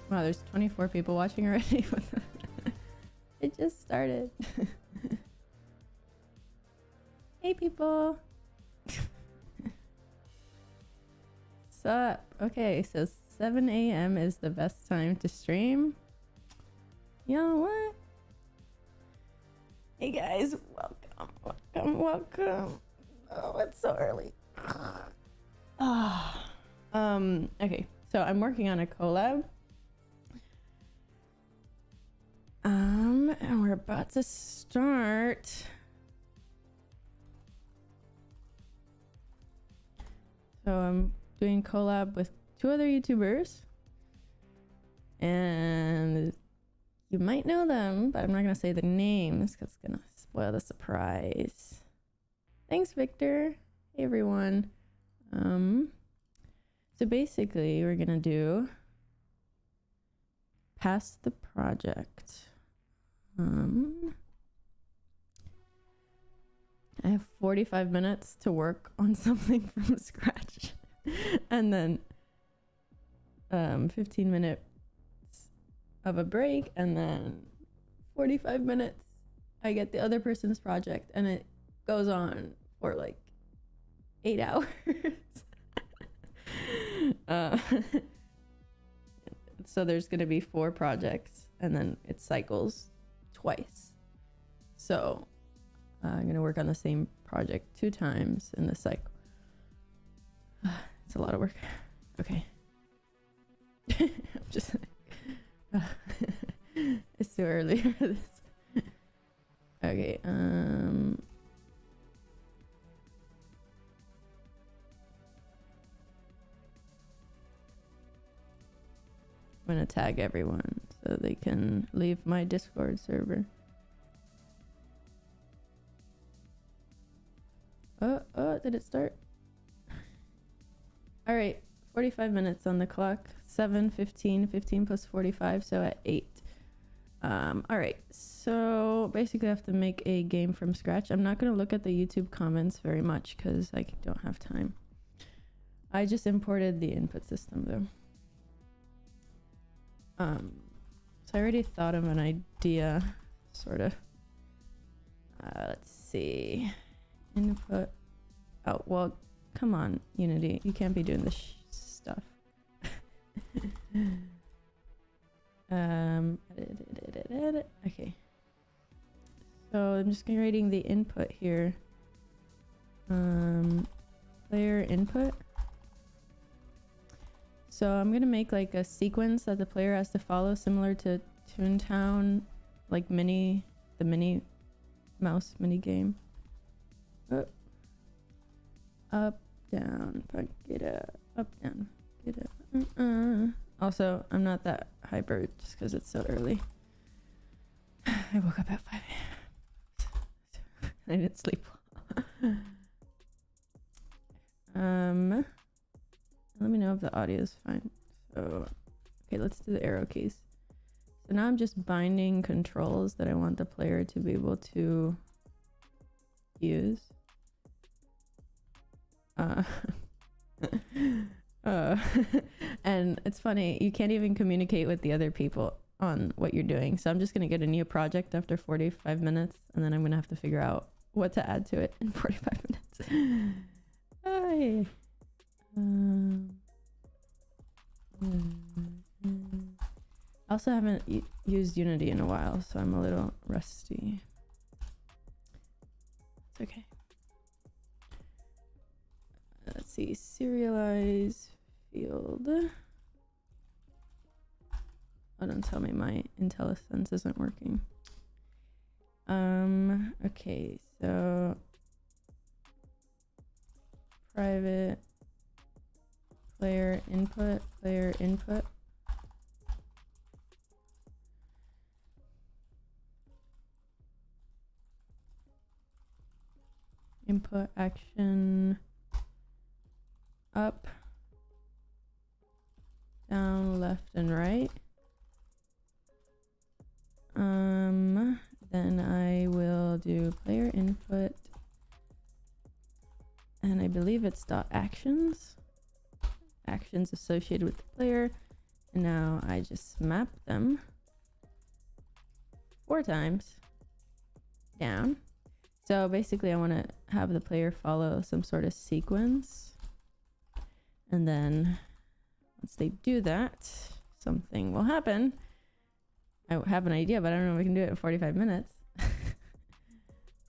Wow, there's 24 people watching already. It just started. Hey people. What's up? Okay, so 7 a.m. is the best time to stream. You know what? Hey guys, welcome. Oh, it's so early. Okay, so I'm working on a collab. And we're about to start. So I'm doing collab with 2 other YouTubers. And you might know them, but I'm not gonna say the names because it's gonna spoil the surprise. Thanks, Victor. Hey everyone. So basically we're gonna do Pass the Project. I have 45 minutes to work on something from scratch. And then 15 minutes of a break, and then 45 minutes I get the other person's project, and it goes on for like 8 hours. So there's gonna be 4 projects, and then it cycles twice. So I'm gonna work on the same project 2 times in the cycle. It's a lot of work. Okay. I'm just it's too early for this. Okay, I'm gonna tag everyone so they can leave my Discord server. Oh, did it start? All right, 45 minutes on the clock. 7:15, 15 plus 45, so at 8. All right, so basically I have to make a game from scratch. I'm not gonna look at the YouTube comments very much because I don't have time. I just imported the input system though. So I already thought of an idea, sort of. Let's see. Input. Oh, well, come on, Unity. You can't be doing this stuff. Okay. So I'm just generating the input here. Player input. So I'm gonna make like a sequence that the player has to follow, similar to Toontown, like the mini mouse mini game. Up, down, get up, down, get up. Also, I'm not that hyper just because it's so early. I woke up at 5 a.m. I didn't sleep well. Let me know if the audio is fine. So, okay, let's do the arrow keys. So now I'm just binding controls that I want the player to be able to use. And it's funny, you can't even communicate with the other people on what you're doing. So I'm just gonna get a new project after 45 minutes, and then I'm gonna have to figure out what to add to it in 45 minutes. Hi. I also haven't used Unity in a while, so I'm a little rusty. It's okay. Let's see, serialize field. Oh, don't tell me my IntelliSense isn't working. Okay, so private player input, input action up, down, left, and right. Then I will do player input, and I believe it's actions associated with the player, And now I just map them 4 times down. So basically I want to have the player follow some sort of sequence. And then once they do that, something will happen. I have an idea, but I don't know if we can do it in 45 minutes.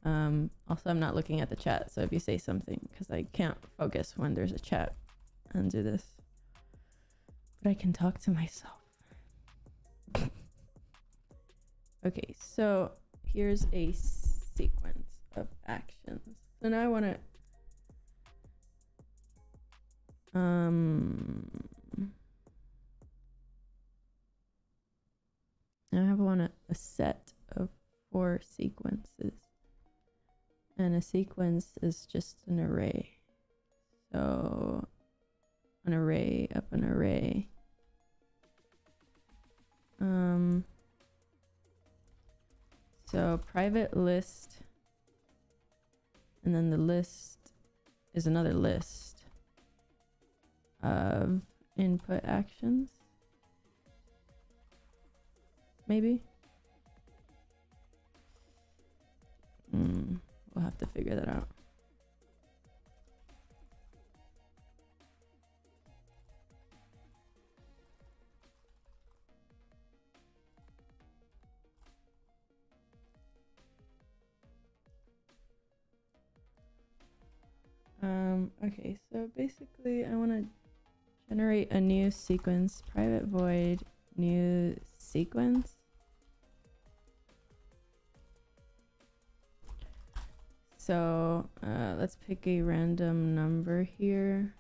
Also, I'm not looking at the chat, so if you say something, because I can't focus when there's a chat and do this. But I can talk to myself. Okay, so here's a sequence of actions. So now I want to now I want a set of 4 sequences, and a sequence is just an array. So an array of an array. So private list, and then the list is another list of input actions. Maybe. We'll have to figure that out. Okay, so basically I want to generate a new sequence, private void new sequence. So let's pick a random number here.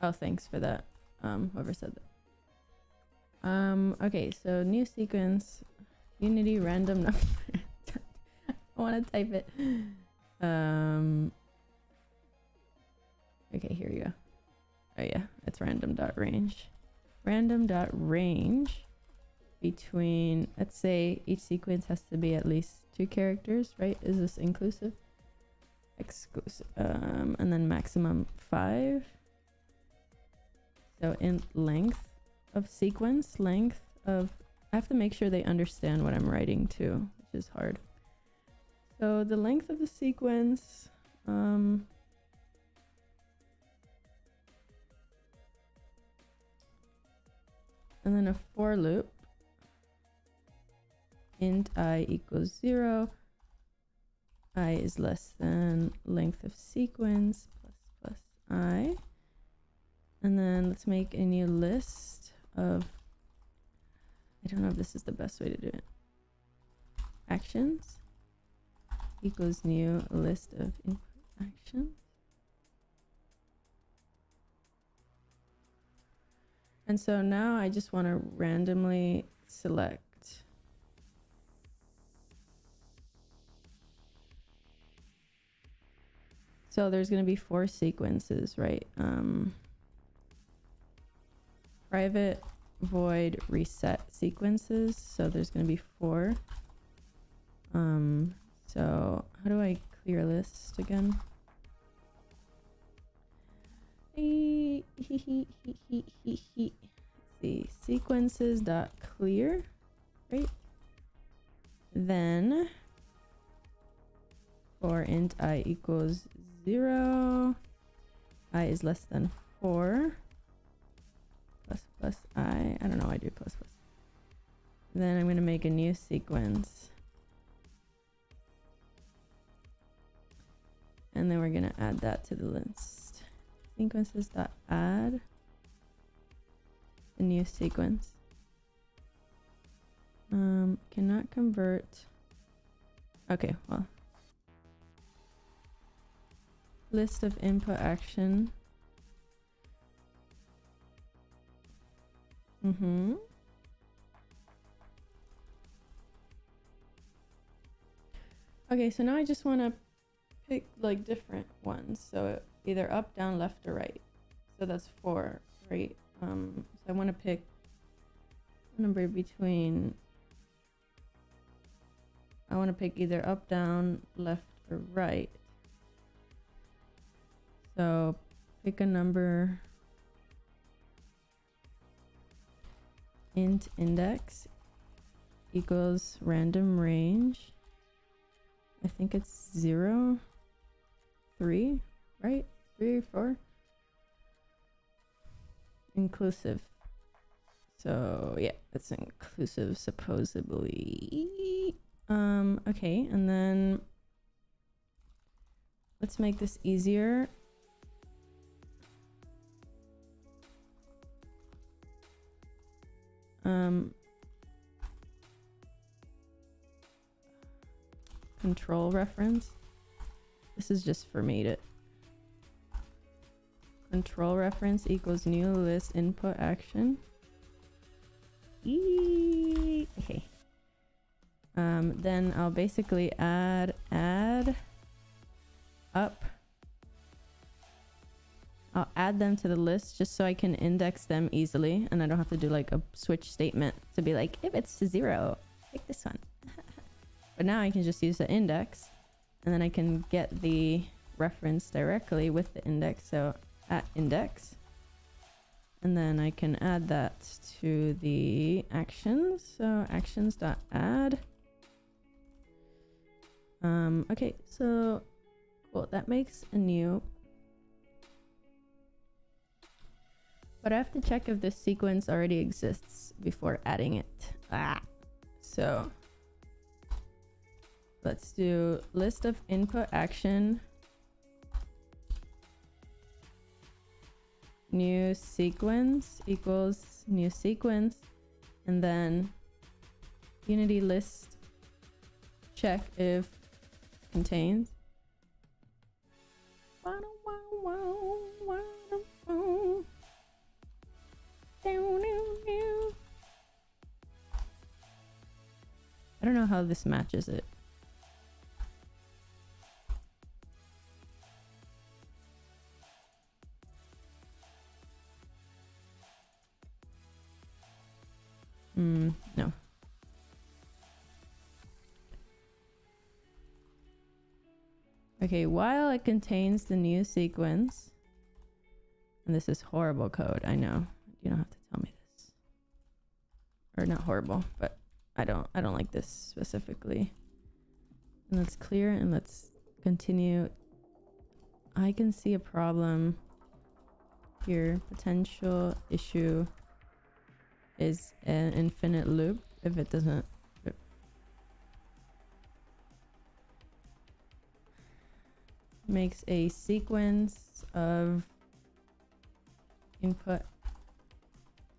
Oh, thanks for that, whoever said that. Okay, so new sequence, Unity random number. I want to type it. Okay, here you go. Oh yeah, it's random.range. Random.range between, let's say each sequence has to be at least 2 characters, right? Is this inclusive? Exclusive. And then maximum 5. So in length of sequence, length of, I have to make sure they understand what I'm writing too, which is hard. So the length of the sequence, and then a for loop, int I equals 0, I is less than length of sequence plus I, and then let's make a new list of, I don't know if this is the best way to do it, actions equals new list of input actions. And so now I just want to randomly select so there's going to be 4 sequences, right? Private void reset sequences, so there's going to be 4. So how do I clear list again? The sequences dot clear, right? Then for int I equals 0, I is less than 4, plus I don't know why I do plus. Then I'm going to make a new sequence. And then we're going to add that to the list. Sequences.add the new sequence. Cannot convert. Okay, well. List of input action. Okay, so now I just want to pick like different ones, so either up, down, left, or right. So that's 4, right? So I want to pick a number between, I want to pick either up, down, left, or right. So pick a number int index equals random range. I think it's 0, 3, right? 3 or 4. Inclusive. So yeah, it's inclusive supposedly. Okay, and then let's make this easier. Control reference. This is just for me to control reference equals new list input action. Okay. Then I'll basically add up. I'll add them to the list just so I can index them easily, and I don't have to do like a switch statement to be like, if it's 0, take this one. But now I can just use the index, and then I can get the reference directly with the index. So at index, and then I can add that to the actions. So actions.add. Okay, so cool. That makes a new. But I have to check if this sequence already exists before adding it. So let's do list of input action, new sequence equals new sequence, and then unity list check if contains. I don't know how this matches it. No. Okay, while it contains the new sequence, and this is horrible code, I know. You don't have to tell me this. Or not horrible, but I don't like this specifically. And let's clear and let's continue. I can see a problem here. Potential issue is an infinite loop if it doesn't. Makes a sequence of input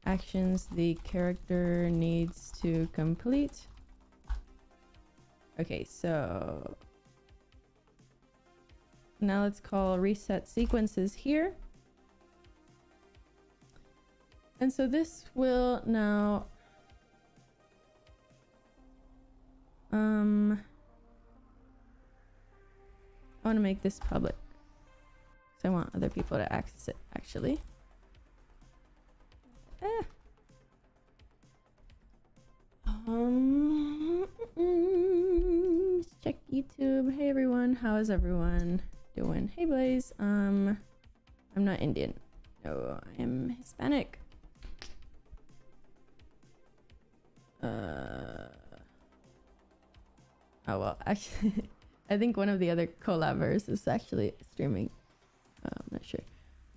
actions the character needs to complete. Okay, so now let's call reset sequences here. And so this will now I want to make this public because I want other people to access it actually. Let's check YouTube. Hey everyone, how is everyone doing? Hey Blaze. I'm not Indian. No, I am Hispanic. Oh well, actually I think one of the other collabers is actually streaming. I'm not sure.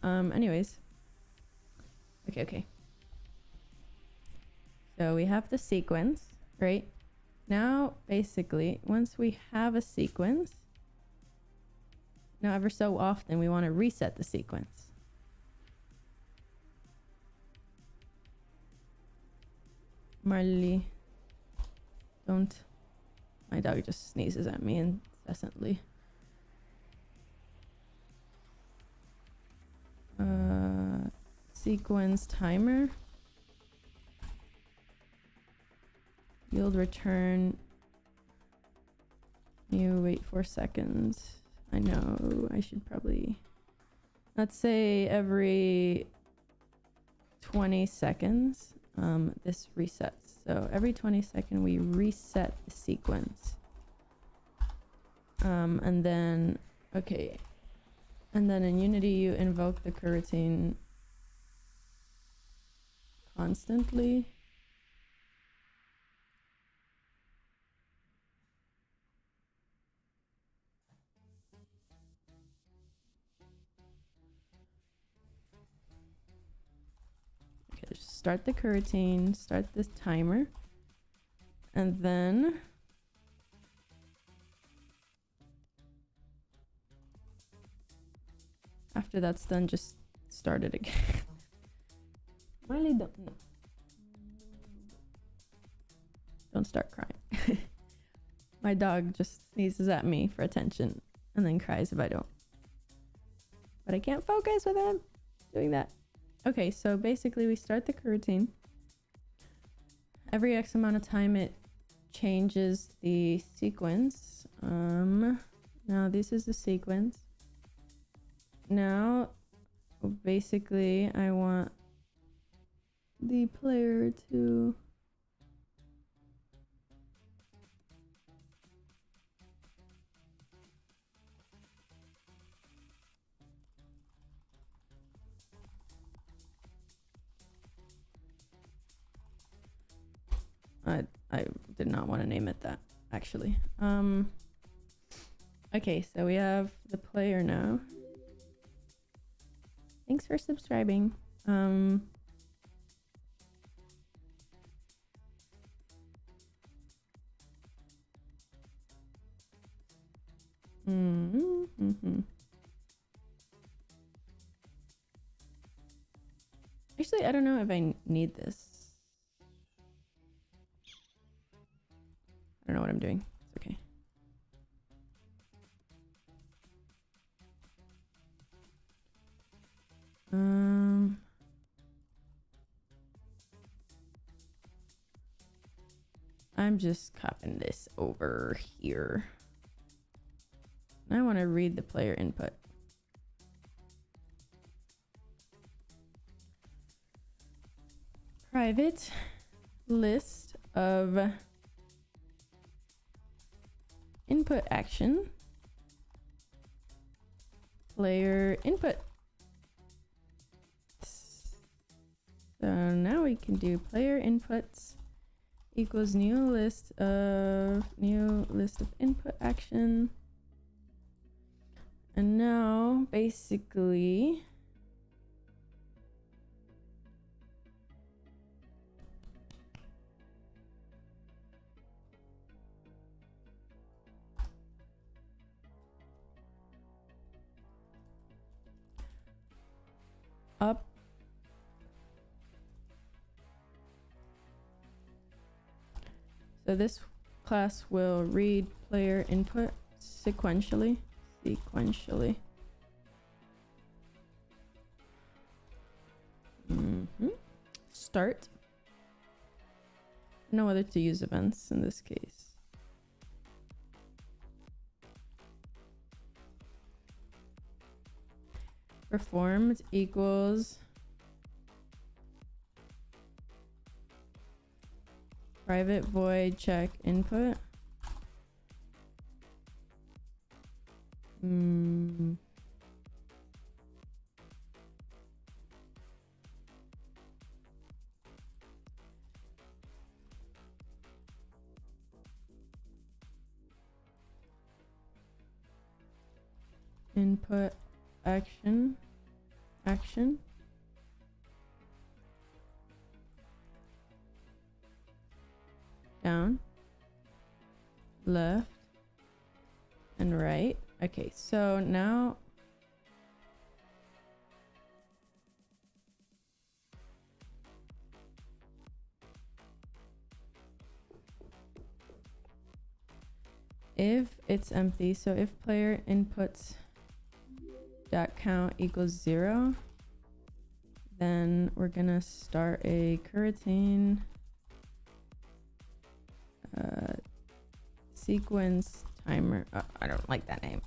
Anyways. Okay. So we have the sequence, right? Now, basically, once we have a sequence, now ever so often we want to reset the sequence. Marley, don't. My dog just sneezes at me incessantly. Sequence timer. Yield return. You wait 4 seconds. I know I should probably. Let's say every 20 seconds. This resets. So every 20 seconds we reset the sequence. And then okay. And then in Unity you invoke the coroutine constantly. start the coroutine, start this timer, and then after that's done, just start it again. Miley, don't start crying. My dog just sneezes at me for attention and then cries if I don't. But I can't focus with him doing that. Okay, so basically we start the coroutine. Every X amount of time it changes the sequence. Now this is the sequence. Now basically I want the player to I did not want to name it that, actually. Okay, so we have the player now. Thanks for subscribing. Actually, I don't know if I need this. I don't know what I'm doing. It's okay. I'm just copying this over here. I want to read the player input. Private list of input action, player input. So now we can do player inputs equals new list of input action. And now basically up so this class will read player input sequentially. Start. Know whether to use events in this case. Performed equals private void check input. Input action down, left, and right. Okay, so now if it's empty, so if player inputs dot count equals 0, then we're gonna start a coroutine sequence timer. Oh, I don't like that name.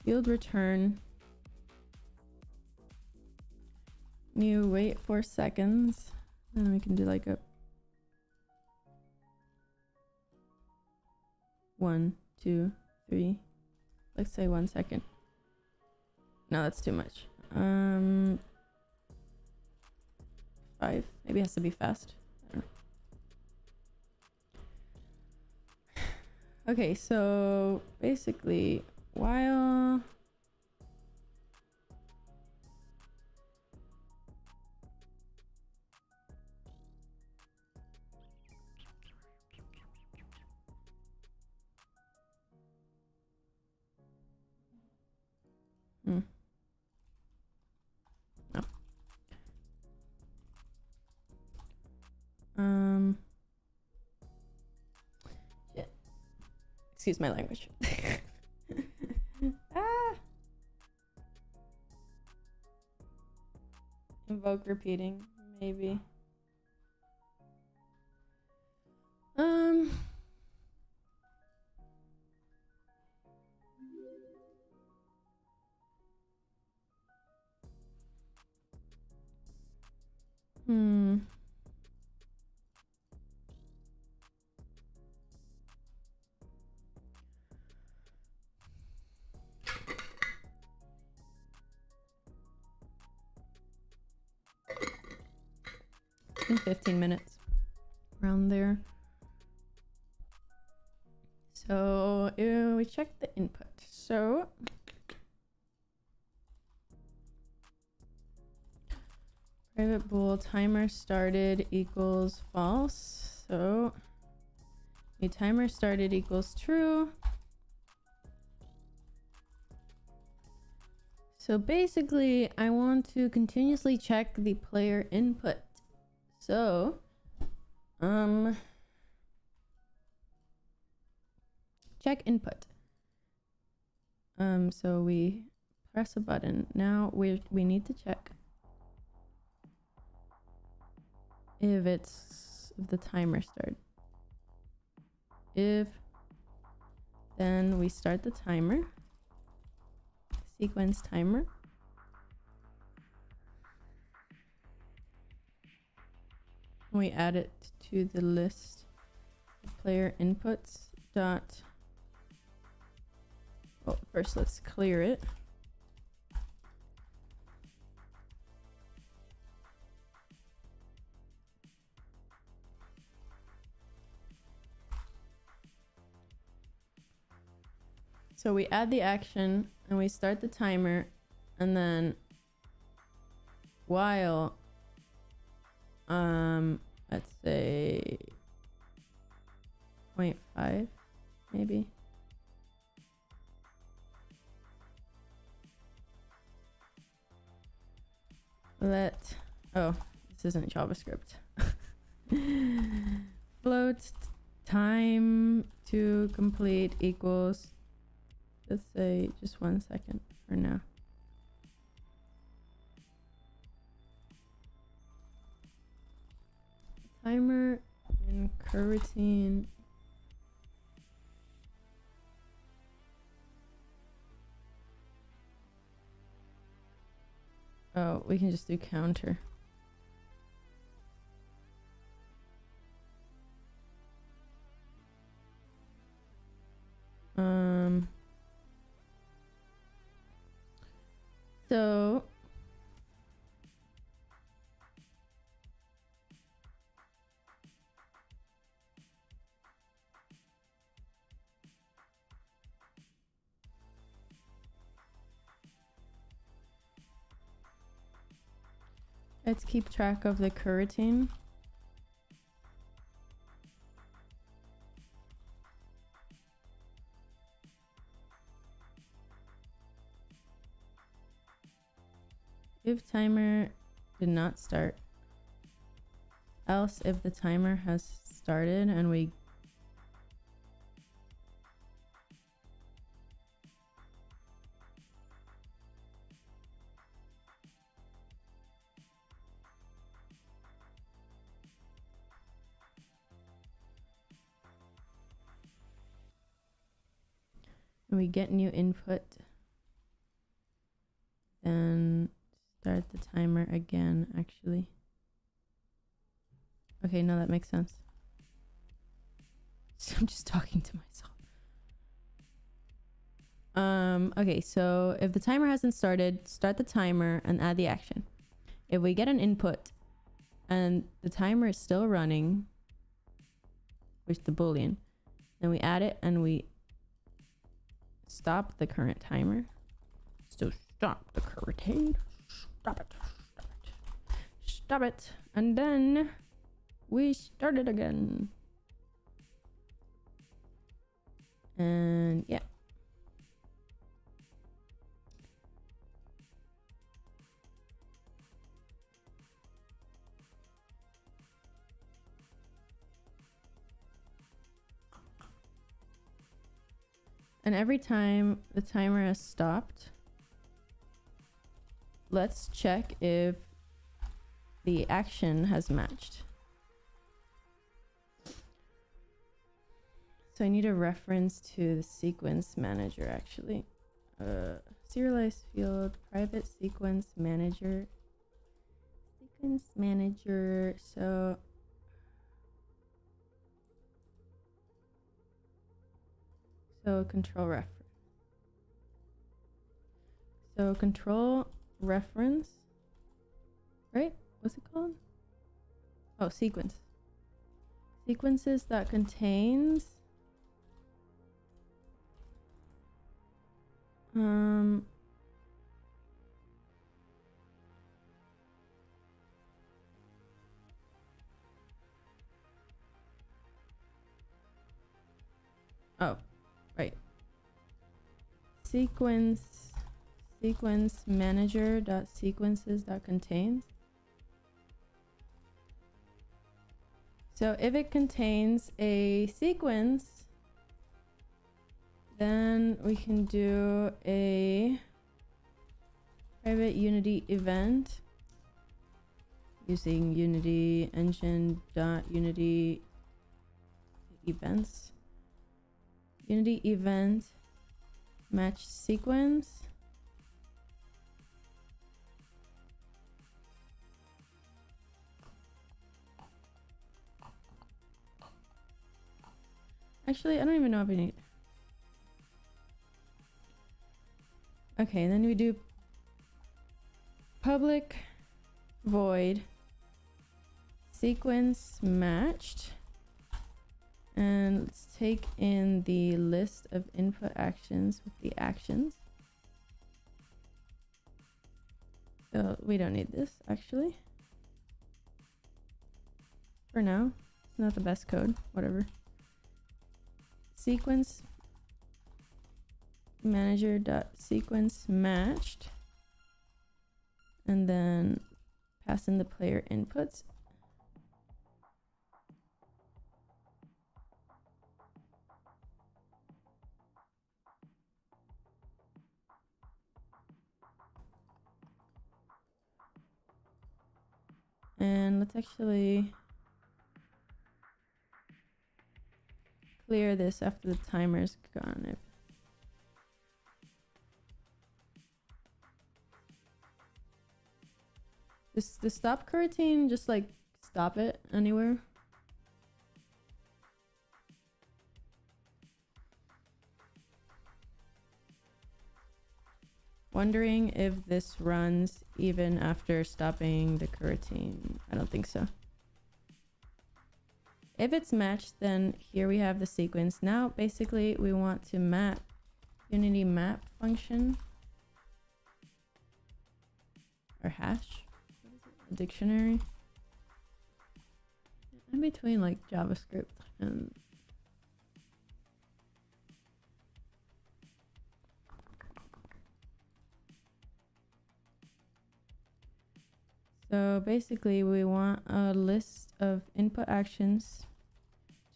Field return new wait 4 seconds, and we can do like a 1, 2, 3. Let's say 1 second. No, that's too much. 5. Maybe it has to be fast. I don't know. Okay, so basically, while Excuse my language. Ah. Invoke repeating, maybe. Hmm. In 15 minutes. Around there. So we check the input. So private bool timer started equals false. So a timer started equals true. So basically I want to continuously check the player input. So check input. So we press a button. Now we need to check if the timer started. If, then we start the timer. Sequence timer. We add it to the list of player inputs dot. Oh, first let's clear it. So we add the action and we start the timer, and then while let's say 0.5 maybe. Oh, this isn't JavaScript. Float time to complete equals, let's say just 1 second for now. Timer in coroutine. Oh, we can just do counter. So let's keep track of the coroutine. If timer did not start, else if the timer has started and we get new input, then start the timer again, actually. Okay, no, that makes sense. So I'm just talking to myself. Okay, so if the timer hasn't started, start the timer and add the action. If we get an input and the timer is still running, which is the boolean, then we add it and we stop the current timer. So stop the coroutine. Stop it. Stop it. Stop it. And then we start it again. And yeah. And every time the timer has stopped, let's check if the action has matched. So I need a reference to the sequence manager actually. Serialized field, private sequence manager. Sequence manager, so control reference. So control reference, right? What's it called? Oh, sequence. Sequences that contains oh, right. Sequence manager dot sequences dot contains. So if it contains a sequence, then we can do a private Unity event using Unity engine dot Unity events. Unity event match sequence. Actually, I don't even know if we need. Okay, then we do public void sequence matched. And let's take in the list of input actions with the actions. So we don't need this actually. For now, it's not the best code, whatever. Sequence manager dot sequence matched, and then pass in the player inputs. And let's actually clear this after the timer's gone. Does the stop coroutine just like stop it anywhere? Wondering if this runs even after stopping the coroutine. I don't think so. If it's matched, then here we have the sequence. Now, basically, we want to map Unity map function or hash. What is it? A dictionary. In between like JavaScript and so basically we want a list of input actions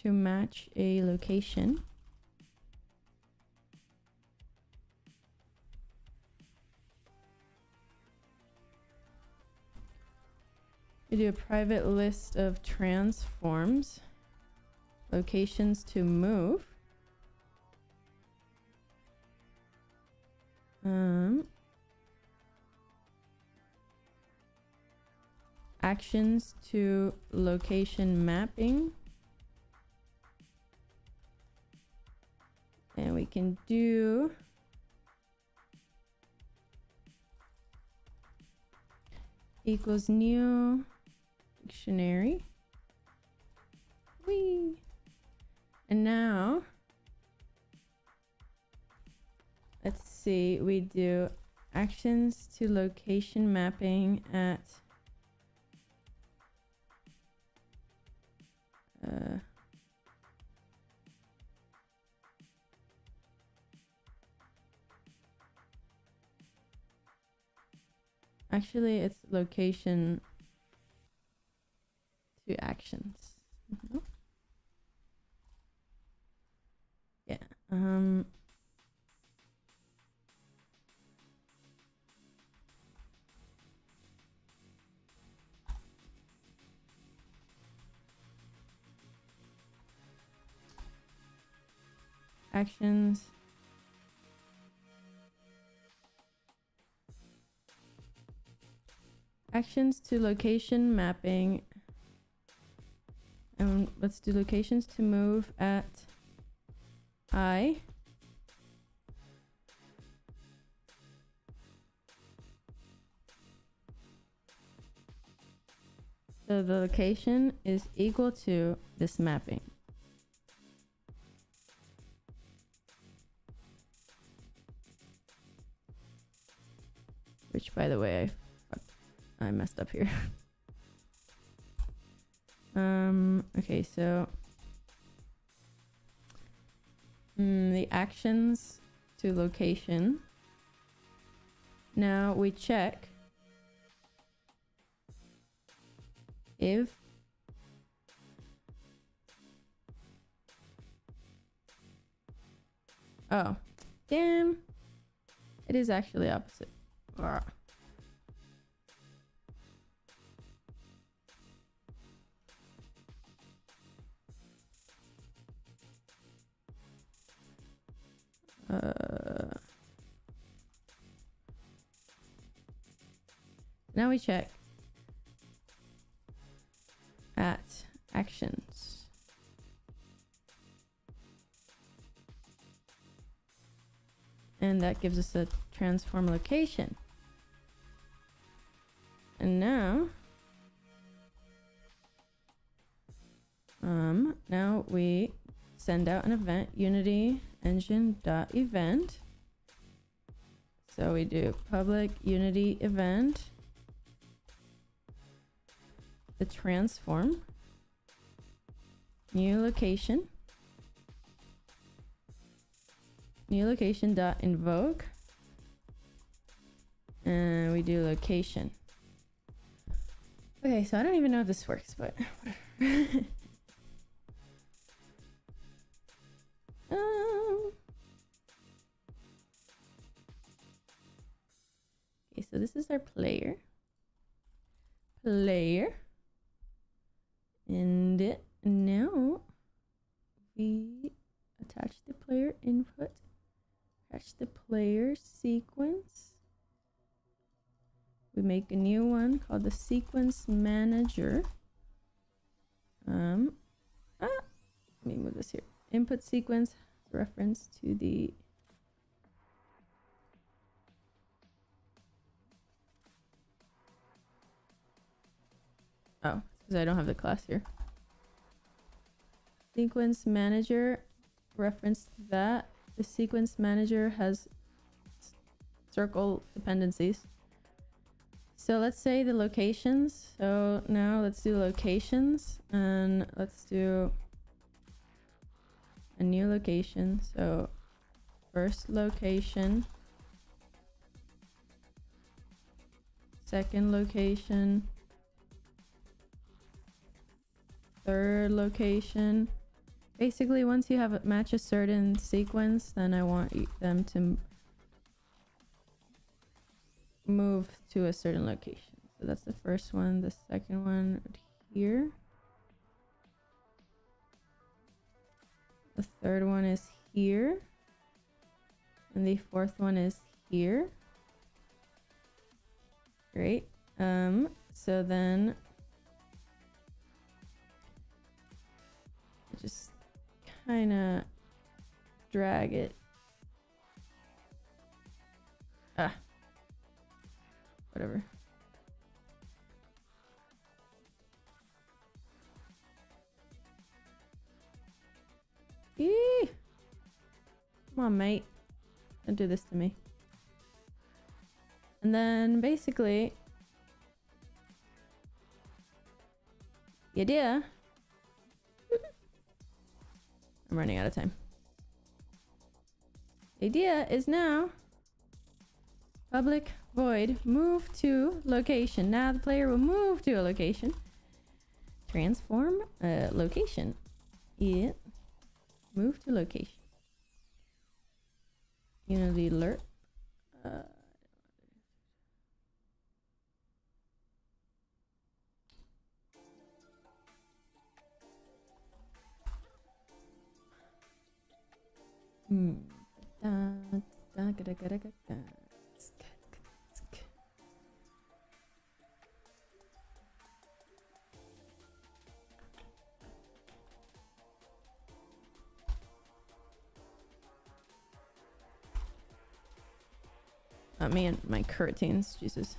to match a location. We do a private list of transforms, locations to move. Actions to location mapping. And we can do equals new dictionary. Whee! And now, let's see, we do actions to location mapping at actually it's location to actions. Yeah. actions. Actions to location mapping. And let's do locations to move at I. So the location is equal to this mapping. Which, by the way, I messed up here. Okay, so the actions to location. Now we check if oh, damn, it is actually opposite. Arrgh. Now we check at actions. And that gives us a transform location. And now now we send out an event, unity engine.event. So we do public unity event, the transform, new location dot invoke, and we do location. Okay, so I don't even know if this works, but whatever. Okay, so this is our player. And now we attach the player input, attach the player sequence. We make a new one called the sequence manager. Let me move this here. Input sequence reference to the because I don't have the class here. Sequence manager reference to that. The sequence manager has circle dependencies. So let's say the locations. So now let's do locations, and let's do a new location. So first location, second location, third location. Basically, once you have match a certain sequence, then I want them to move to a certain location. So that's the first one. The second one here. The third one is here. And the fourth one is here. Great. So then just kind of drag it. Whatever. Eee! Come on, mate. Don't do this to me. And then basically, the idea. I'm running out of time. The idea is now public void move to location. Now the player will move to a location. Transform location. Yeah. Move to location. Unity alert. Hmm. Me and my coroutines, Jesus.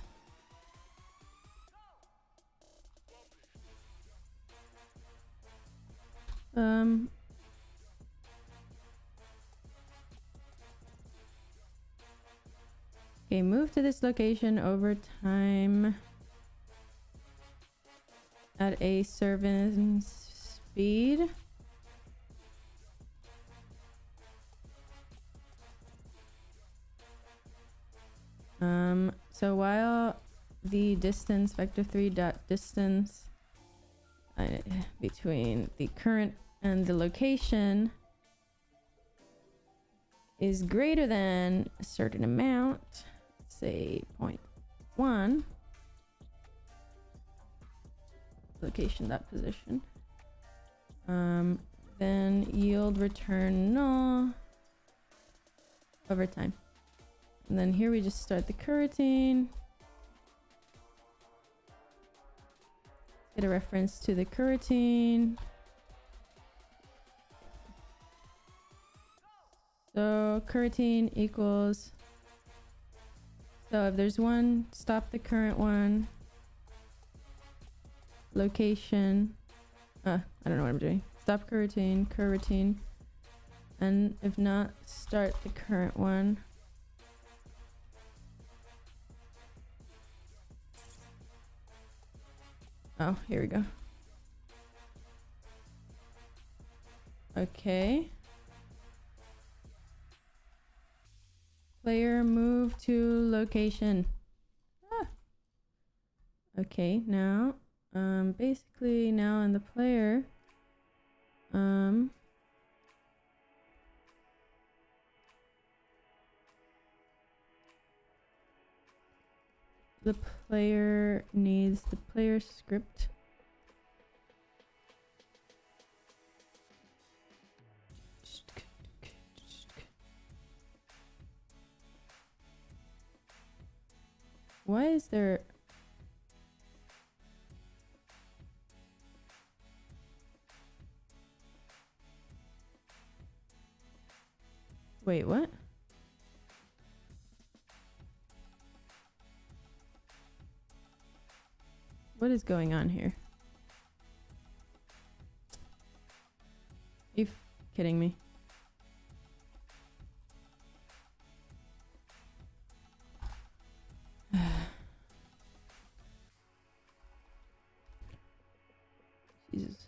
Okay, move to this location over time at a certain speed. So while the distance vector3 dot distance between the current and the location is greater than a certain amount, say 0.1, location dot position, then yield return null over time. And then here we just start the coroutine. Get a reference to the coroutine. So coroutine equals, so if there's one, stop the current one. Location, I don't know what I'm doing. Stop coroutine, coroutine. And if not, start the current one. Oh, here we go. Okay. Player move to location. Ah. Okay, now, basically now in the player, the player needs the player script. Why is there... Wait, what? What is going on here? Are you kidding me? Jesus.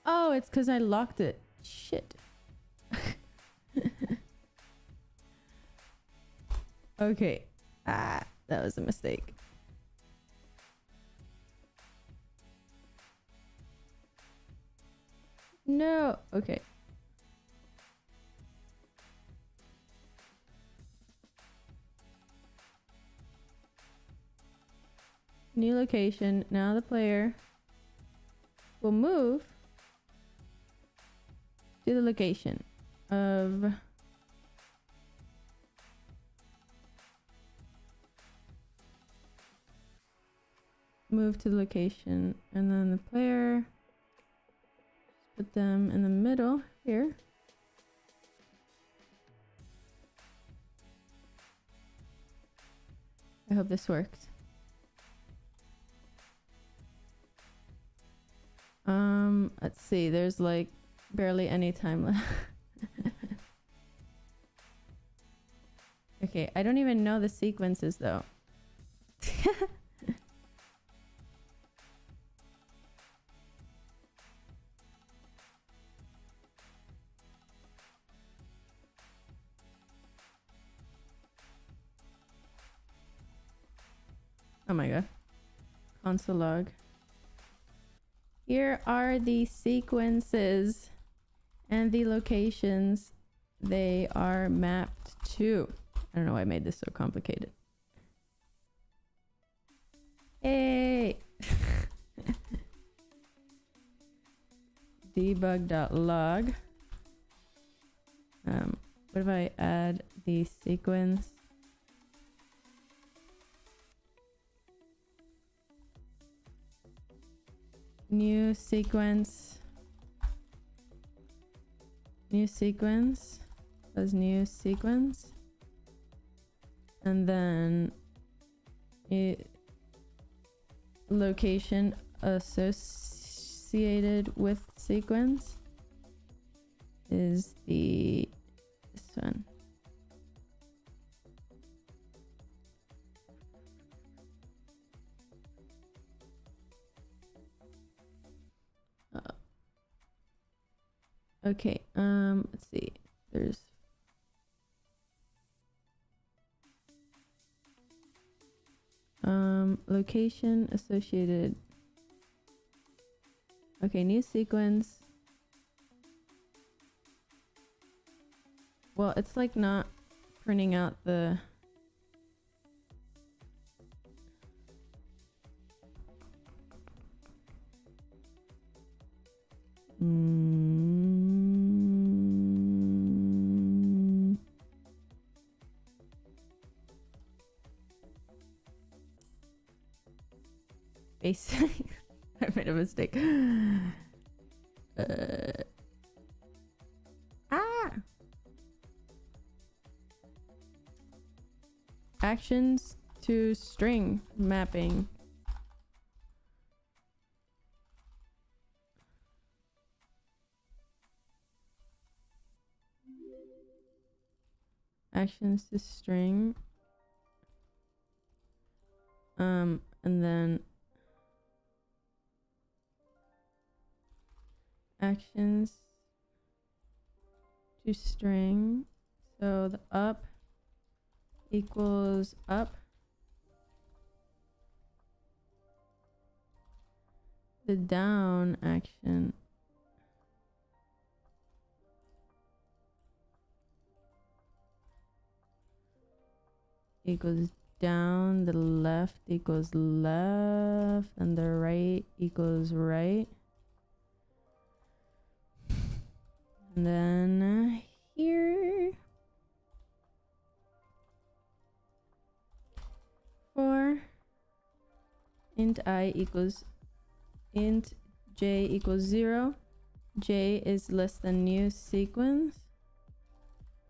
Oh, it's because I locked it. Shit. Okay. Ah, that was a mistake. No. Okay. New location. Now the player will move to the location of move to the location, and then the player put them in the middle here. I hope this works. Let's see, there's like barely any time left. Okay, I don't even know the sequences though. Oh my god. Console log. Here are the sequences and the locations they are mapped to. I don't know why I made this so complicated. Hey! debug.log. What if I add the sequence? New sequence. New sequence. Does new sequence. And then location associated with sequence is this one. Okay, let's see. There's location associated. Okay, new sequence. Well, it's like not printing out the basic. I made a mistake. Actions to string mapping. Actions to string. And then actions to string. So the up equals up. The down action equals down, the left equals left, and the right equals right. And then here for int I equals int j equals 0. J is less than new sequence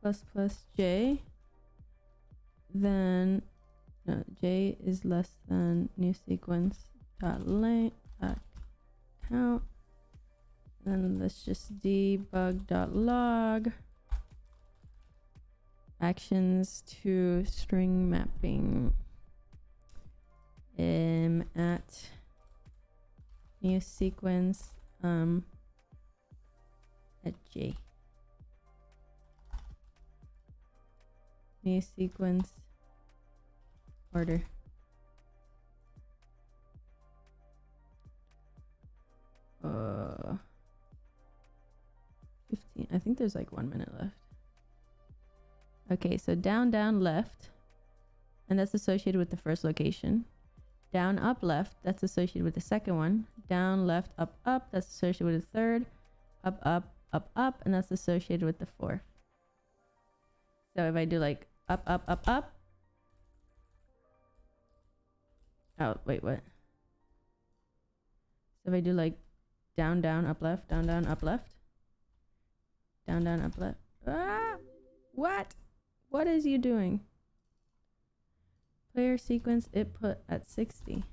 plus j. Then no, j is less than new sequence dot length dot count. Then let's just debug.log actions to string mapping at new sequence at j. New sequence order. Uh 15. I think there's like 1 minute left. Okay, so down, down, left. And that's associated with the first location. Down, up, left. That's associated with the second one. Down, left, up, up. That's associated with the third. Up, up, up, up. And that's associated with the fourth. So if I do like up, up, up, up. Oh, wait, what? So if I do like down, down, up, left, down, down, up, left. Down, down, up, left. Ah! What? What is you doing? Player sequence input at 60.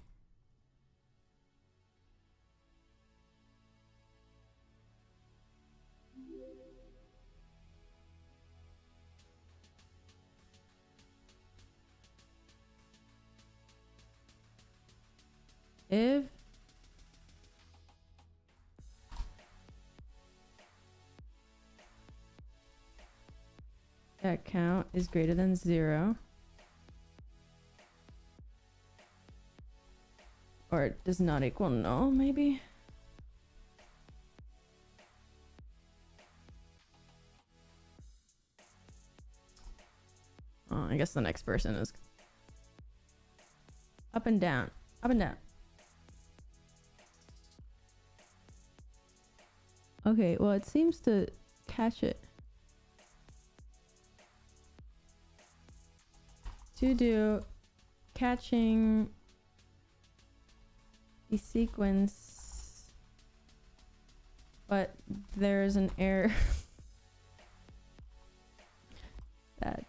If that count is greater than 0, or it does not equal null, maybe. Oh, I guess the next person is up and down, up and down. Okay, well, it seems to catch it. To do catching the sequence, but there's an error. That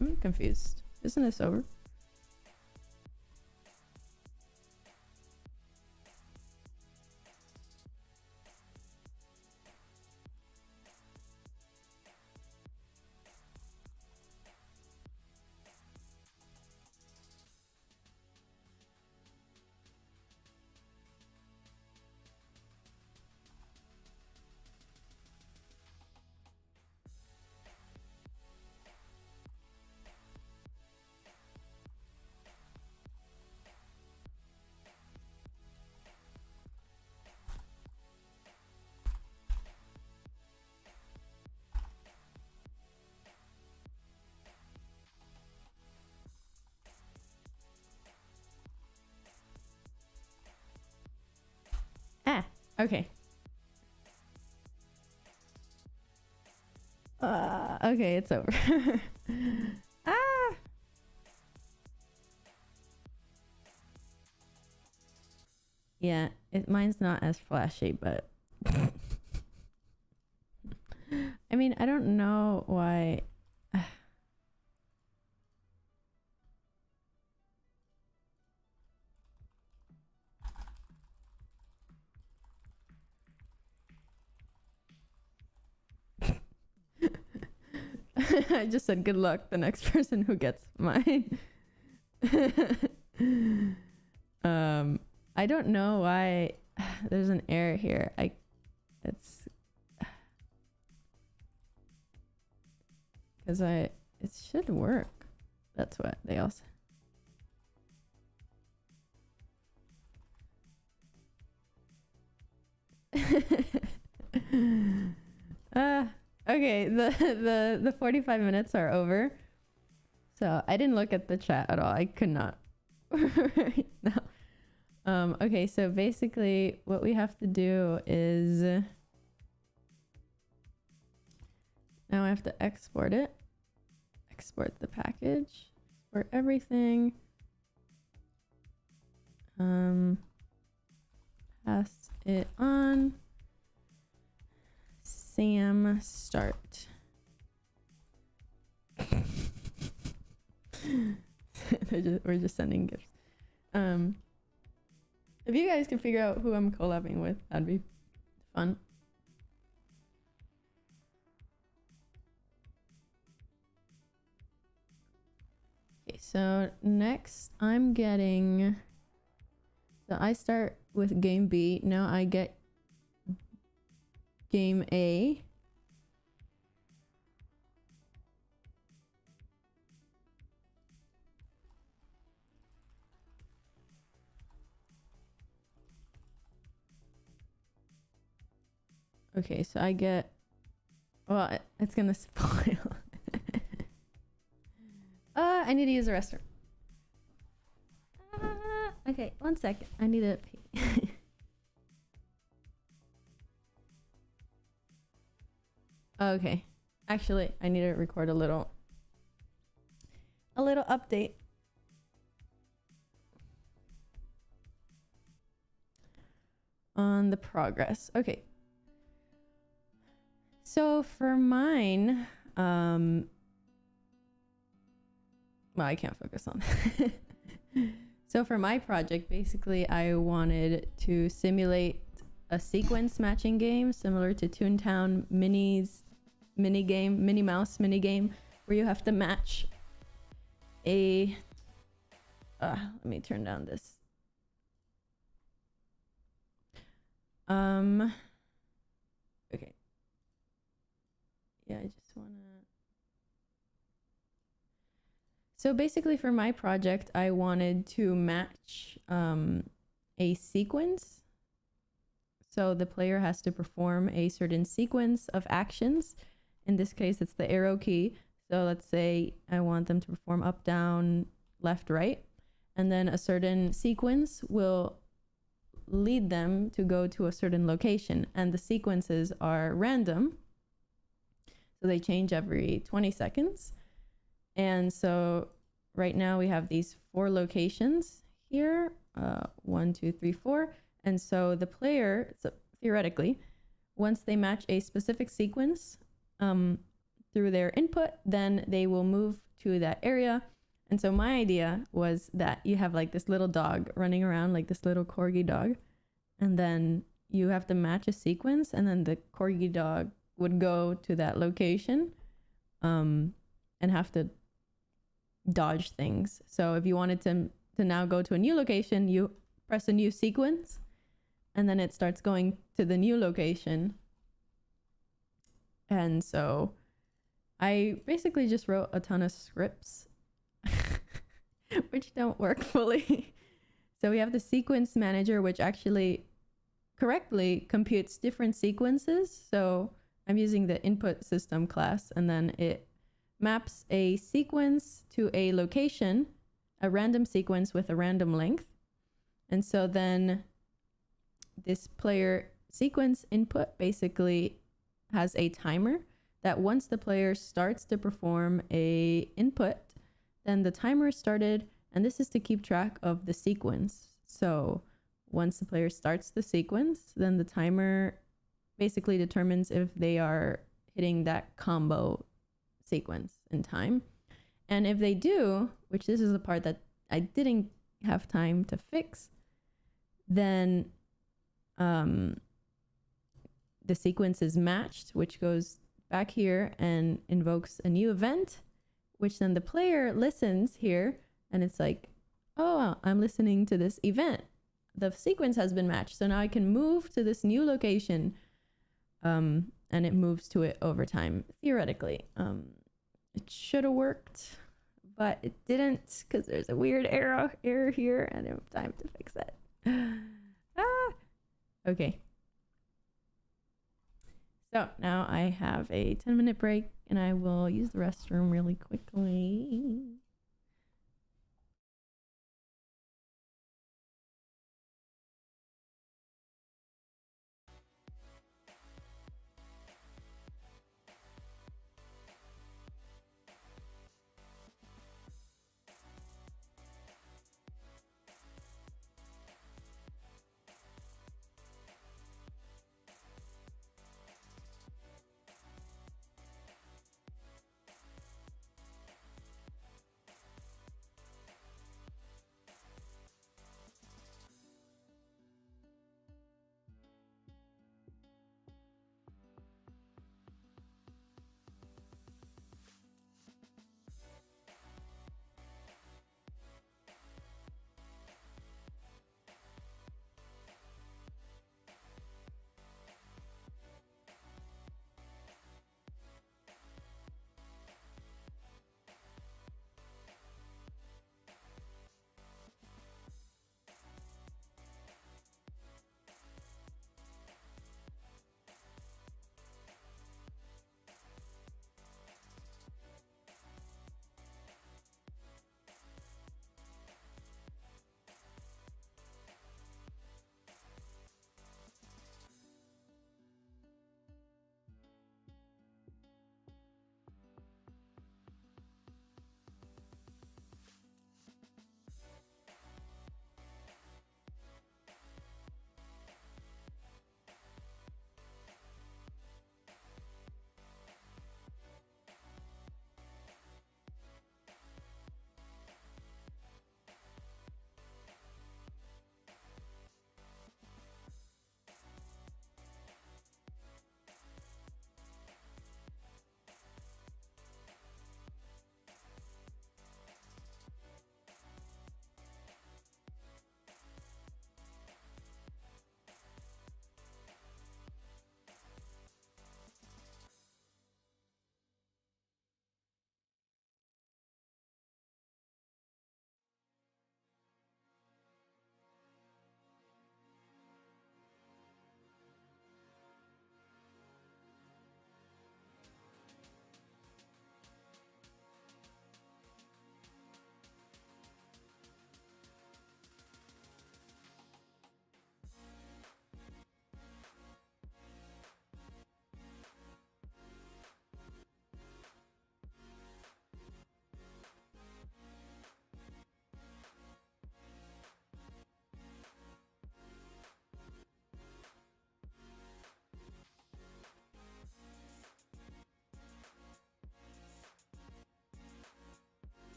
I'm confused. Isn't this over? Ah, okay. Okay, it's over. Ah! Yeah, mine's not as flashy, but I mean, I don't know why. I just said good luck the next person who gets mine. I don't know why there's an error here. It's because it should work. That's what they all say. Okay, the 45 minutes are over. So I didn't look at the chat at all. I could not right now. Okay, so basically what we have to do is now I have to export it. Export the package. Export everything. Pass it on. Sam start. We're just sending gifts. If you guys can figure out who I'm collabing with, that'd be fun. Okay, so next I'm getting. So I start with game B. Now I get game A. Okay, so I get. Well, it's gonna spoil. I need to use the restroom. Okay, 1 second. I need to pee. Okay. Actually, I need to record a little update. On the progress. Okay. So for mine, well, I can't focus on that. So for my project, basically I wanted to simulate a sequence matching game similar to Toontown Minnie Mouse mini game, where you have to match a let me turn down this. Okay. Yeah, I just wanna. So basically for my project, I wanted to match a sequence So the player has to perform a certain sequence of actions. In this case, it's the arrow key. So let's say I want them to perform up, down, left, right. And then a certain sequence will lead them to go to a certain location. And the sequences are random. So they change every 20 seconds. And so right now we have these 4 locations here, 1, 2, 3, 4. And so the player, so theoretically, once they match a specific sequence through their input, then they will move to that area. And so my idea was that you have like this little dog running around, like this little corgi dog. And then you have to match a sequence, and then the corgi dog would go to that location and have to dodge things. So if you wanted to now go to a new location, you press a new sequence, and then it starts going to the new location. And so I basically just wrote a ton of scripts which don't work fully. So we have the sequence manager, which actually correctly computes different sequences. So I'm using the input system class, and then it maps a sequence to a location, a random sequence with a random length. And so then this player sequence input basically has a timer that once the player starts to perform a input, then the timer is started, and this is to keep track of the sequence. So once the player starts the sequence, then the timer basically determines if they are hitting that combo sequence in time. And if they do, which this is the part that I didn't have time to fix, then the sequence is matched, which goes back here and invokes a new event, which then the player listens here, and it's like, oh, I'm listening to this event. The sequence has been matched, so now I can move to this new location, and it moves to it over time, theoretically. It should have worked, but it didn't, because there's a weird error here, and I don't have time to fix it. Okay. So now I have a 10-minute break, and I will use the restroom really quickly.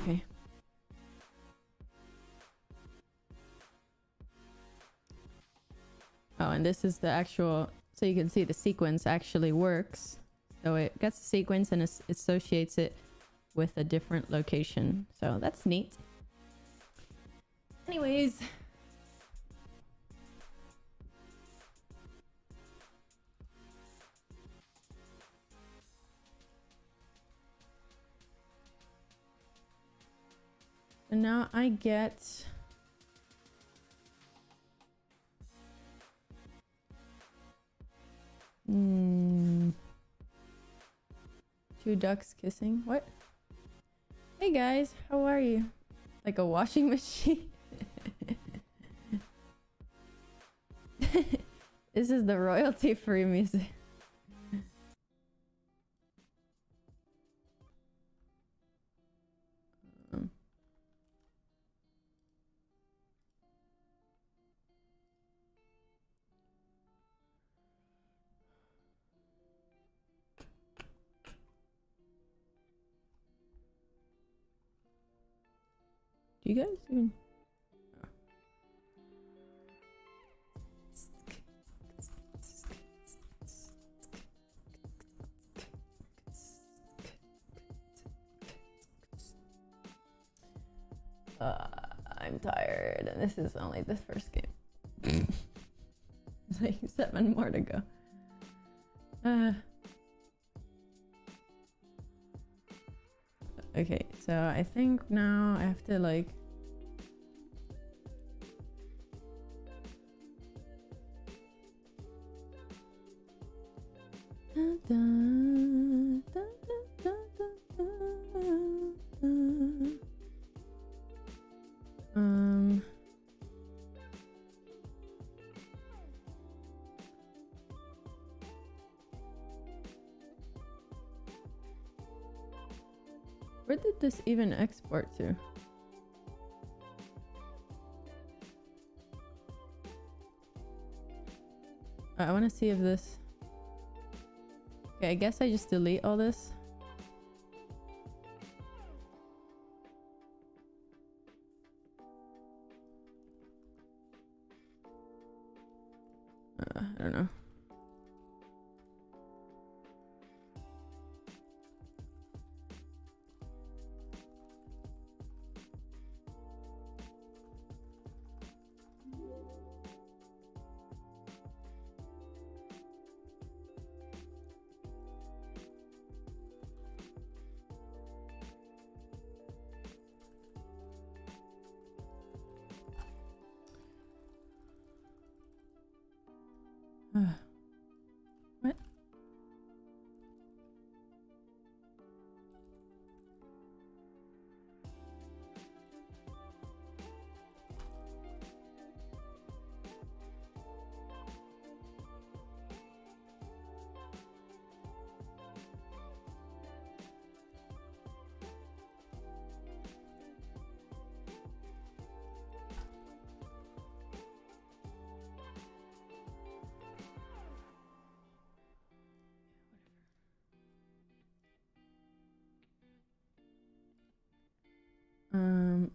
Okay. Oh, and this is the actual, so you can see the sequence actually works. So it gets the sequence and associates it with a different location. So that's neat. Anyways. And now I get... Two ducks kissing. What? Hey guys, how are you? Like a washing machine? This is the royalty-free music. Do you guys even... I'm tired, and this is only the first game. There's like 7 more to go. Okay, so I think now I have to like... Dun, dun, dun, dun, dun, dun, dun. Where did this even export to? I want to see if this... Okay, I guess I just delete all this. I don't know. What?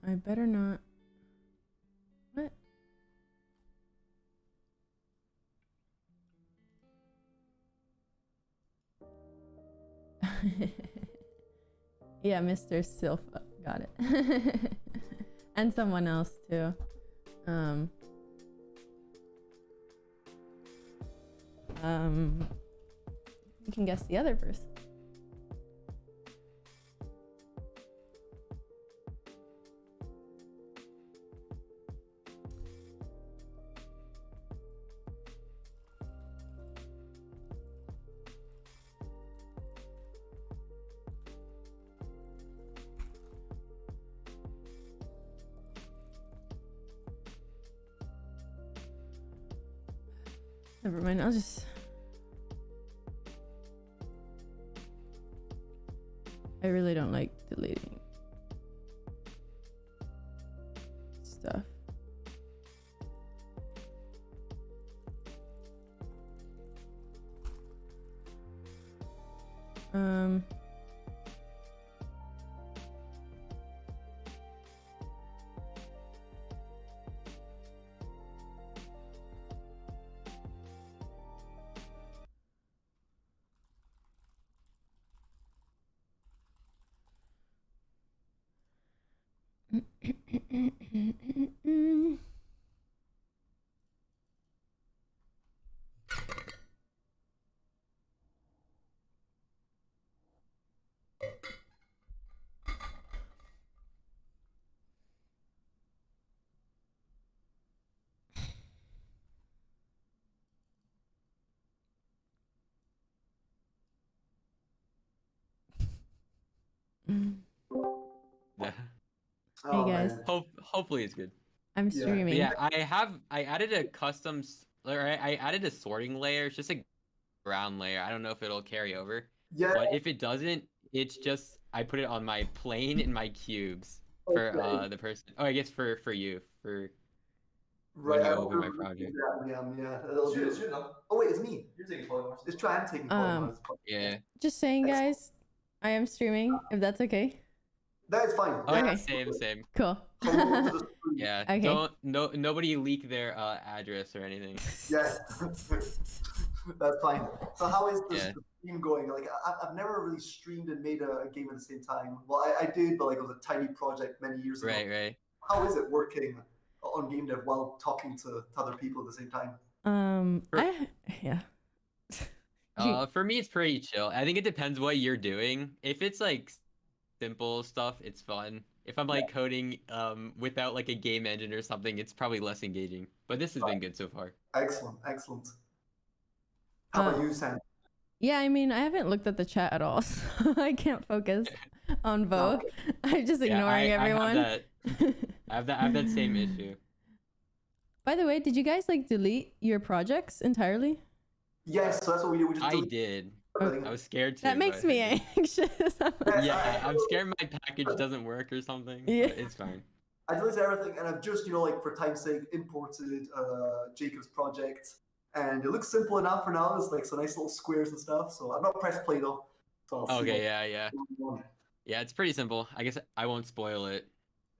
I better not. What? Yeah, Mr. Silfa. Got it. And someone else too. You can guess the other person. Never mind, I'll just... I really don't like deleting stuff. Yeah. Oh, Hey guys. man. Hopefully it's good. I'm Yeah. streaming. But yeah, I added a custom, or I added a sorting layer. It's just a ground layer. I don't know if it'll carry over, Yeah. but if it doesn't, it's just I put it on my plane and my cubes for Okay. the person. Oh, I guess for you for Right. when you I open my remember project. Yeah. That'll do. Oh wait, it's me. You're taking polymers. It's true. I'm taking polymers. Yeah. Just saying, guys. I am streaming. If that's okay. That is fine. Oh, Okay. same. Cool. Yeah. Okay. Nobody leak their address or anything. Yes. That's fine. So how is this Yeah. stream going? Like I've never really streamed and made a game at the same time. Well, I did, but like it was a tiny project many years ago. Right. How is it working on game dev while talking to other people at the same time? For me, it's pretty chill. I think it depends what you're doing. If it's like simple stuff, it's fun. If I'm like coding without like a game engine or something, it's probably less engaging. But this has been good so far. Excellent. How about you, Sam? Yeah, I mean, I haven't looked at the chat at all, so I can't focus on both. I'm just ignoring everyone. I have that same issue. By the way, did you guys like delete your projects entirely? Yes, so that's what we did. I did. Okay. I was scared too. That makes me anxious. Yeah, I'm scared my package doesn't work or something. Yeah. But it's fine. I deleted everything, and I've just, like for time's sake, imported Jacob's project, and it looks simple enough for now. It's like some nice little squares and stuff. So I've not pressed play though. So Okay, yeah. Yeah, it's pretty simple. I guess I won't spoil it.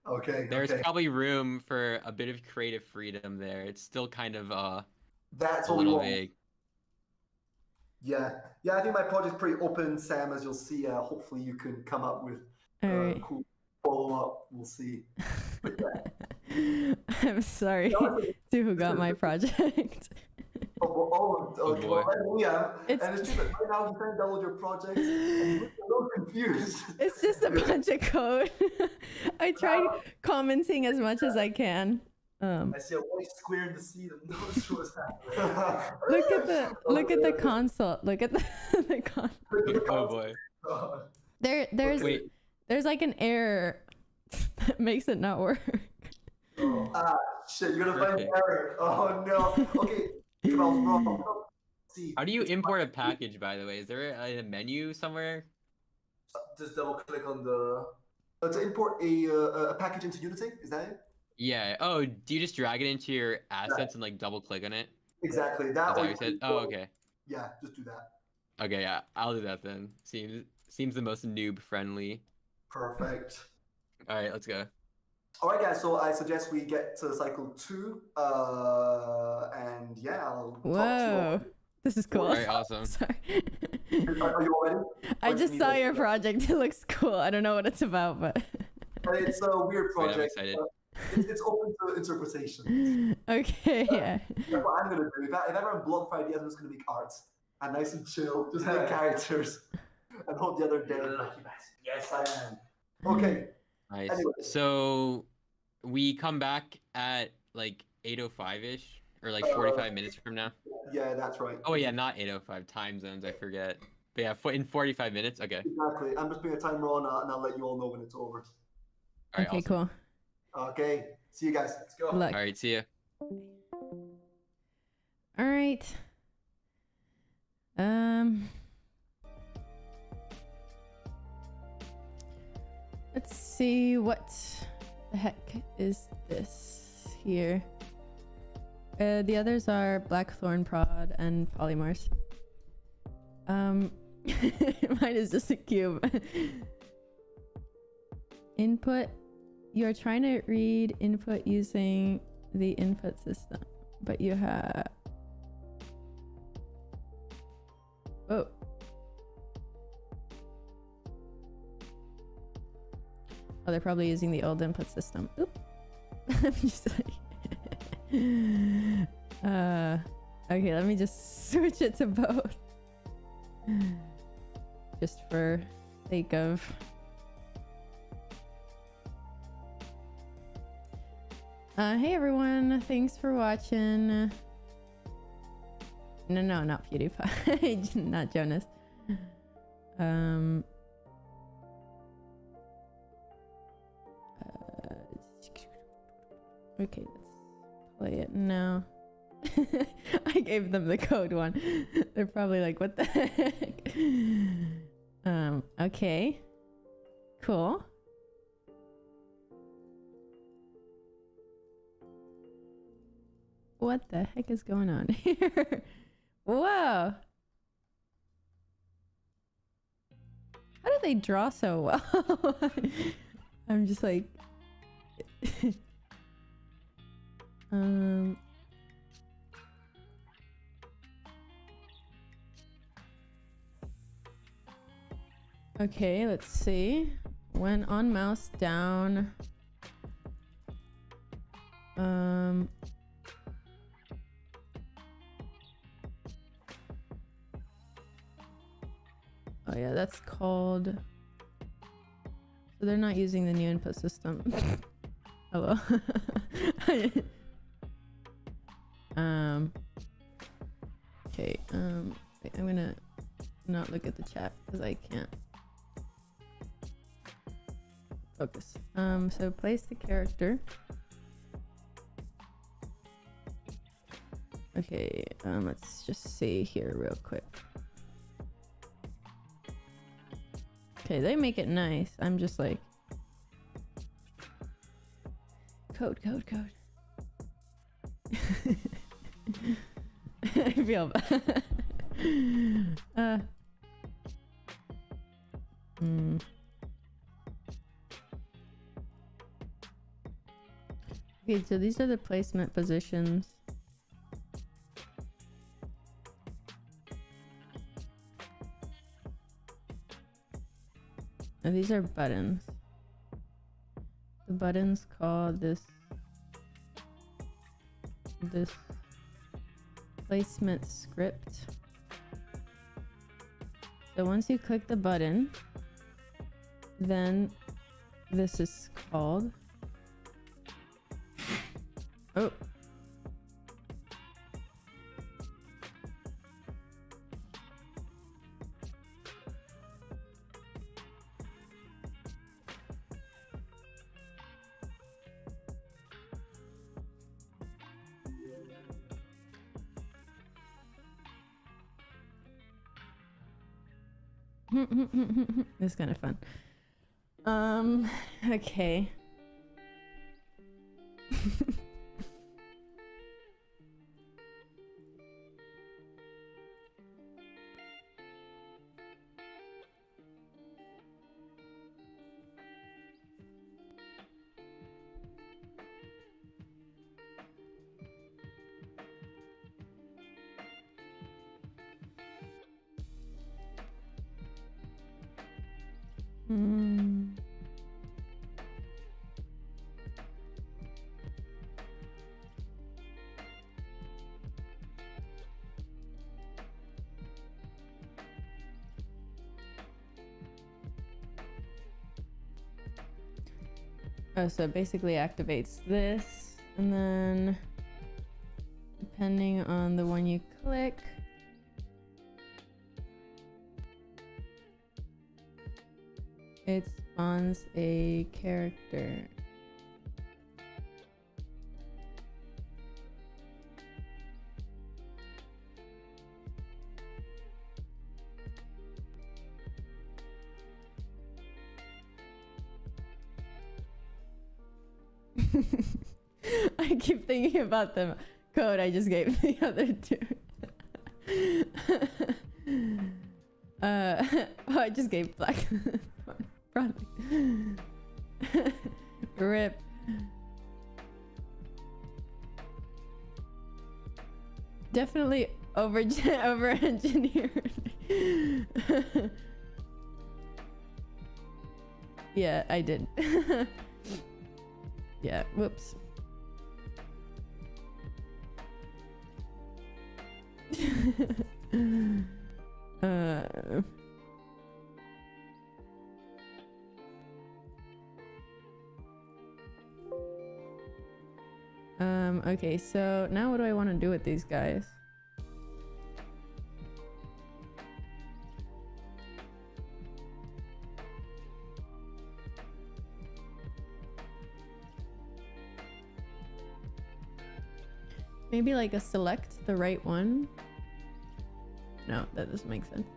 Okay. There's probably room for a bit of creative freedom there. It's still kind of that's a little vague. Yeah, I think my project's pretty open, Sam, as you'll see. Hopefully you can come up with cool follow-up. We'll see. But, yeah. I'm sorry to who got my project. Okay. Boy. Yeah, and it's true that right now you can't download your project and you look a little confused. It's just a bunch of code. I tried commenting as much as I can. I see a white square in the sea that knows what's happening. Look at the console. Look at the console. Oh boy. There's like an error that makes it not work. Shit, you're gonna find an error. Oh no. Okay. I was wrong. How do you import a package, by the way? Is there a menu somewhere? Just double click on the to import a package into Unity. Is that it? Yeah. Oh, do you just drag it into your assets and like double click on it? Exactly. Is that what you said? Oh, okay. Yeah, just do that. Okay, yeah, I'll do that then. Seems the most noob friendly. Perfect. All right, let's go. All right, guys. So I suggest we get to cycle 2, and yeah, I'll talk to you all. This is cool. All right, awesome. Sorry. Are you all ready? I just saw your project. It looks cool. I don't know what it's about, but it's a weird project. I'm excited. It's open to interpretation. Okay, yeah. That's what I'm gonna do. If I ever have block for ideas, I'm just gonna make art and nice and chill, just make characters and hope the other day. Yes, I am. Okay. Nice. Anyway. So we come back at like 8:05-ish or like 45 minutes from now. Yeah, that's right. Oh yeah, not 8:05 time zones. I forget. But yeah, in 45 minutes. Okay. Exactly. I'm just putting a timer on, and I'll let you all know when it's over. All right, Okay, awesome. cool. Okay. See you guys. Let's go. All right, see ya. All right. Let's see what the heck is this here. The others are BLACKTHORNPROD and POLYMARS. Mine is just a cube. Input. You're trying to read input using the input system, but you have... Oh. Oh, they're probably using the old input system. Oop. I'm just like... okay, let me just switch it to both. Just for sake of... hey everyone, thanks for watching. No, not PewDiePie, not Jonas. Okay, let's play it now. I gave them the code one. They're probably like, what the heck? Okay. Cool. What the heck is going on here? Whoa! How do they draw so well? I'm just like... Okay, let's see. When on mouse down... Oh yeah, that's called... So they're not using the new input system. Hello. Okay, wait, I'm gonna not look at the chat because I can't focus. So place the character. Okay, let's just see here real quick. Okay, they make it nice. I'm just like... Code. I feel bad. Okay, so these are the placement positions. And these are buttons. The buttons call this placement script. So once you click the button, then this is called... Oh. It's kind of fun. Okay. Oh, so it basically activates this, and then depending on the one you click, it spawns a character. I keep thinking about the code I just gave the other two. Oh, I just gave BLACKTHORNPROD. RIP. Definitely over-engineered. Yeah, I did. Yeah, whoops. Okay, so now what do I want to do with these guys? Maybe like a select the right one. No, that doesn't make sense.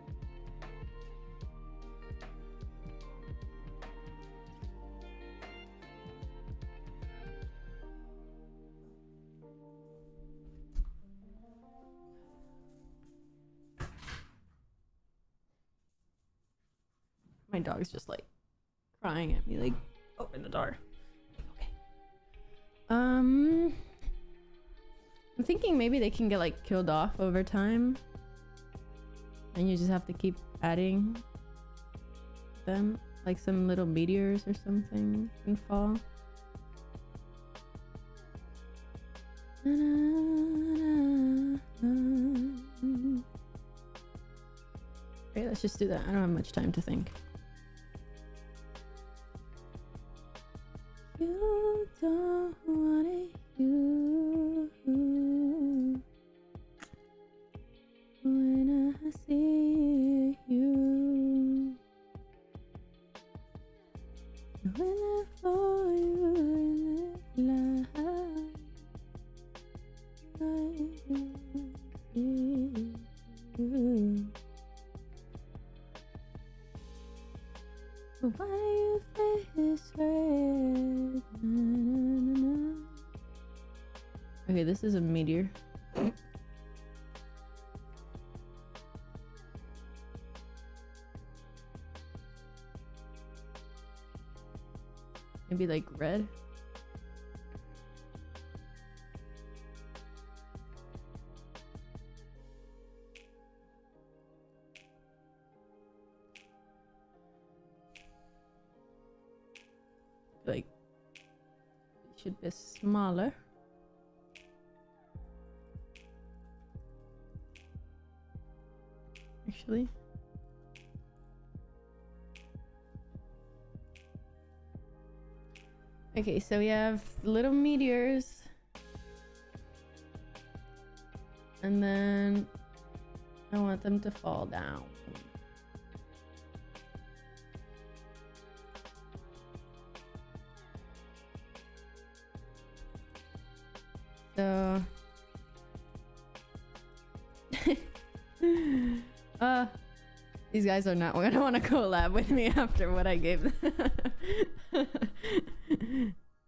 My dog's just like crying at me, like, open the door. Okay. I'm thinking maybe they can get like killed off over time. And you just have to keep adding them. Like some little meteors or something can fall. Okay, let's just do that. I don't have much time to think. You don't want it, you. When I see you, when I follow you in the light, why you face red? Okay, this is a meteor. Maybe like red. Like it should be smaller. Actually. Okay, so we have little meteors. And then I want them to fall down. So these guys are not gonna want to collab with me after what I gave them.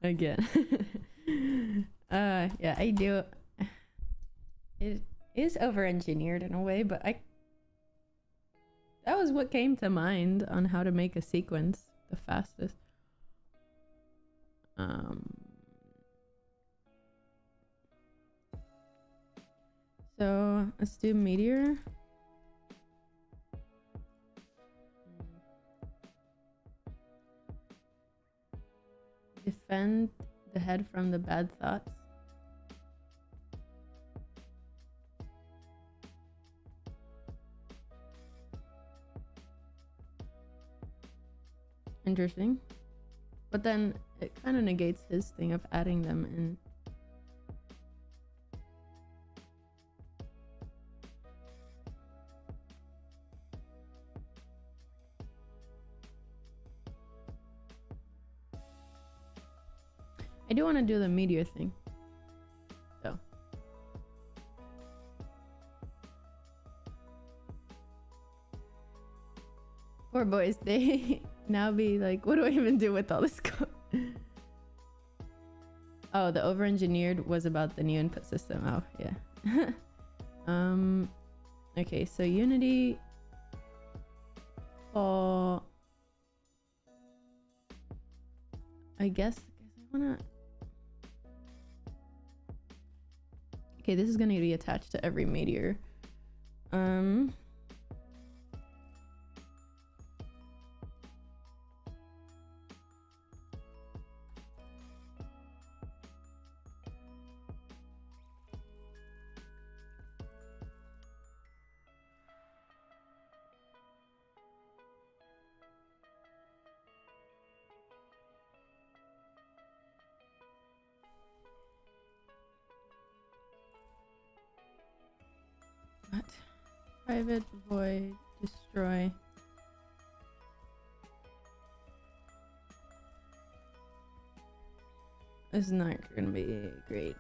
Again. Yeah, I do. It is over-engineered in a way, but that was what came to mind on how to make a sequence the fastest. So let's do meteor. Defend the head from the bad thoughts. Interesting. But then it kind of negates his thing of adding them in. I do want to do the meteor thing. So. Poor boys, they now be like, what do I even do with all this code? Oh, the over-engineered was about the new input system. Oh, yeah. Okay, so Unity for I guess I wanna. Okay, this is gonna be attached to every meteor. What? Private void destroy. This is not gonna be great.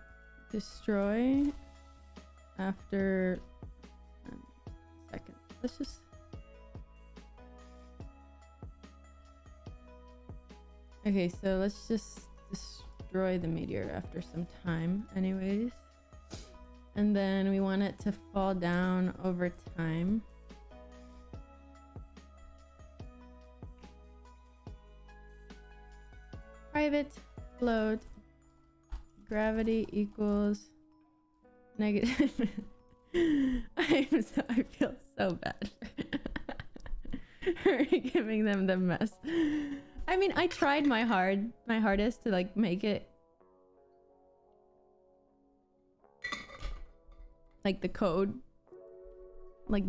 destroy after a second. Let's just okay, so let's just destroy the meteor after some time anyways, and then we want it to fall down over time. Private float gravity equals negative. I feel so bad for giving them the mess. I mean, I tried my hardest to like make it like the code like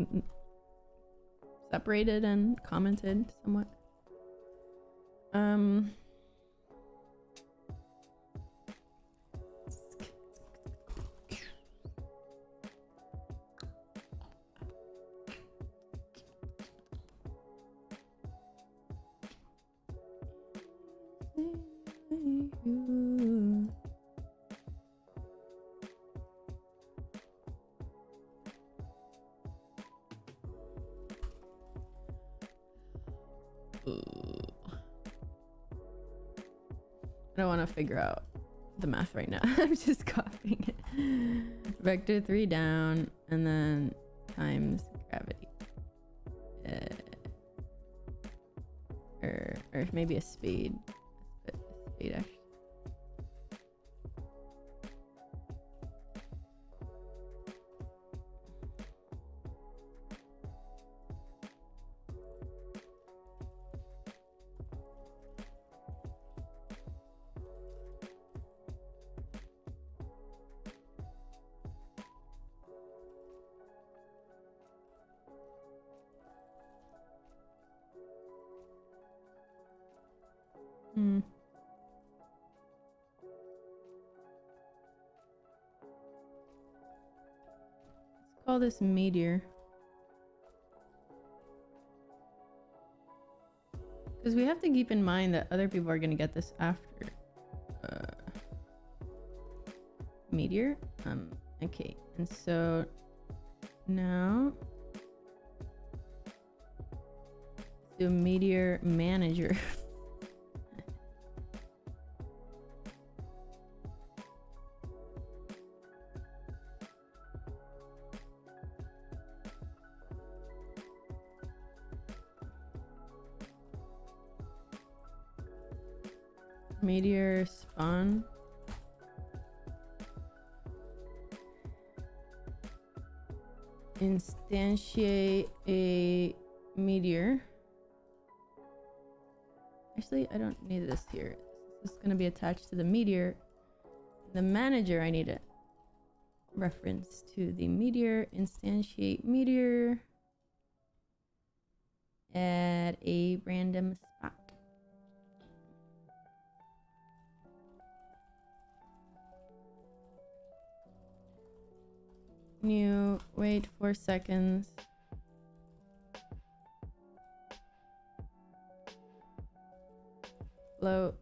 separated and commented somewhat. I don't want to figure out the math right now. I'm just copying it. Vector 3 down and then times gravity. Or maybe a speed. Speed actually. Let's call this meteor. Because we have to keep in mind that other people are going to get this after. Meteor? Okay. And so now let's do a meteor manager. Meteor spawn. Instantiate a meteor. Actually, I don't need this here. This is going to be attached to the meteor. The manager, I need a reference to the meteor. Instantiate meteor at a random spot. New, wait 4 seconds. Float.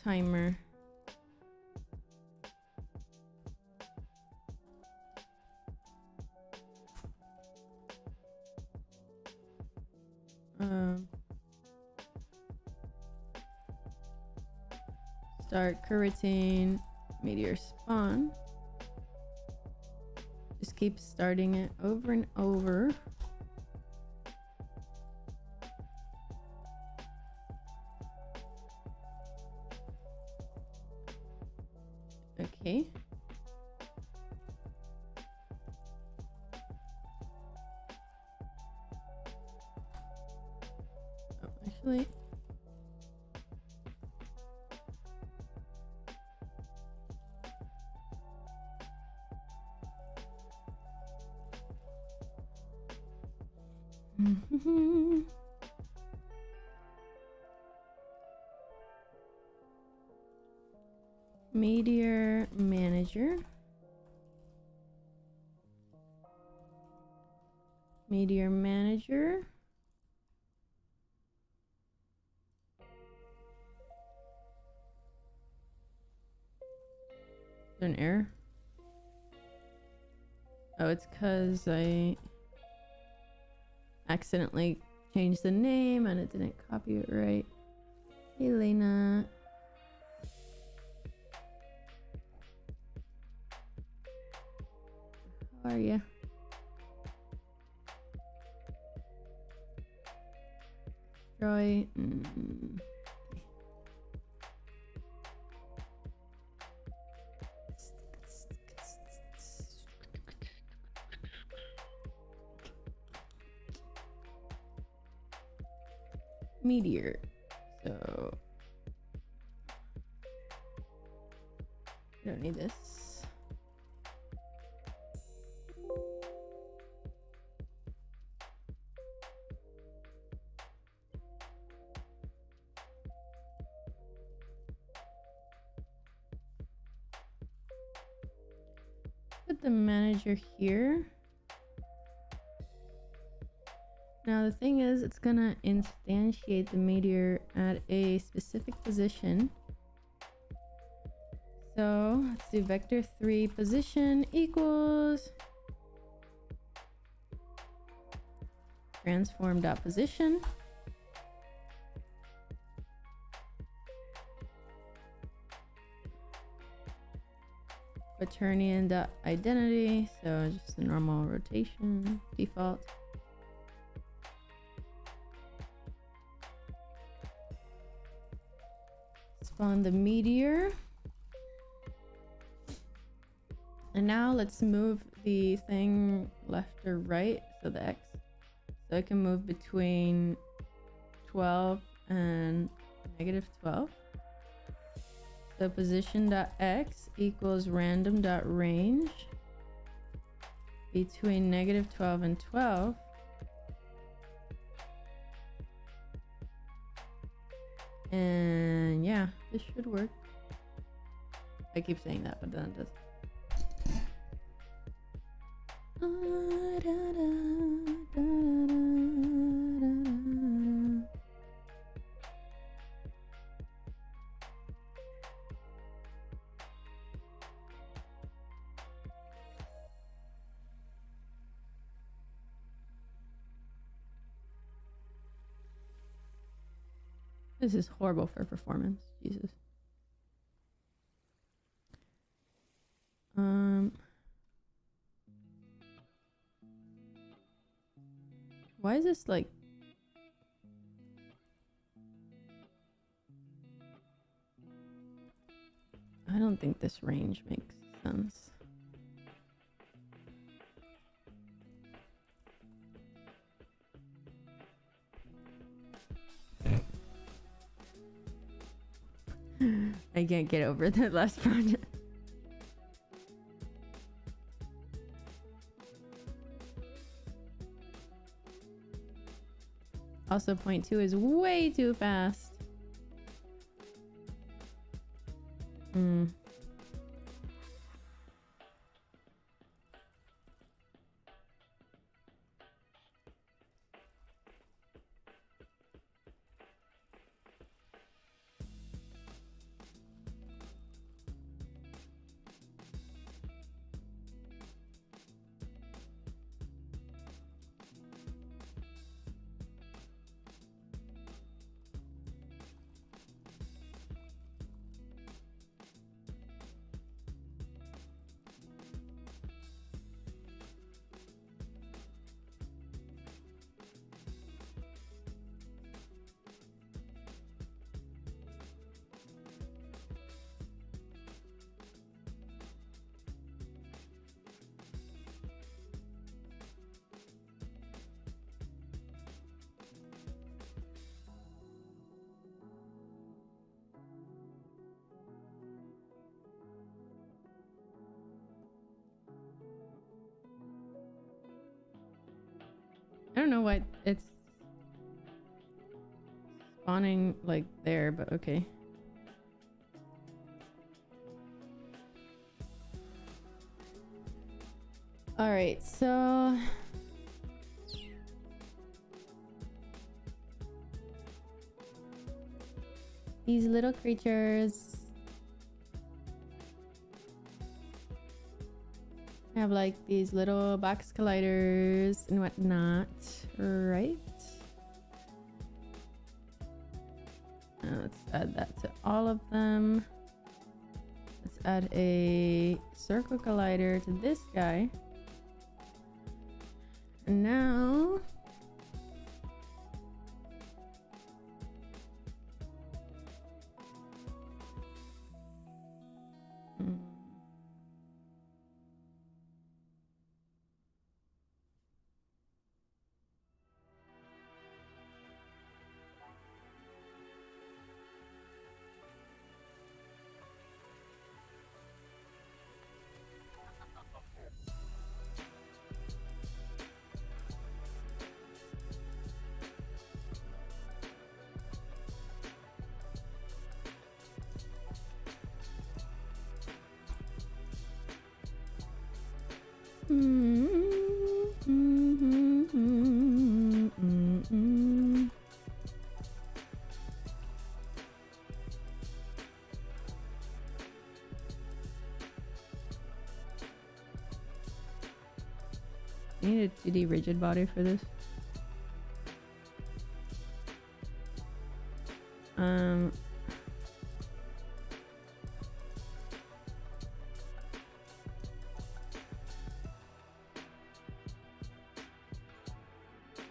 Timer. Start coroutine meteor spawn. Just keep starting it over and over. Okay. Oh, actually. Meteor manager. Meteor manager. there an error? Oh, it's because I accidentally changed the name and it didn't copy it right. Hey, Lena. How are you? Troy. Meteor. So I don't need this. Put the manager here. Now the thing is, it's gonna instantiate the meteor at a specific position. So let's do vector3 position equals transform.position. Quaternion.identity, so just the normal rotation default. Spawn the meteor. And now let's move the thing left or right, so the X. So I can move between 12 and -12. So position.x equals random.range between -12 and 12. And yeah, this should work. I keep saying that, but then it does. This is horrible for performance. Jesus. Why is this like... I don't think this range makes sense. I can't get over the last project. Also, 0.2 is way too fast. I don't know why it's spawning like there, but okay. All right, so these little creatures have like these little box colliders and whatnot, right? Let's add that to all of them. Let's add a circle collider to this guy. And now I need a 2D rigid body for this.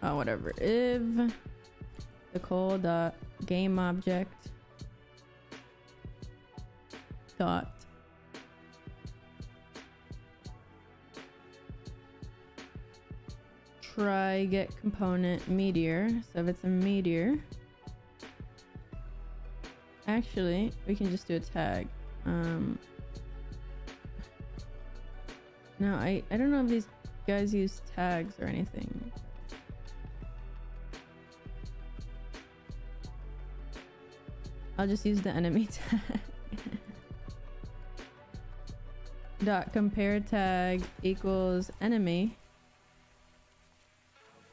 Oh, whatever. If the call dot game object dot try get component meteor. So if it's a meteor, actually we can just do a tag. No, I don't know if these guys use tags or anything. I'll just use the enemy tag. Dot compare tag equals enemy,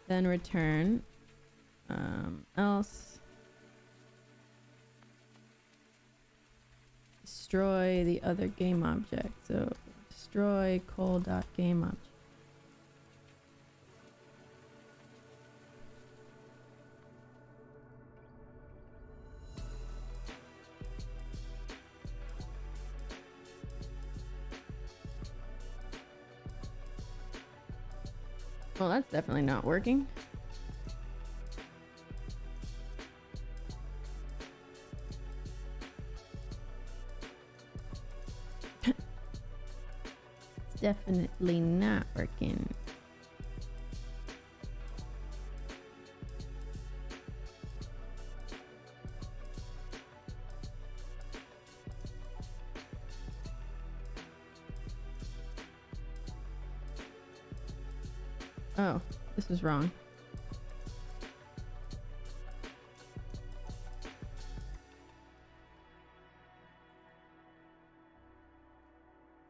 then return else destroy the other game object. So destroy call dot game object. Well, that's definitely not working. It's definitely not working. Oh, this is wrong.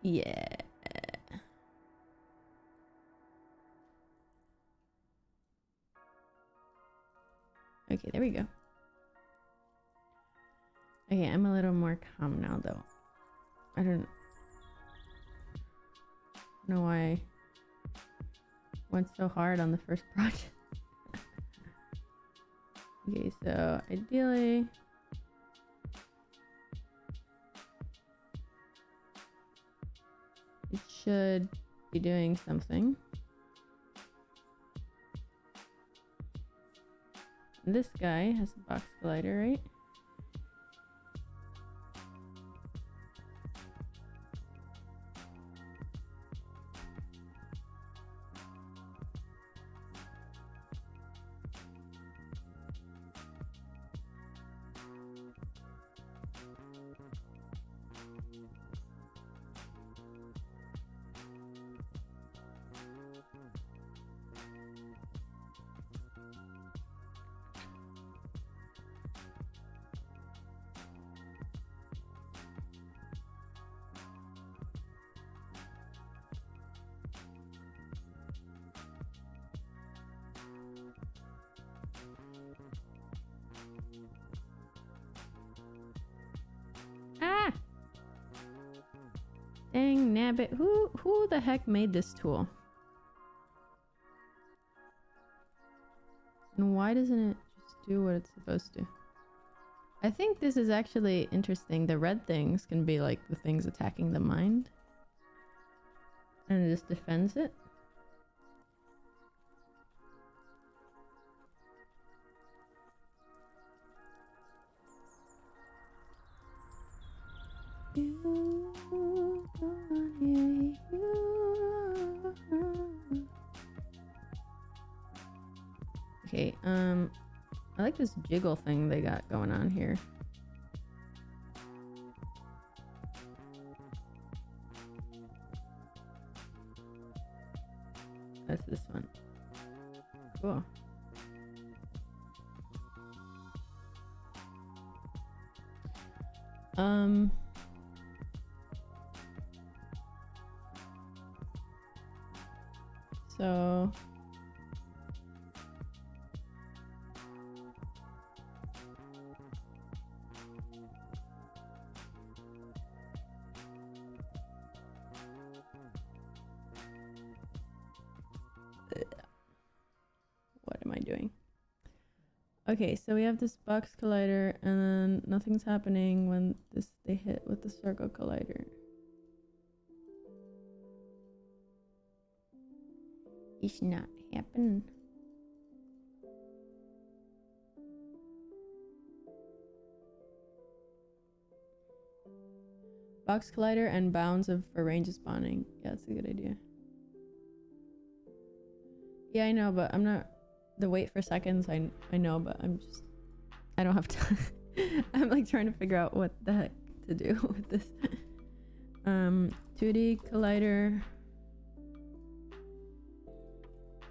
Yeah. Okay, there we go. Okay, I'm a little more calm now though. I don't know why I went so hard on the first project. Okay, so ideally it should be doing something. And this guy has a box collider, right? Dang nabbit. Who the heck made this tool? And why doesn't it just do what it's supposed to? I think this is actually interesting. The red things can be like the things attacking the mind. And it just defends it. Okay, I like this jiggle thing they got going on here. That's this one. Cool. So what am I doing? Okay, so we have this box collider and then nothing's happening when they hit with the circle collider. It's not happening. Box collider and bounds for range of spawning. Yeah, that's a good idea. Yeah, I know, but I'm not... The wait for seconds, I know, but I don't have time. I'm like trying to figure out what the heck to do with this. 2D collider.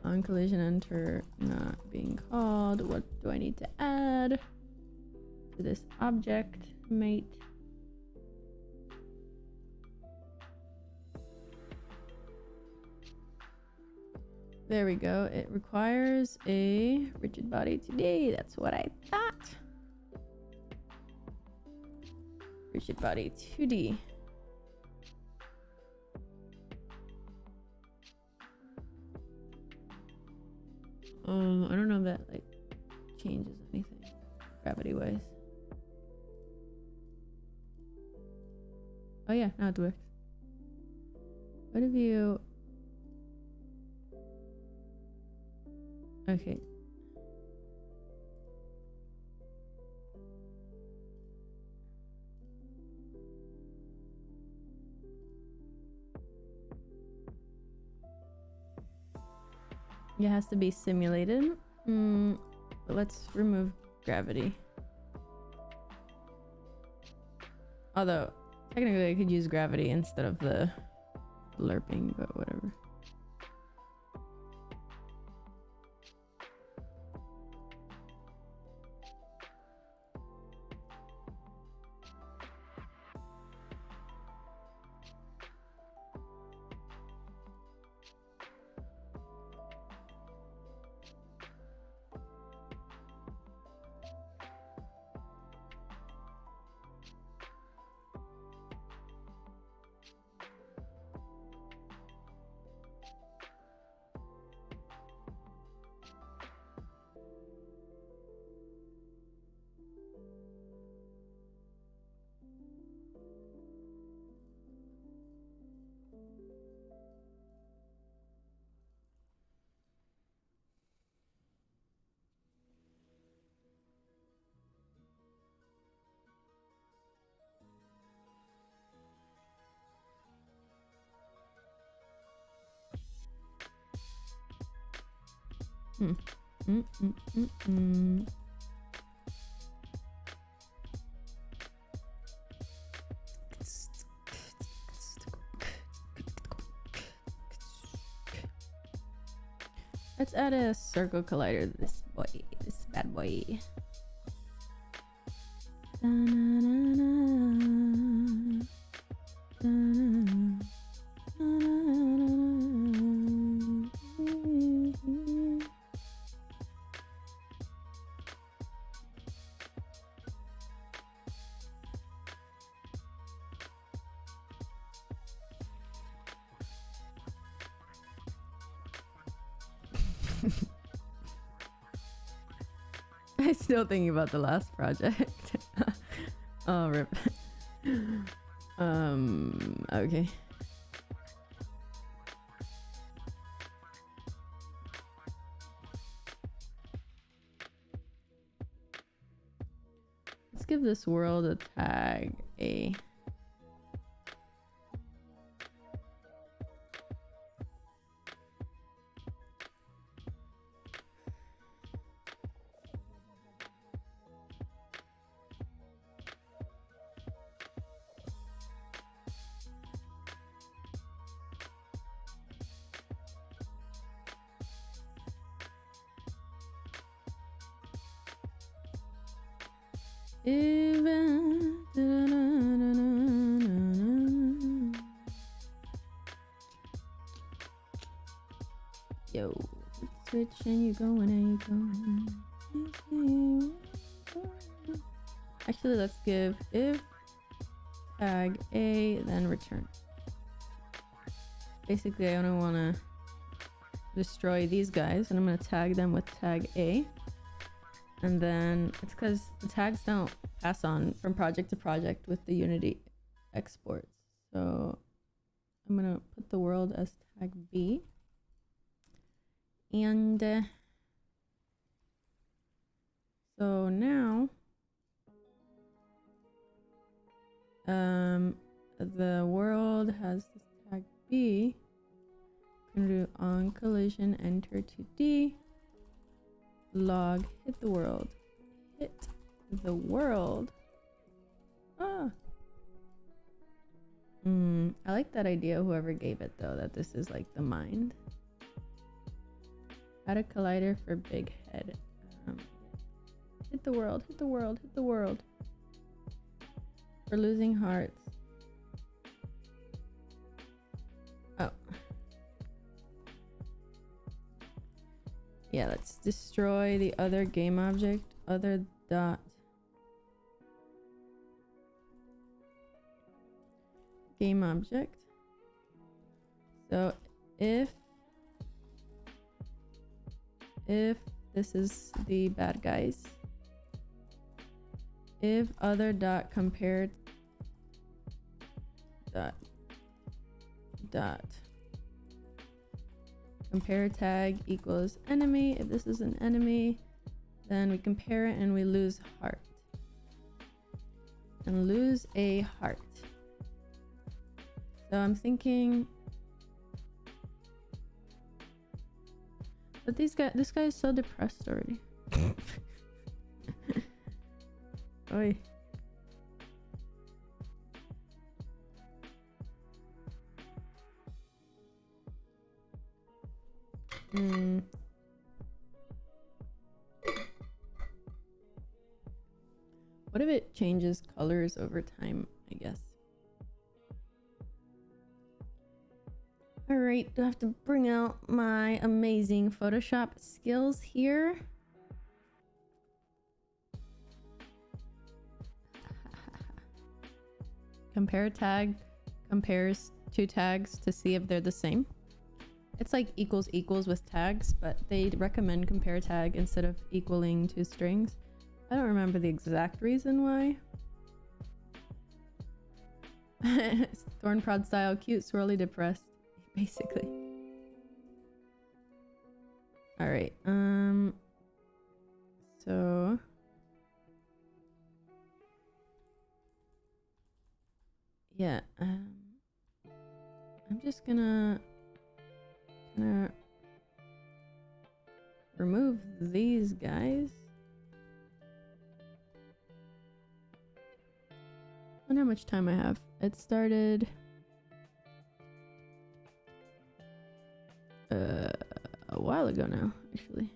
On collision enter not being called. What do I need to add to this object, mate? There we go. It requires a rigid body 2D. That's what I thought. Rigid body 2D. I don't know if that like changes anything gravity wise. Oh yeah, now it works. What have you... Okay. It has to be simulated. But let's remove gravity. Although, technically I could use gravity instead of the lerping, but whatever. Let's add a circle collider to this boy, this bad boy. I'm still thinking about the last project. Oh, rip. Okay. Let's give this world a tag A. Yo, switch and you going and you going. Actually, let's give if tag A, then return. Basically, I don't want to destroy these guys, and I'm going to tag them with tag A. And then it's because the tags don't pass on from project to project with the Unity exports. So I'm going to put the world as tag B. And so now the world has this tag B. I'm going to do on collision enter to D. Log hit the world. Hit the world. Ah. I like that idea, whoever gave it though, that this is like the mind. Add a collider for big head. Hit the world, hit the world, hit the world. We're losing hearts. Oh. Yeah, let's destroy the other game object. Other dot. Game object. So if this is the bad guys, if other dot compared dot compare tag equals enemy. If this is an enemy, then we compare it and we lose heart. And lose a heart. So I'm thinking, but this guy is so depressed already. Oi. What if it changes colors over time, I guess? Alright, do I have to bring out my amazing Photoshop skills here? Compare tag compares two tags to see if they're the same. It's like equals equals with tags, but they recommend compare tag instead of equaling two strings. I don't remember the exact reason why. Thornprod style, cute, swirly, depressed, basically. All right. So yeah. I'm just gonna remove these guys. I wonder how much time I have. It started a while ago now, actually.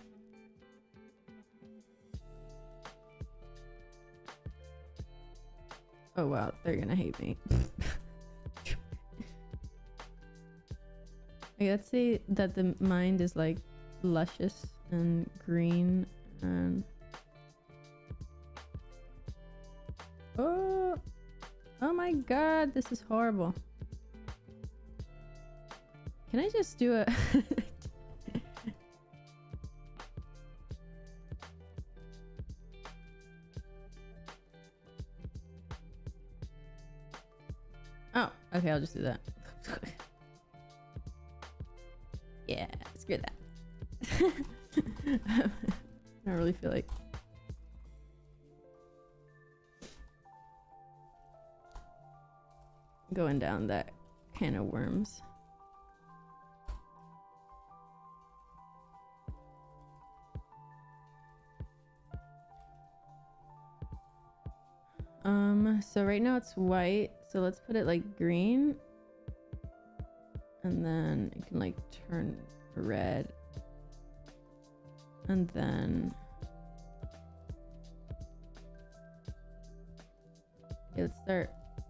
Oh wow, they're gonna hate me. Okay, let's say that the mind is like luscious and green and oh my god, this is horrible. Can I just do a Okay, I'll just do that. Yeah, screw that. I don't really feel like going down that can of worms. So right now it's white, so let's put it like green, and then it can like turn red, and then okay,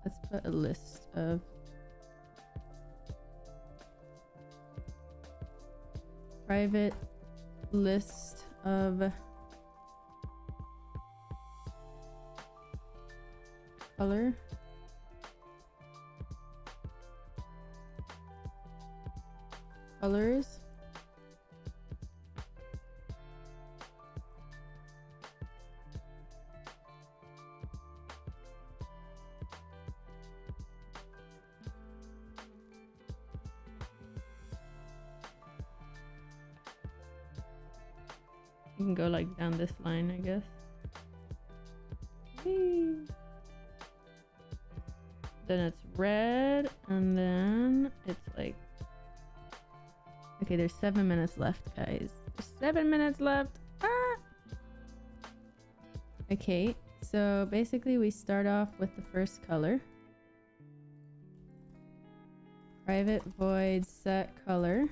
let's put a list of private list of color. Colors. You can go like down this line, I guess. Whee! Then it's red, and then it's like, okay, there's 7 minutes left, guys. There's 7 minutes left. Ah! Okay, so basically we start off with the first color. Private void set color.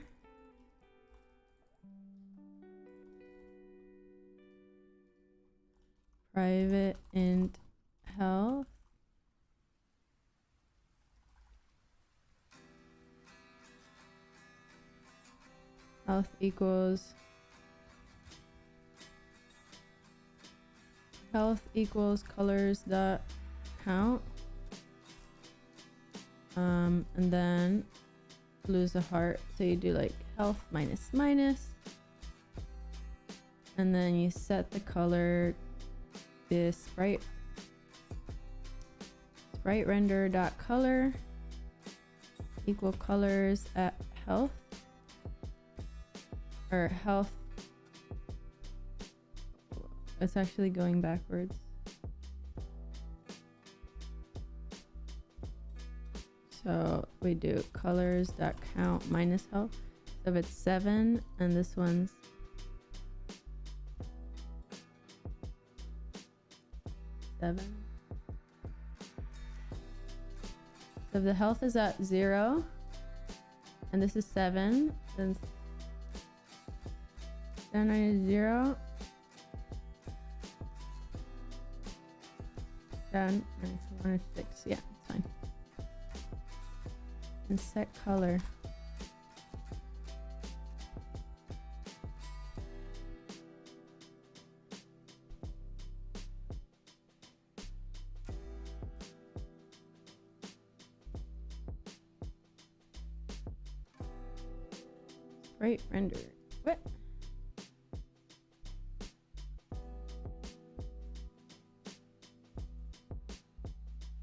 Private int health. Health equals colors dot count, and then lose a heart, so you do like health minus minus, and then you set the color this sprite render dot color equal colors at health, or health. It's actually going backwards. So we do colors dot count minus health. So if it's 7 and this one's 7. So if the health is at 0 and this is 7, then 7 is 0. Down, 1 is 6. Yeah, it's fine. And set color. Sprite render. What?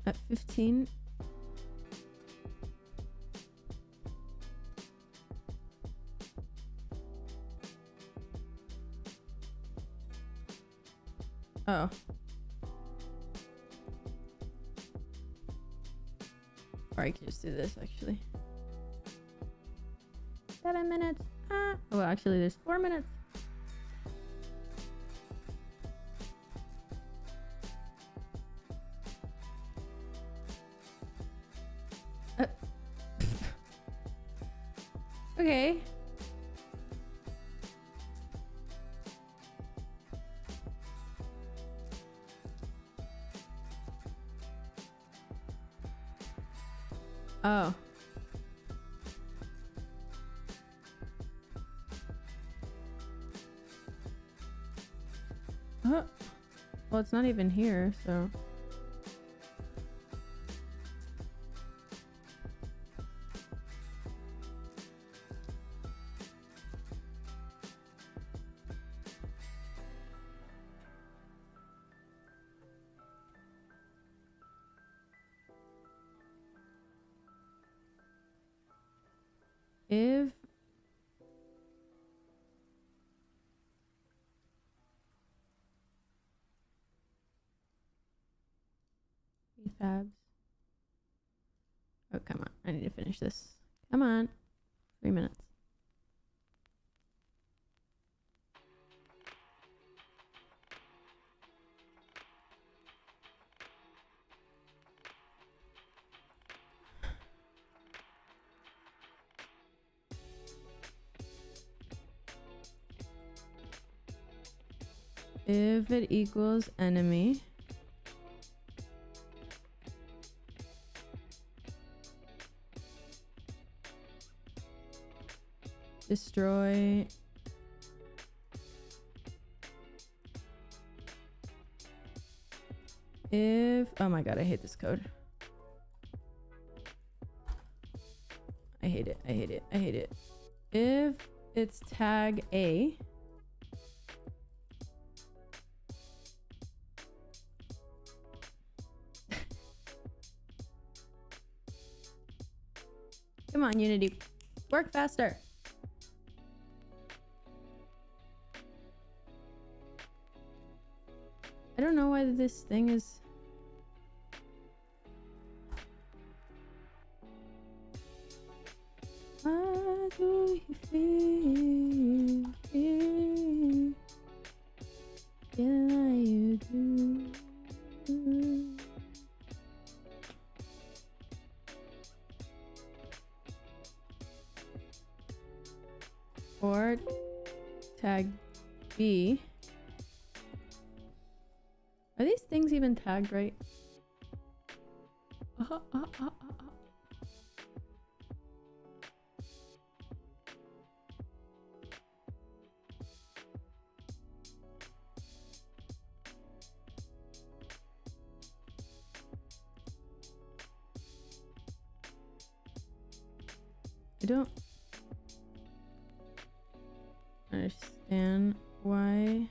At 15. Oh. Or I can just do this actually. 7 minutes. Ah. Oh, actually, there's 4 minutes. Okay. Oh. Well, it's not even here, so. If prefabs. Oh, come on. I need to finish this. Come on. 3 minutes. If it equals enemy, destroy if, oh my god, I hate this code. I hate it, I hate it, I hate it. If it's tag A, come on, Unity, work faster. I don't know why this thing is... How do you feel? Yeah, you do. Or tag B. Are these things even tagged right? I don't understand why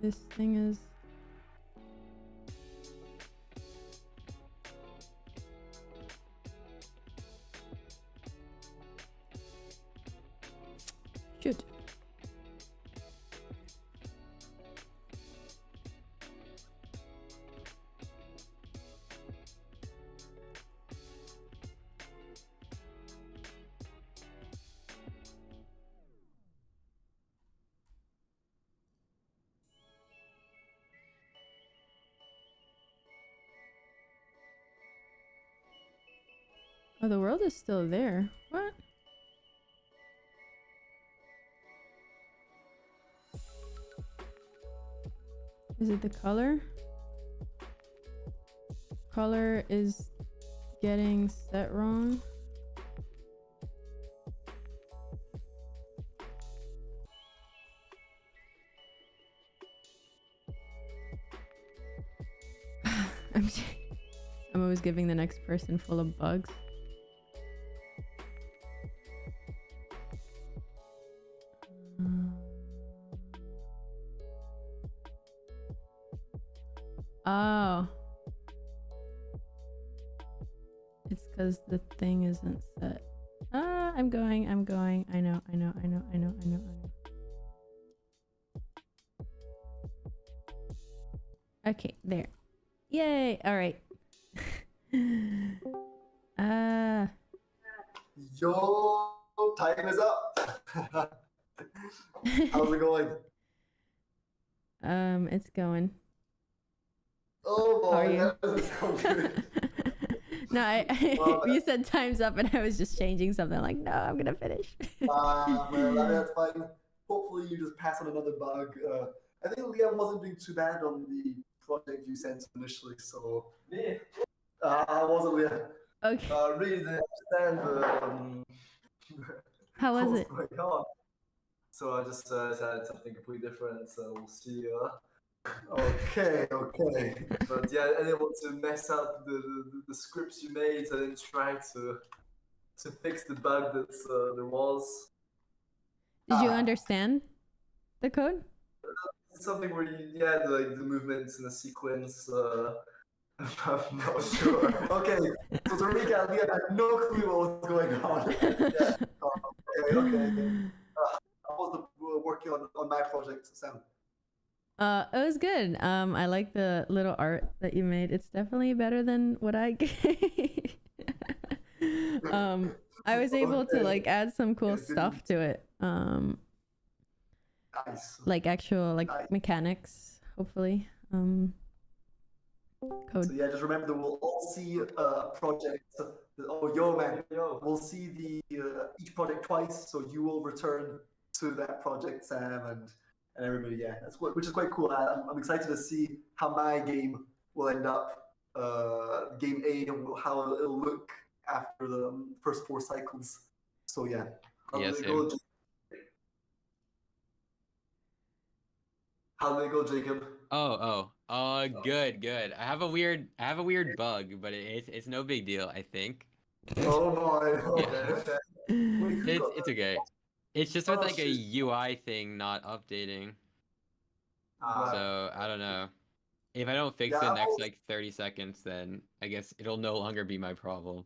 this thing is shoot. Oh, the world is still there. What? Is it the color? Color is getting set wrong. I'm always giving the next person full of bugs. Oh. It's because the thing isn't set. Ah, I'm going. I know. Okay, there. Yay! Alright. Yo, time is up. How's it going? It's going. Oh boy, How are you? that doesn't sound good. No, Well, you said time's up and I was just changing something. I'm like, no, I'm gonna finish. well, that's fine. Hopefully you just pass on another bug. I think Liam wasn't doing too bad on the project you sent initially, so yeah. I wasn't really, Okay. really didn't understand How was what it? going on. So I just had something completely different. So we'll see. Okay. But yeah, I didn't want to mess up the scripts you made. So I didn't try to fix the bug that there was. Did you understand the code? Something where you had like the movements in a sequence. I'm not sure. Okay, so to recap, we had no clue what was going on. Yeah. Okay. How was the working on my project, Sam? It was good. I like the little art that you made. It's definitely better than what I gave. I was able to like add some cool stuff to it. Nice. Like actual like mechanics, hopefully. Code. So yeah, just remember we'll all see a project. Oh, yo man, we'll see the each project twice. So you will return to that project, Sam, and everybody. Yeah, which is quite cool. I'm excited to see how my game will end up. Game A, how it'll look after the first 4 cycles. So yeah, Yes, how did it go, Jacob? Good. I have a weird bug, but it's no big deal, I think. Oh boy. Okay. It's okay. It's just with like a UI thing not updating. So I don't know. If I don't fix it in the next like 30 seconds, then I guess it'll no longer be my problem.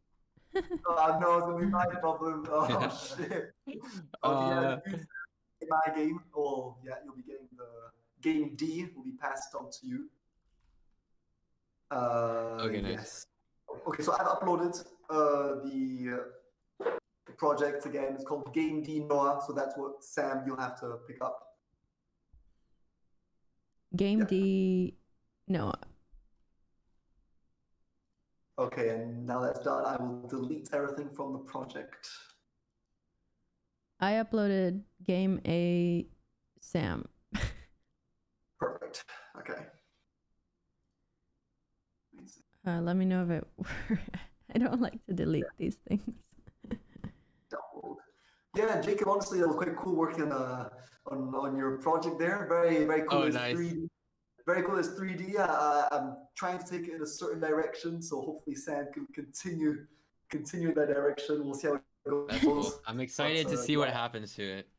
Oh no, it's gonna be my problem. Oh shit. Okay, my game. Oh yeah, you'll be getting the game D will be passed on to you. Okay, nice. Yes. Okay, so I've uploaded the project again. It's called Game D Noah, so that's what Sam you'll have to pick up. Game D Noah. Okay, and now that's done, I will delete everything from the project. I uploaded Game A Sam. Perfect. Okay. Let me know if it works. I don't like to delete these things. Yeah, Jacob, honestly, it was quite cool working on your project there. Very cool. Oh, nice. 3D. Very cool. It's 3D. I'm trying to take it in a certain direction, so hopefully Sam can continue in that direction. We'll see how it goes. That's cool. I'm excited to see what happens to it.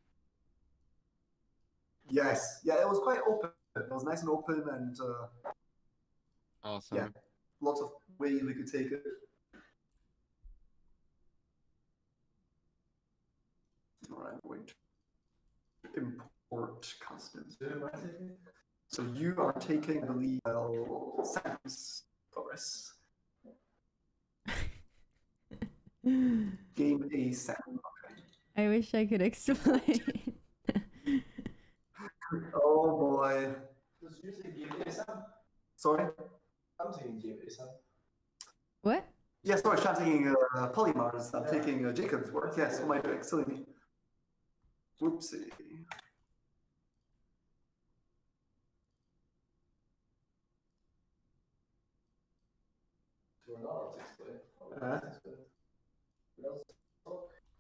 Yes. Yeah, it was quite open. It was nice and open, and awesome. Yeah, lots of ways we could take it. All right, I'm going to import customs. So you are taking, I believe, Sam's progress. Game A Sam. Okay. I wish I could explain. Oh boy. Does you say Game A Sam? Sorry? I'm taking Game A Sam. What? Yeah, sorry, I'm taking Polymars. I'm taking Jacob's work. Yes, what am I doing? Silly me. Whoopsie.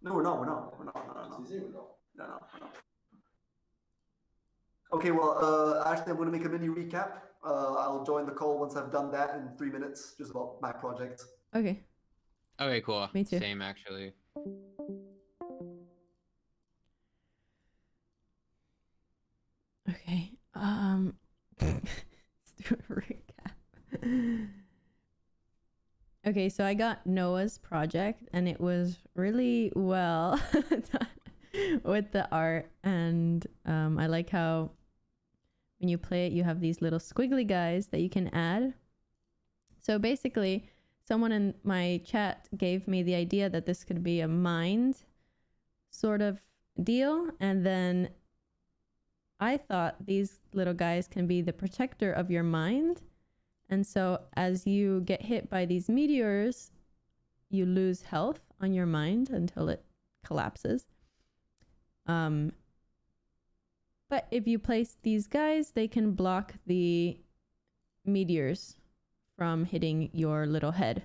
No, we're not. No. Okay, well, actually, I'm going to make a mini recap. I'll join the call once I've done that in 3 minutes, just about my project. Okay. Okay, cool. Me too. Same, actually. Okay. Let's do a recap. Okay, so I got Noah's project, and it was really well done with the art, and I like how when you play it, you have these little squiggly guys that you can add. So basically, someone in my chat gave me the idea that this could be a mind sort of deal, and then I thought these little guys can be the protector of your mind. And so as you get hit by these meteors, you lose health on your mind until it collapses. But if you place these guys, they can block the meteors from hitting your little head.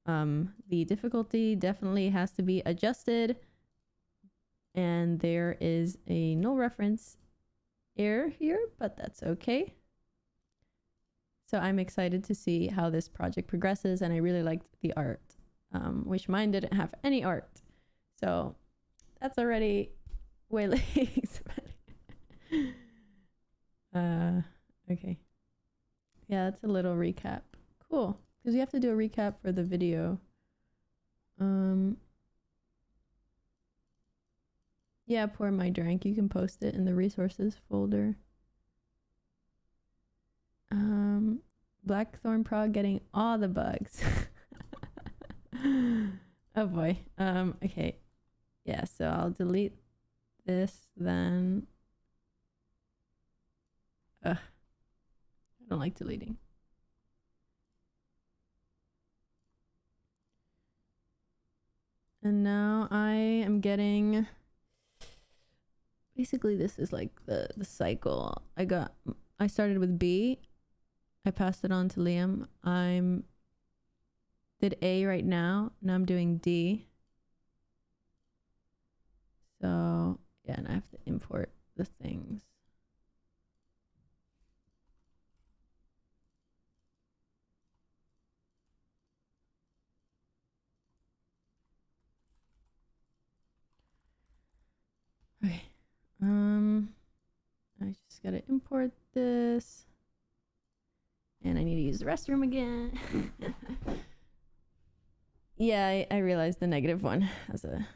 The difficulty definitely has to be adjusted. And there is a null reference error here, but that's okay. So I'm excited to see how this project progresses, and I really liked the art, which mine didn't have any art. So that's already way late. Okay. Yeah, that's a little recap. Cool. Because you have to do a recap for the video. Yeah, pour my drink. You can post it in the resources folder. BLACKTHORNPROD getting all the bugs. Oh boy. Okay. Yeah, so I'll delete this then. I don't like deleting. And now I am getting, basically this is like the cycle. I started with B. I passed it on to Liam. Did A right now. Now I'm doing D. So yeah, and I have to import the things. Okay. I just gotta import this. And I need to use the restroom again. Yeah, I realized the negative one has a...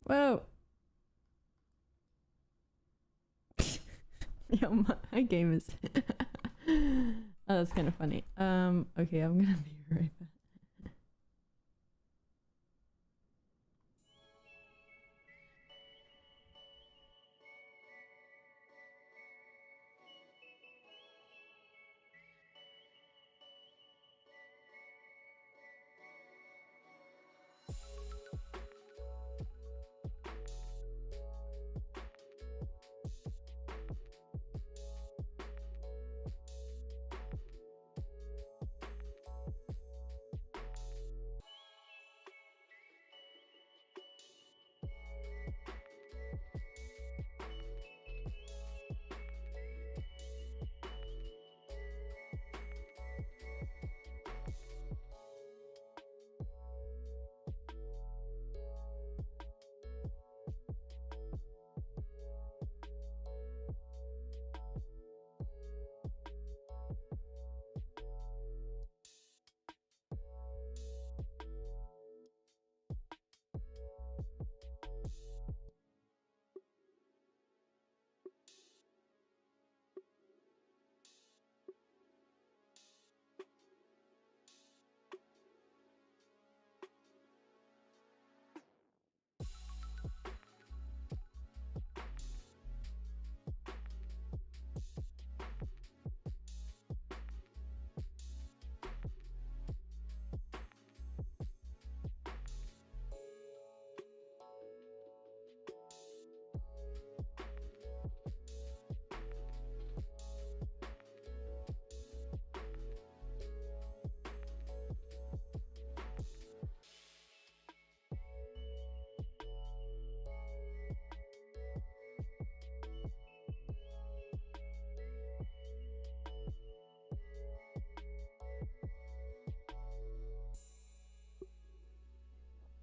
Whoa! Yo, my game is... Oh, that's kind of funny. Okay, I'm gonna be right back.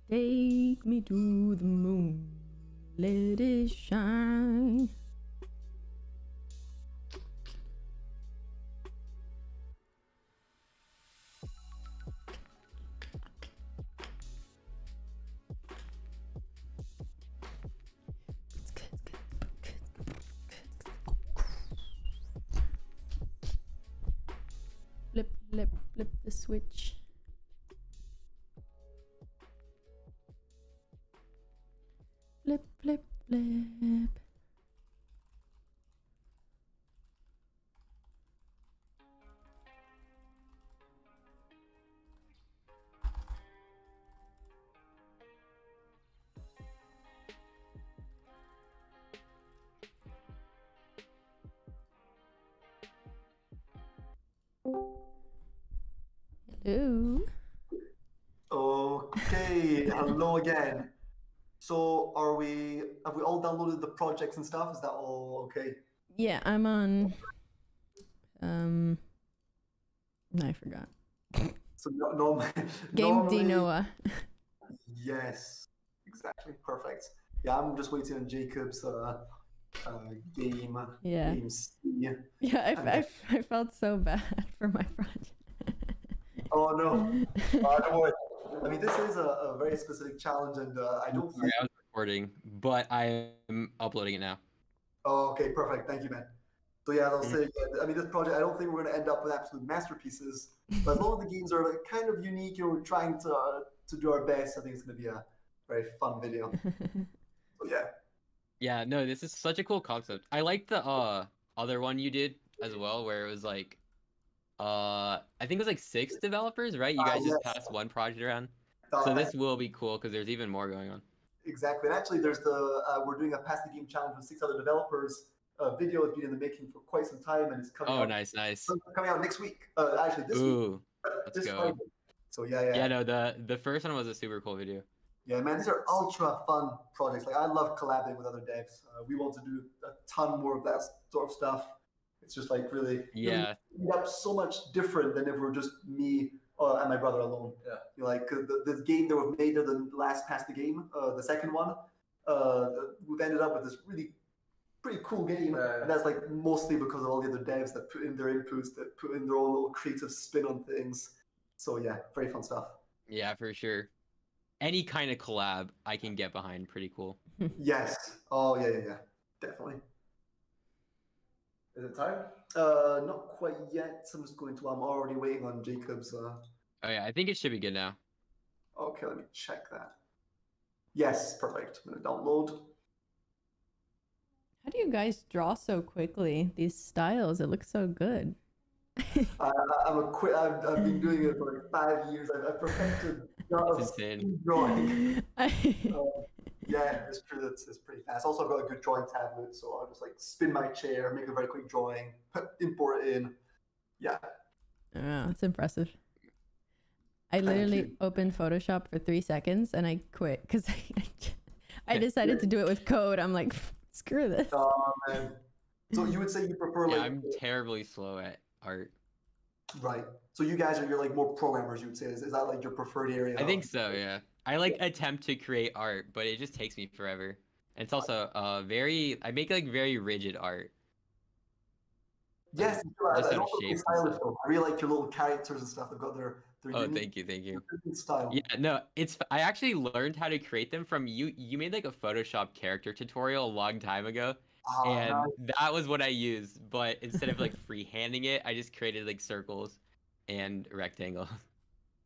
Take me to the moon, let it shine. Flip the switch. Flip, flip, flip. Hello. Okay, hello again. So have we all downloaded the projects and stuff? Is that all okay? Yeah, I'm on. I forgot. So no, Game normally, Dinoa. yes, exactly, perfect. Yeah, I'm just waiting on Jacob's game. Yeah. Game C. Yeah, I felt so bad for my project. Oh no, don't worry. I mean, this is a very specific challenge, and I don't Sorry, think. I was recording, but I am uploading it now. Oh, okay, perfect. Thank you, man. So yeah, as I'll say, I mean, this project, I don't think we're going to end up with absolute masterpieces, but as long as the games are like, kind of unique and we're trying to do our best, I think it's going to be a very fun video. So yeah. Yeah, no, this is such a cool concept. I like the other one you did as well, where it was like I think it was like 6 developers, right? You guys just Yes. passed one project around. So this will be cool because there's even more going on. Exactly. And actually, there's we're doing a pass the game challenge with 6 other developers. Video has been in the making for quite some time, and it's coming out. Oh, nice. Coming out next week. Actually, this week. This Let's go. Friday. So yeah. Yeah, no, the first one was a super cool video. Yeah, man, these are ultra fun projects. Like, I love collaborating with other devs. We want to do a ton more of that sort of stuff. It's just like really, yeah, end up so much different than if it were just me and my brother alone. Yeah, you know, like the game that was made the last Pass the Game, the second one, we've ended up with this really pretty cool game, and that's like mostly because of all the other devs that put in their inputs, that put in their own little creative spin on things. So yeah, very fun stuff. Yeah, for sure. Any kind of collab I can get behind, pretty cool. Yes. Oh yeah, definitely. Is it time? Not quite yet. I'm just going to. I'm already waiting on Jacob's. Oh yeah, I think it should be good now. Okay, let me check that. Yes, perfect. I'm gonna download. How do you guys draw so quickly? These styles, it looks so good. I've been doing it for like 5 years. I've perfected drawing. Yeah, it's true. It's pretty fast. Also, I've got a good drawing tablet, so I'll just like spin my chair, make a very quick drawing, import it in. Yeah. Oh, that's impressive. I literally opened Photoshop for 3 seconds and I quit because I decided to do it with code. I'm like, screw this. Oh man. So you would say you prefer like? I'm terribly slow at art. Right. So you guys you're like more programmers, you would say. Is that like your preferred area? I think so, yeah. I like attempt to create art, but it just takes me forever. And it's also I make like very rigid art. Yes, like, I really like your little characters and stuff. They've got their thank you. Style. Yeah, no, I actually learned how to create them from you. You made like a Photoshop character tutorial a long time ago. And that was what I used, but instead of like freehanding it, I just created like circles and rectangles.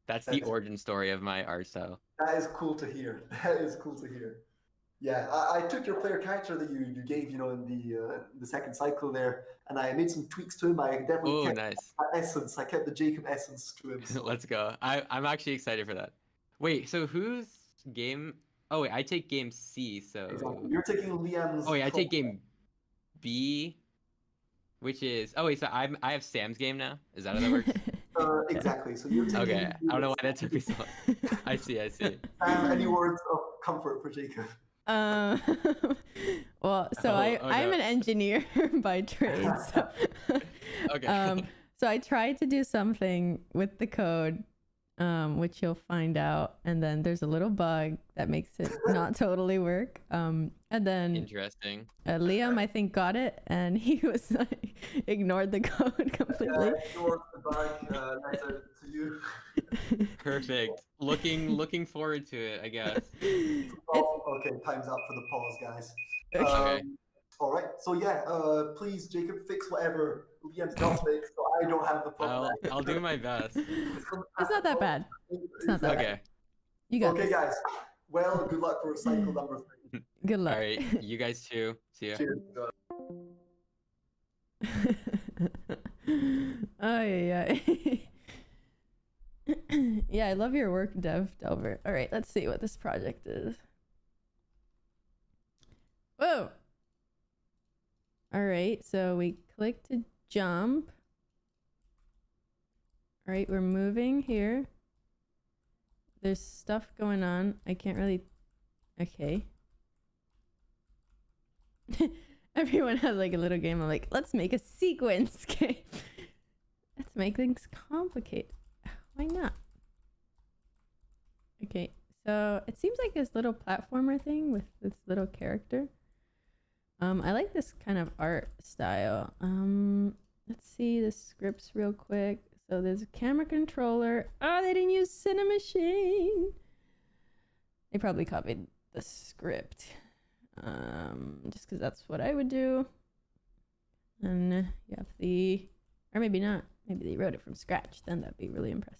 That's the origin story of my art style. That is cool to hear. Yeah, I took your player character that you gave, in the second cycle there, and I made some tweaks to him. I definitely kept that essence. I kept the Jacob essence to him. So. Let's go. I'm actually excited for that. Wait, so whose game? Oh wait, I take game C. So exactly. You're taking Liam's. Oh wait, I take game B, which is so I have Sam's game now. Is that how that works? Exactly. So you're taking. Okay, I don't know why that took me so long. I see. Any words of comfort for Jacob? Well, so I'm an engineer by trade. So, okay. So I tried to do something with the code, which you'll find out, and then there's a little bug that makes it not totally work. And then interesting. Liam, I think, got it, and he was like, ignored the code completely. Ignored the bug. Letter to you. Perfect. Looking forward to it, I guess. Okay, time's up for the pause, guys. Okay. All right. So yeah, please, Jacob, fix whatever Liam's not fixed, so I don't have the problem. I'll do my best. It's not that bad. It's not that bad. You got this. Guys. Well, good luck for cycle number 3. Good luck. All right, you guys too. See ya. Cheers. Oh yeah. Yeah, I love your work, Delver. All right, let's see what this project is. Whoa. All right, so we click to jump. All right, we're moving here. There's stuff going on. I can't really... Okay. Everyone has like a little game of like, let's make a sequence game. Let's make things complicated. Why not? Okay, so it seems like this little platformer thing with this little character. I like this kind of art style. Let's see the scripts real quick. So there's a camera controller. Oh, they didn't use Cinemachine. They probably copied the script. Just because that's what I would do. And you have the, or maybe not. Maybe they wrote it from scratch. Then that'd be really impressive.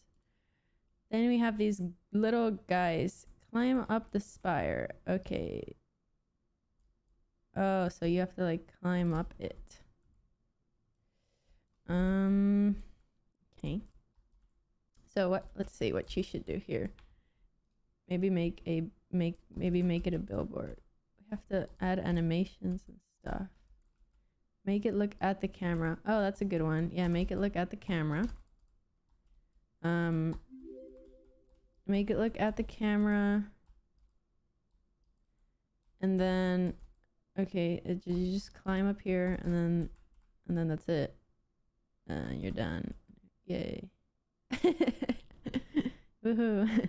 Then we have these little guys. Climb up the spire. Okay. Oh, so you have to like climb up it. Okay. So what? Let's see what you should do here. Maybe make it a billboard. We have to add animations and stuff. Make it look at the camera. Oh, that's a good one. Yeah, make it look at the camera. Make it look at the camera. And then okay, you just climb up here and then that's it. You're done. Yay. Woohoo.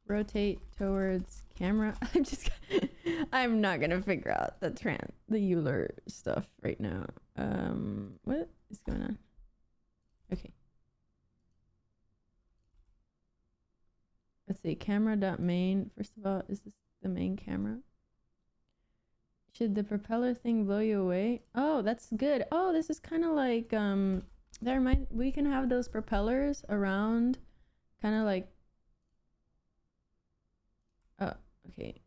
Rotate towards camera. I'm not gonna figure out the Euler stuff right now. What is going on? Okay. Let's see, camera.main. First of all, is this the main camera? Should the propeller thing blow you away? Oh, that's good. Oh, this is kind of like we can have those propellers around, kind of like. Oh, okay.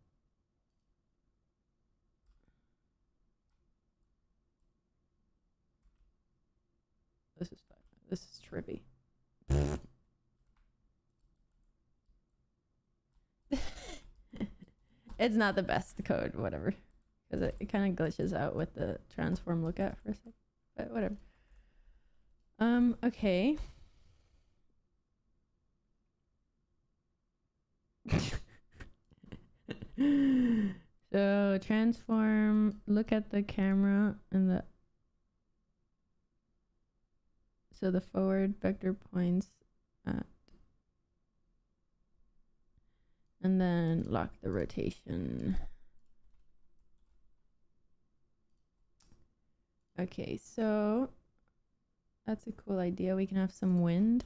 This is fun. This is trippy. It's not the best code, whatever, because it kind of glitches out with the transform lookout for a sec, but whatever. Okay. So transform, look at the camera and so the forward vector points at, and then lock the rotation. Okay, so that's a cool idea. We can have some wind.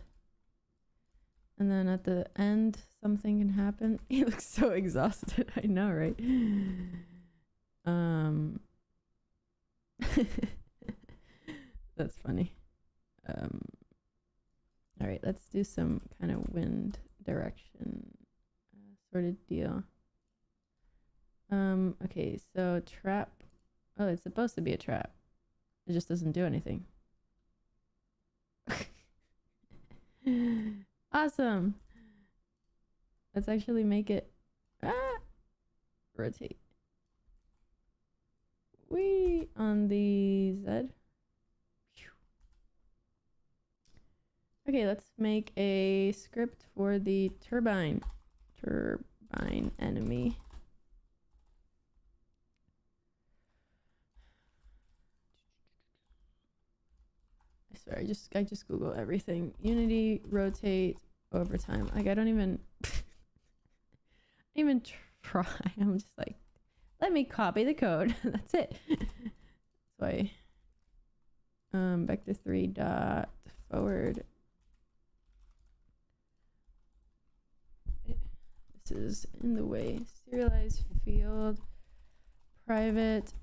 And then at the end, something can happen. He looks so exhausted. I know, right? That's funny. All right, let's do some kind of wind direction sort of deal. Okay, so trap. Oh, it's supposed to be a trap. It just doesn't do anything. Awesome. Let's actually make it rotate. We on the Z. Okay, let's make a script for the turbine enemy. I swear, I just Google everything. Unity rotate overtime. Like I don't even even try. I'm just like, let me copy the code. That's it. That's why vector 3 dot forward. This is in the way. Serialized field private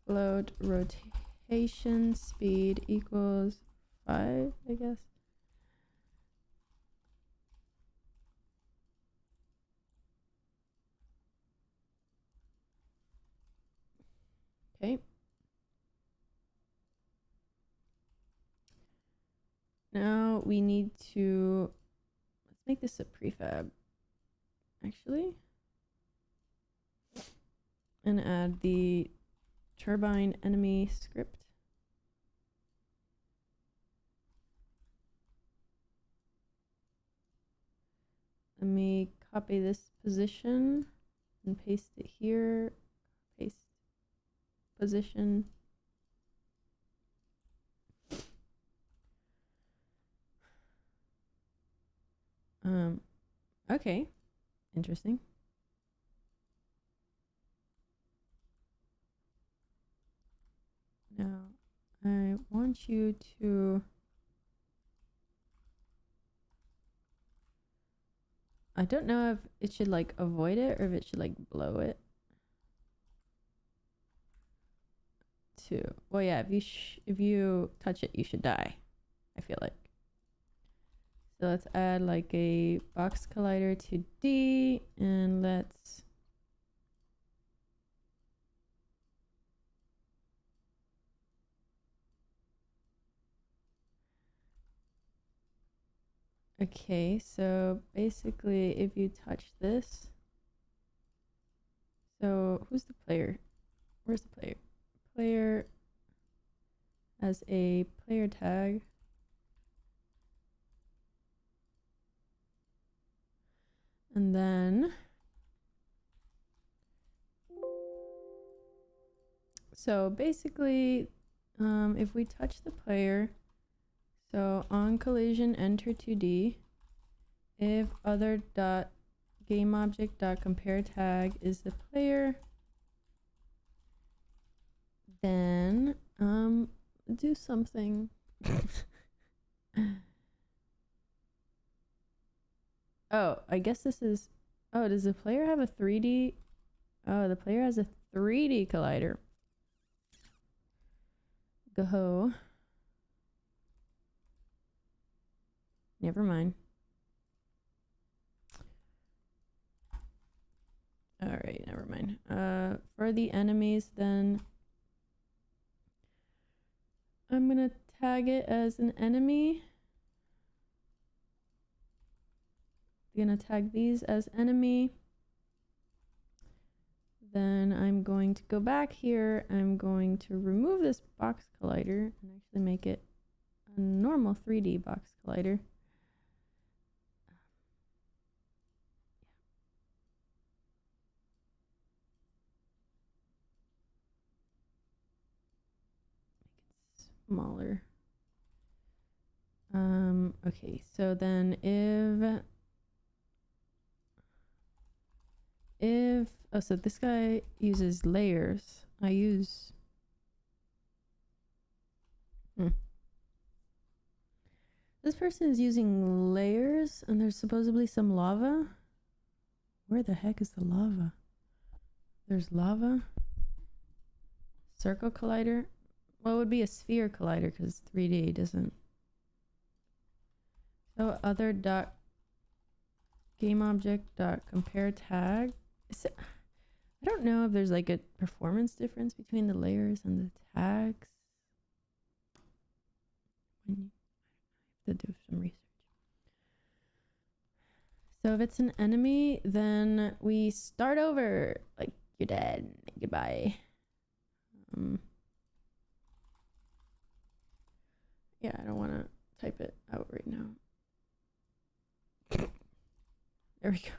float rotation speed equals 5, I guess. now we need to, let's make this a prefab, actually. And add the turbine enemy script. Let me copy this position and paste it here. Paste position. Okay, interesting. Now, I want you to, I don't know if it should like avoid it or if it should like blow it. Well, yeah, if you touch it, you should die, I feel like. So let's add like a box collider to D, and let's okay, so basically if you touch this, so who's the player? Where's the player? Player as a player tag. And then, so basically, if we touch the player, so on collision enter 2D, if other dot game object dot compare tag is the player, then do something. Oh, I guess this is, oh, does the player have a 3D? Oh, the player has a 3D collider. Go. Never mind. All right, never mind. For the enemies, then I'm gonna tag it as an enemy. I'm gonna tag these as enemy. Then I'm going to go back here. I'm going to remove this box collider and actually make it a normal 3D box collider. Smaller. Okay, so then if oh, so this guy uses layers. I use this person is using layers, and there's supposedly some lava. Where the heck is the lava? There's lava. Circle collider. Well, it would be a sphere collider because 3D doesn't. So other dot game object dot compare tag. I don't know if there's like a performance difference between the layers and the tags. I have to do some research. So if it's an enemy, then we start over. Like, you're dead. Goodbye. Yeah, I don't want to type it out right now. There we go.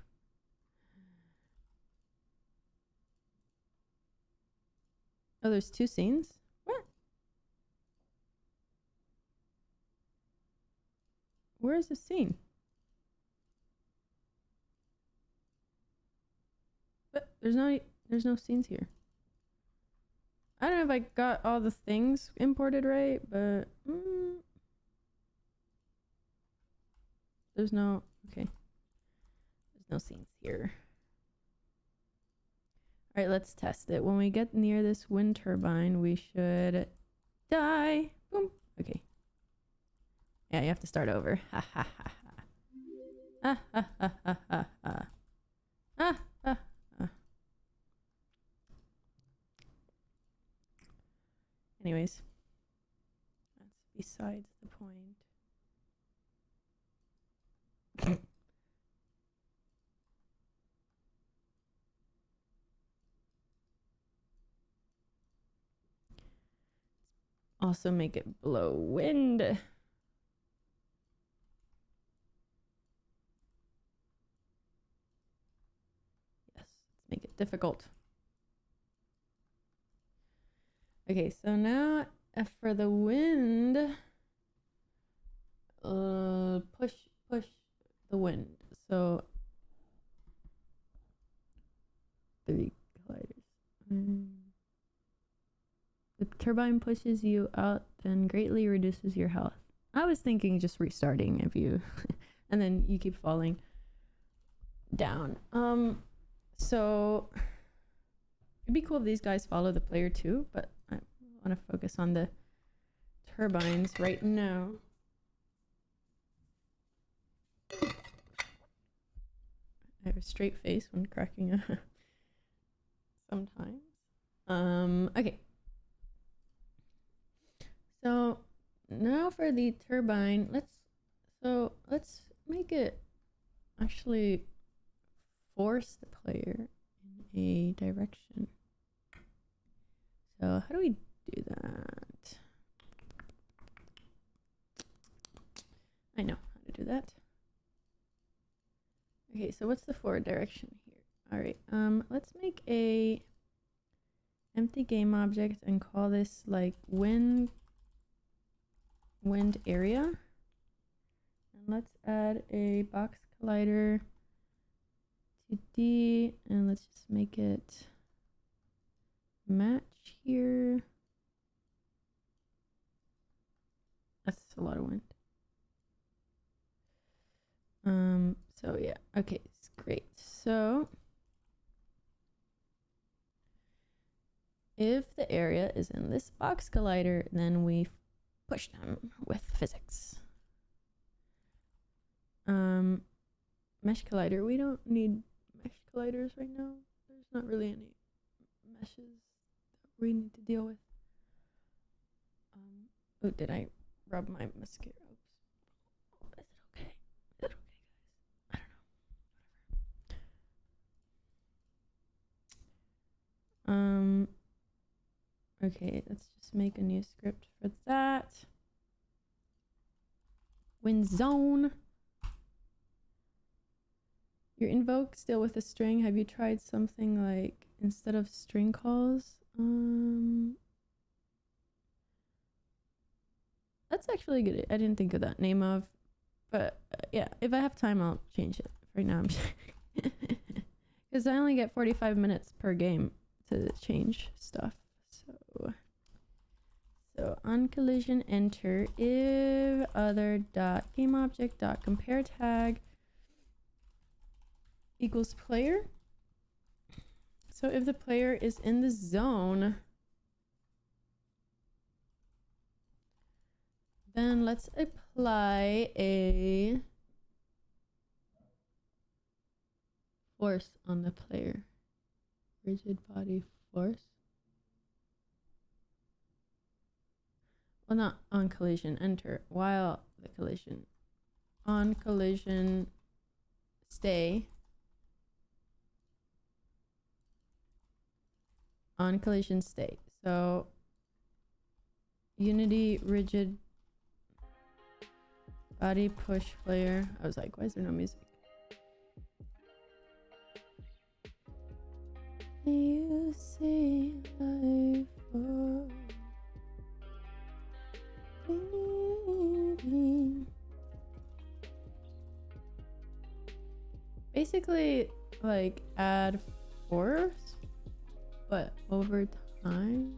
Oh, there's two scenes? What? Where is the scene? But there's no scenes here. I don't know if I got all the things imported right, but there's no, okay. There's no scenes here. All right, let's test it. When we get near this wind turbine, we should die. Boom. Okay. Yeah, you have to start over. Ha ha ha ha. Ah ha ha ha ha ha. Ah ha ha. Anyways, that's besides the point. also make it blow wind. Yes, let's make it difficult. Okay, so now for the wind, push the wind. So 3 colliders. The turbine pushes you out, then greatly reduces your health. I was thinking just restarting if you, and then you keep falling down. So it'd be cool if these guys follow the player too, but I want to focus on the turbines right now. I have a straight face when cracking a sometimes. Okay. So now for the turbine, let's make it actually force the player in a direction. So how do we do that? I know how to do that. Okay, so what's the forward direction here? All right, let's make a empty game object and call this like wind area. And let's add a box collider to D, and let's just make it match here. That's a lot of wind. So yeah, okay, it's great. So if the area is in this box collider, then we push them with physics. Mesh collider, we don't need mesh colliders right now. There's not really any meshes that we need to deal with. Oh, did I rub my mascara? Oops. Is it okay? Is it okay, guys? I don't know. Okay, let's just make a new script for that. Wind zone. Your invoke still with a string. Have you tried something like instead of string calls? That's actually good. I didn't think of that name of, but yeah, if I have time, I'll change it. Right now, I'm because I only get 45 minutes per game to change stuff. So on collision enter if other dot game object dot compare tag equals player. So if the player is in the zone, then let's apply a force on the player. Rigid body force. Well, not on collision enter, while the collision. On collision stay. On collision stay. So Unity rigid body push player. I was like, why is there no music? You see life for basically like add force, but over time.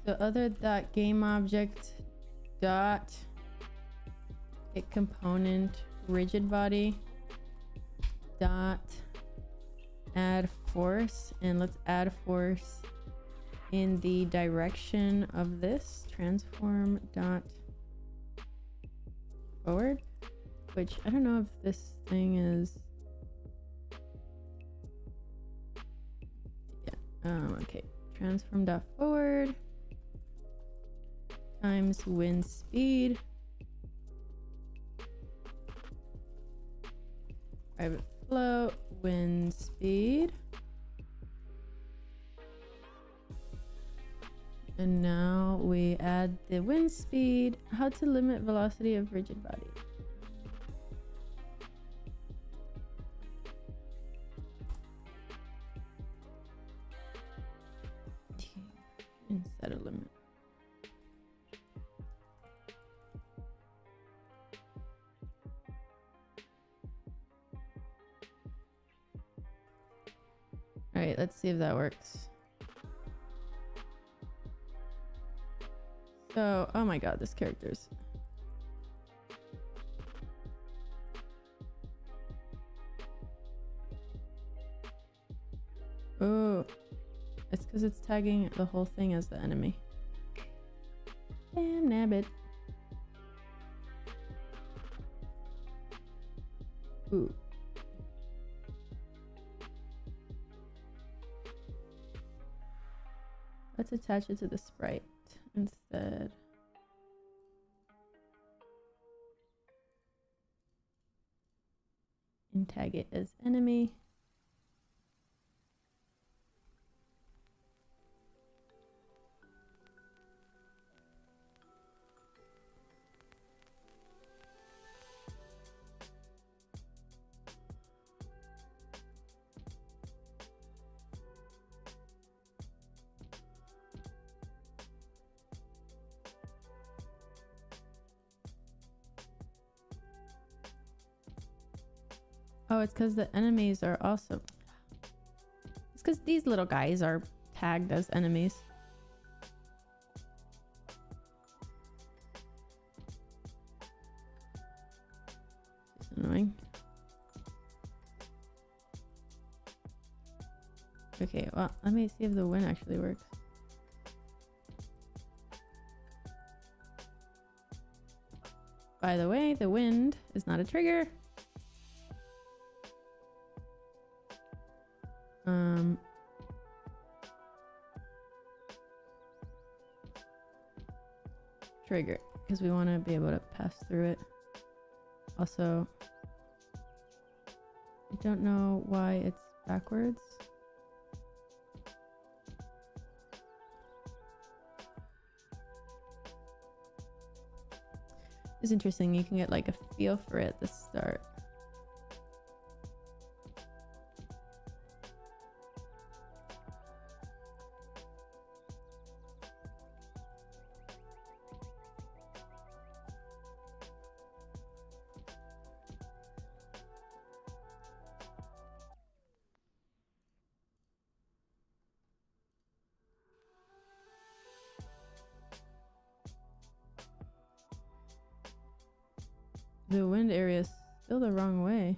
So other dot game object dot hit component rigid body dot add force, and let's add force in the direction of this transform dot forward, which I don't know if this thing is okay, transform dot forward times wind speed private float wind speed And now we add the wind speed. How to limit velocity of rigid body. Set a limit. All right, let's see if that works. So, oh my god, this character's... Oh, it's because it's tagging the whole thing as the enemy. Damn nabbit. Ooh. Let's attach it to the sprite instead. And tag it as enemy. Oh, it's because the enemies are also... It's because these little guys are tagged as enemies. It's annoying. Okay, well, let me see if the wind actually works. By the way, the wind is not a trigger. Trigger, because we want to be able to pass through it. Also, I don't know why it's backwards. It's interesting, you can get like a feel for it at the start. The wind area is still the wrong way.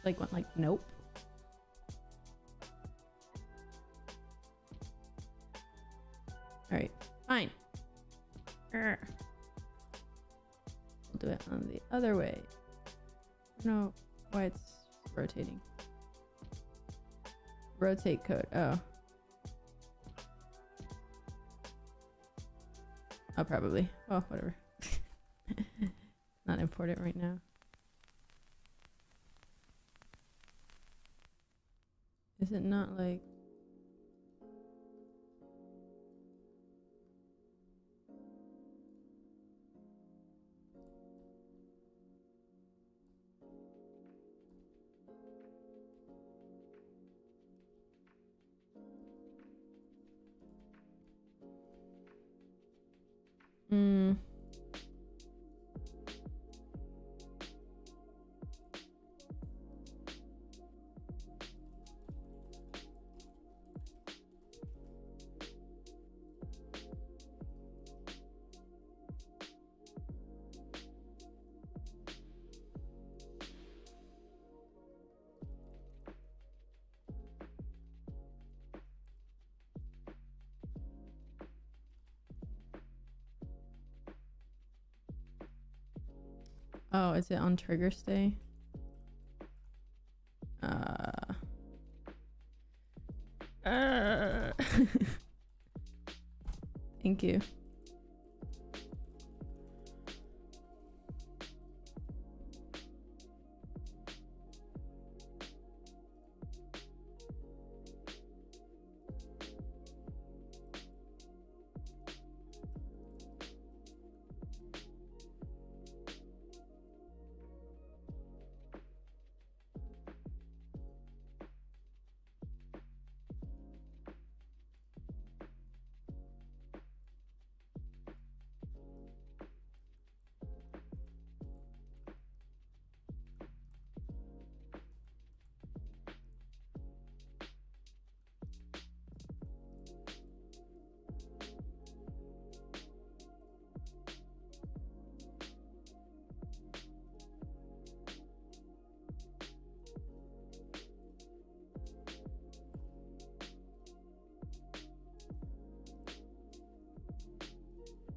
Like went like nope. All right, fine. We'll do it on the other way. I don't know why it's rotating. Rotate code. Oh. Oh, probably. Oh, whatever. Not important right now. Is it not like... Oh, is it on trigger stay? Thank you.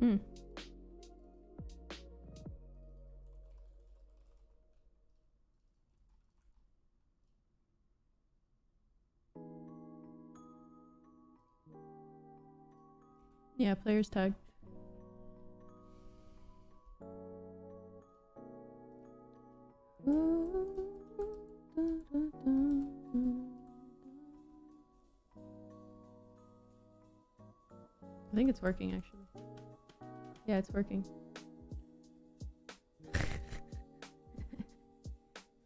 Hmm. Yeah, players tag. I think it's working actually. Yeah, it's working.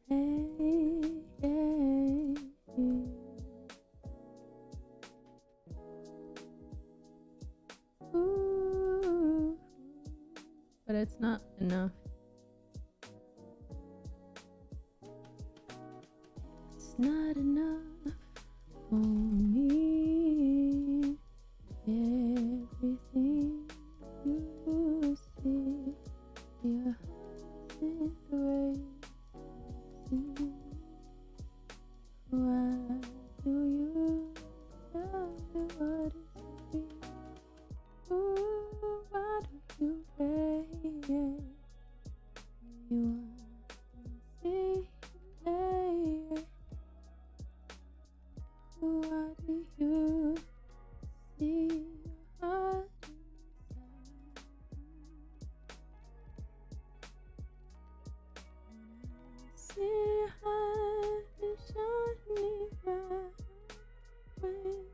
Hey, hey, hey. Ooh, but it's not enough. It's not enough for me. Everything you see, your heart is the way you see. Why do you tell me what is free? Ooh, why do you pay? You want to see later. Why do you see your heart inside? See your heart is shining bright when you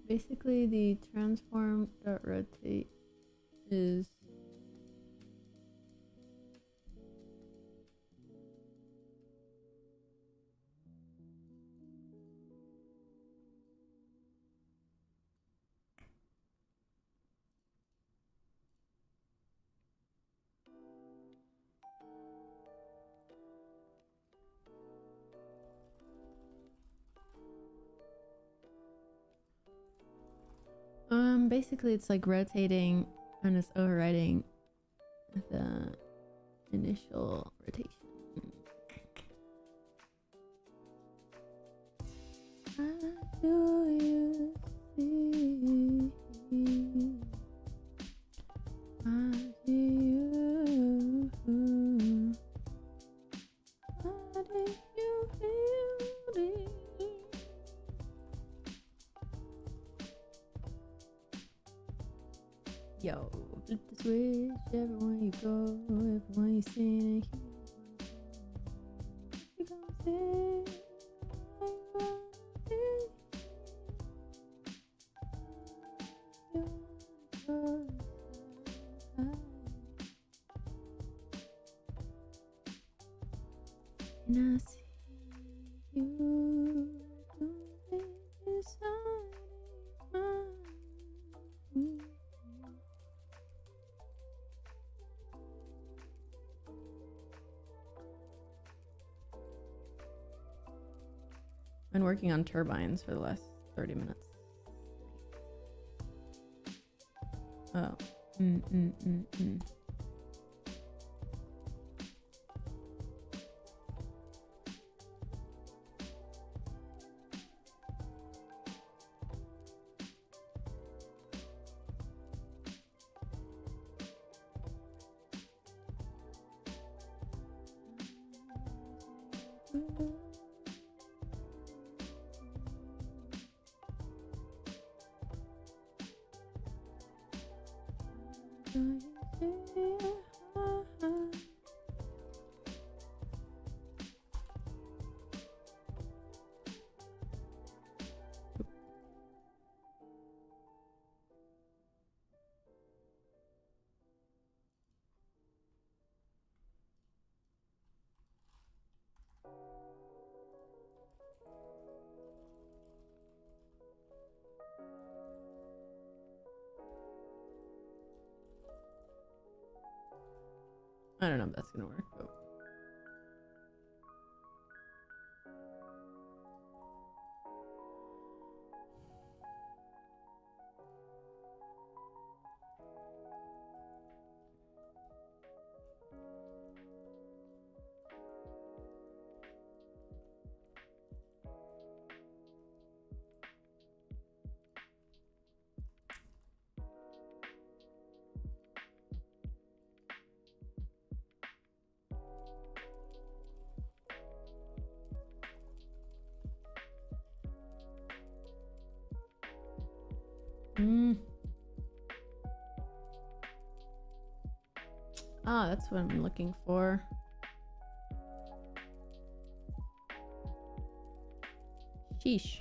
basically the transform.rotate is basically it's like rotating and it's overriding the initial rotation. How do you see? How do you? How do you feel it? Yo, flip the switch, everyone you go, everyone you see, you gon' say I want it. You want and I see you moving inside mine. Been working on turbines for the last 30 minutes. Oh. I don't know if that's gonna work, but ah, that's what I'm looking for. Sheesh.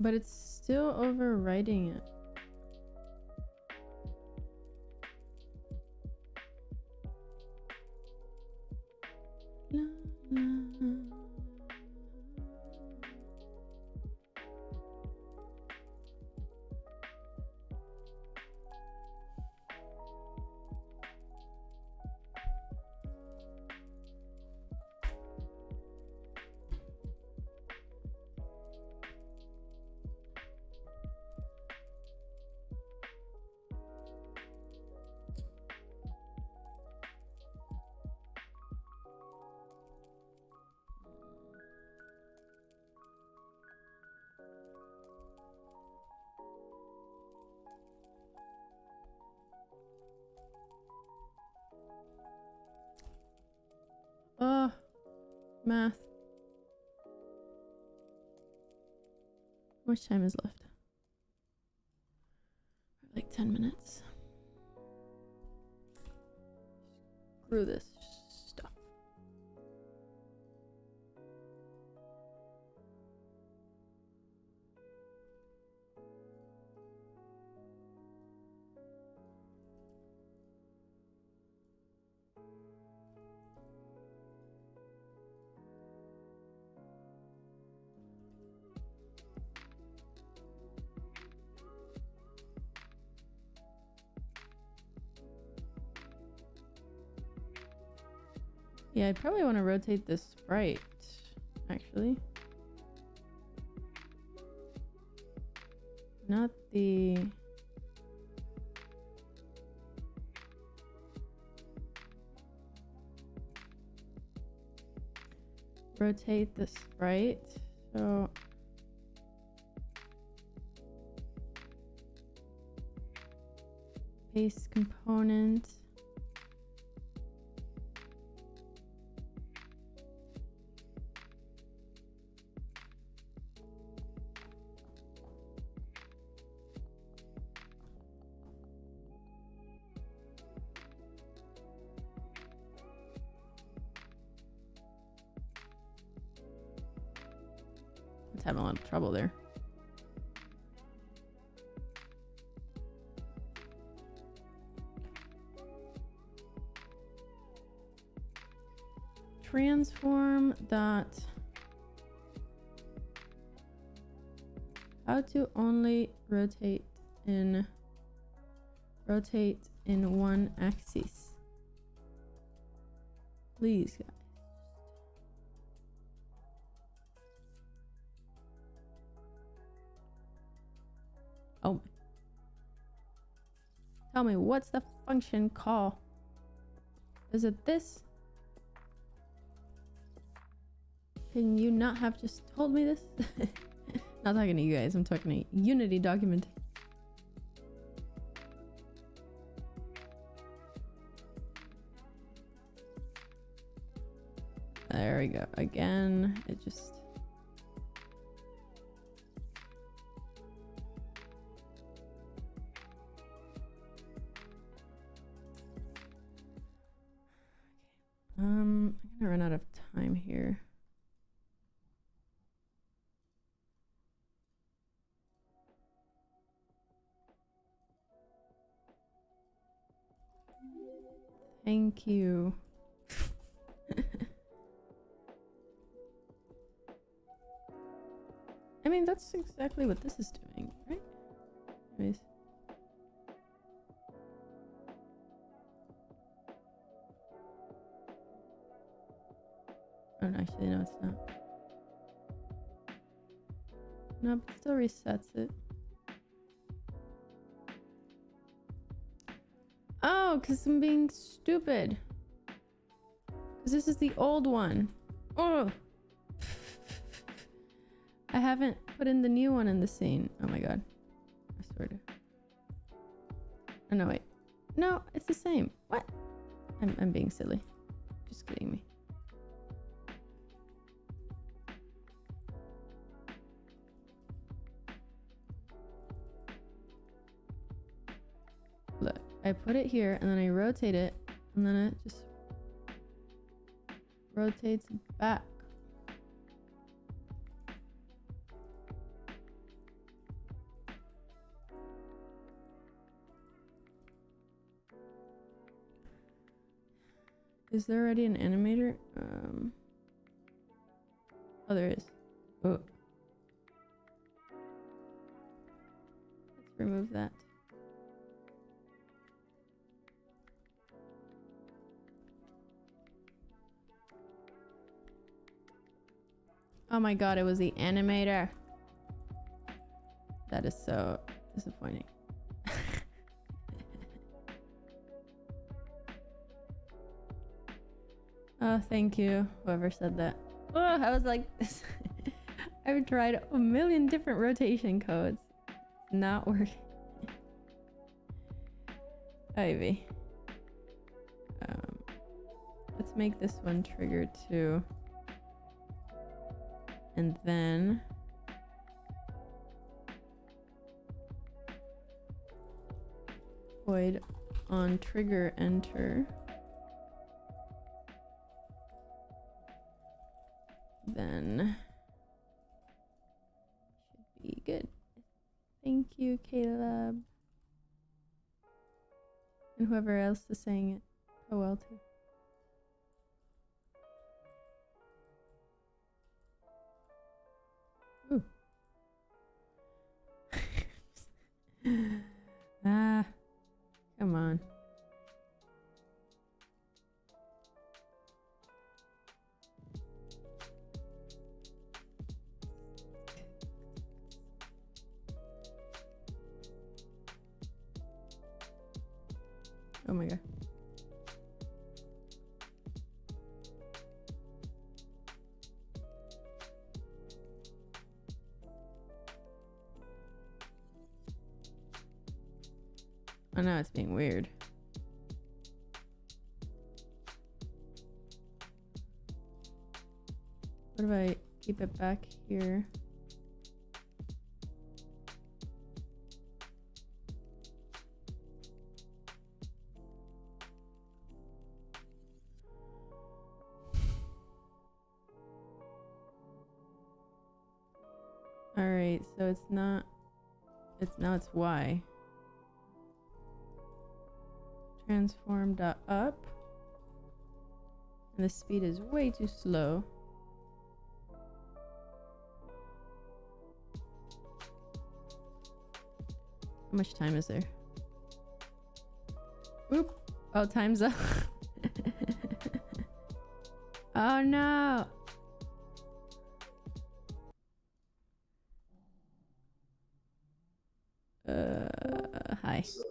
But it's still overwriting it. La, la, la. Oh, math. How much time is left? Like 10 minutes. Screw this stuff. Yeah, I probably want to rotate this sprite, actually. Not the... Rotate the sprite, so... Paste component. It's having a lot of trouble there. transform dot how to only rotate in one axis. Please, guys. Oh. Tell me, what's the function call? Is it this? Can you not have just told me this? Not talking to you guys, I'm talking to Unity document. There we go. Again, it just... I'm gonna run out of time here. Thank you. I mean, that's exactly what this is doing, right? Anyways. Oh, no, actually, no, it's not. No, but it still resets it. Oh, because I'm being stupid. Because this is the old one. Oh! I haven't put in the new one in the scene. Oh my god. I swear to. Oh no, wait. No, it's the same. What? I'm being silly. Just kidding me. Look, I put it here and then I rotate it and then it just rotates back. Is there already an animator? Oh, there is. Oh. Let's remove that. Oh my god, it was the animator. That is so disappointing. Oh, thank you, whoever said that. Oh, I was like, I've tried a million different rotation codes. Not working. Ivy. Let's make this one trigger too. And then void on trigger enter. Then should be good. Thank you, Caleb. And whoever else is saying it so well too. Ooh. Ah, come on. Oh my god. Oh no, it's being weird. What if I keep it back here? Alright, so it's not, now it's Y. Transform.up. And the speed is way too slow. How much time is there? Oop. Oh, time's up. Oh no. Hi. So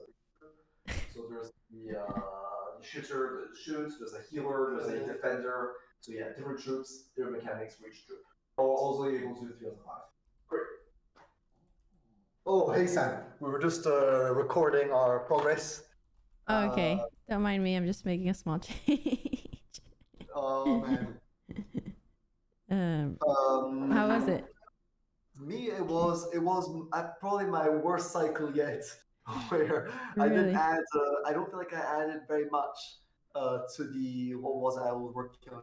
there's the shooter that shoots, there's a healer, there's a defender. So yeah, different troops, different mechanics for each troop. Also able to do 3 out of 5. Great. Oh, hey Sam. We were just recording our progress. Okay, don't mind me. I'm just making a small change. Oh man. How was it? Me, it was probably my worst cycle yet, where I Really? didn't add. I don't feel like I added very much to the what was I was working on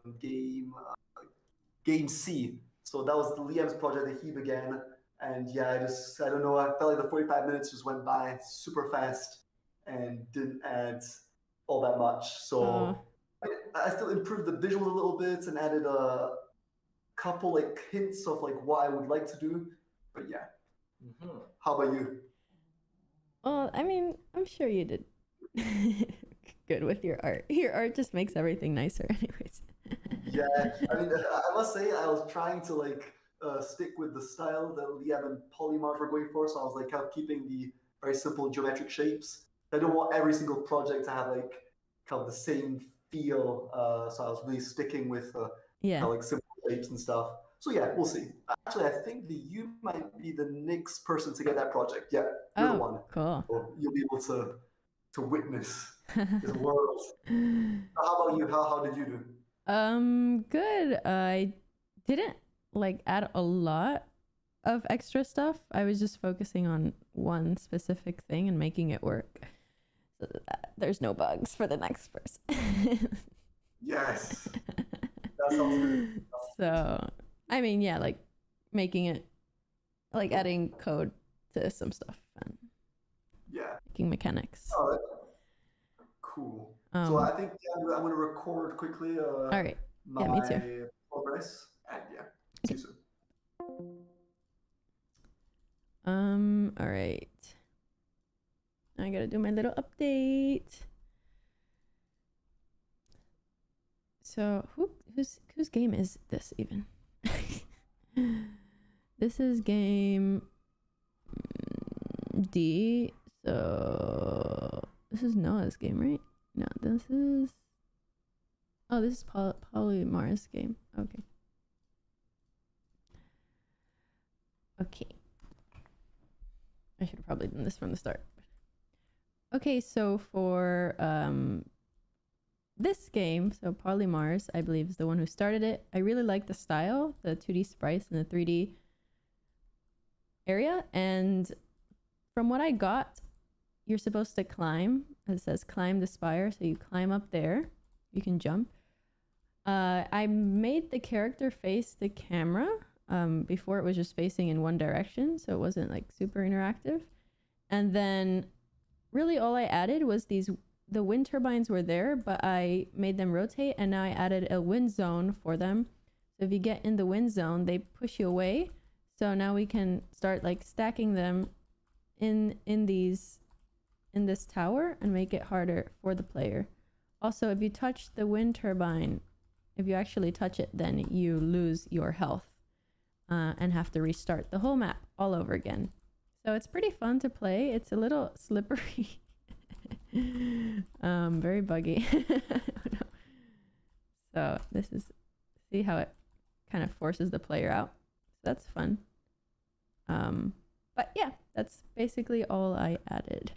game C. So that was Liam's project that he began, and yeah, I don't know. I felt like the 45 minutes just went by super fast and didn't add all that much. So I still improved the visuals a little bit and added a couple like hints of like what I would like to do, but yeah. How about you? Well, I mean, I'm sure you did good with your art. Your art just makes everything nicer, anyways. Yeah, I mean, I must say I was trying to like stick with the style that Liam and POLYMARS were going for, so I was like kind of keeping the very simple geometric shapes. I don't want every single project to have like kind of the same feel, so I was really sticking with Yeah. kind of like simple shapes and stuff. So yeah, we'll see. Actually, I think that you might be the next person to get that project. Yeah, you're the one. Cool. So you'll be able to witness this world. How about you? How did you do? Good. I didn't like add a lot of extra stuff. I was just focusing on one specific thing and making it work, so that there's no bugs for the next person. Yes, that sounds good. So, I mean, yeah, like making it, like adding code to some stuff and yeah, making mechanics. Oh, cool. So I think I'm going to record quickly. All right. My Yeah, me too. progress, and yeah, see you soon. All right. I gotta do my little update. So whose game is this even? This is game D. So this is Noah's game, right? No, this is. Oh, this is POLYMARS game. Okay. Okay. I should have probably done this from the start. Okay, so for this game, so POLYMARS, I believe, is the one who started it. I really like the style, the 2D sprites and the 3D area. And from what I got, you're supposed to climb. It says climb the spire, so you climb up there. You can jump. I made the character face the camera. Before it was just facing in one direction, so it wasn't like super interactive. And then really all I added was the wind turbines were there, but I made them rotate, and now I added a wind zone for them. So if you get in the wind zone, they push you away. So now we can start like stacking them in this tower and make it harder for the player. Also, if you touch the wind turbine, if you actually touch it, then you lose your health and have to restart the whole map all over again. So it's pretty fun to play. It's a little slippery. Very buggy. I don't know. So this is, see how it kind of forces the player out. So that's fun. But yeah, that's basically all I added.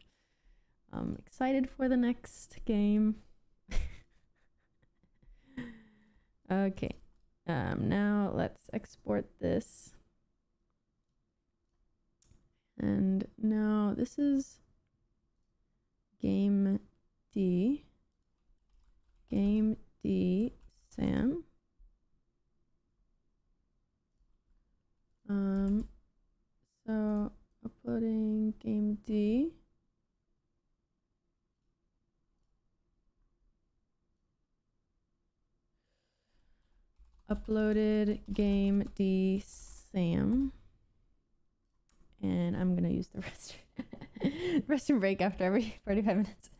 I'm excited for the next game. Okay. Now let's export this. And now this is game D. Game D, Sam. So uploading game D. uploaded game dsam. And I'm gonna use the restroom break after every 45 minutes.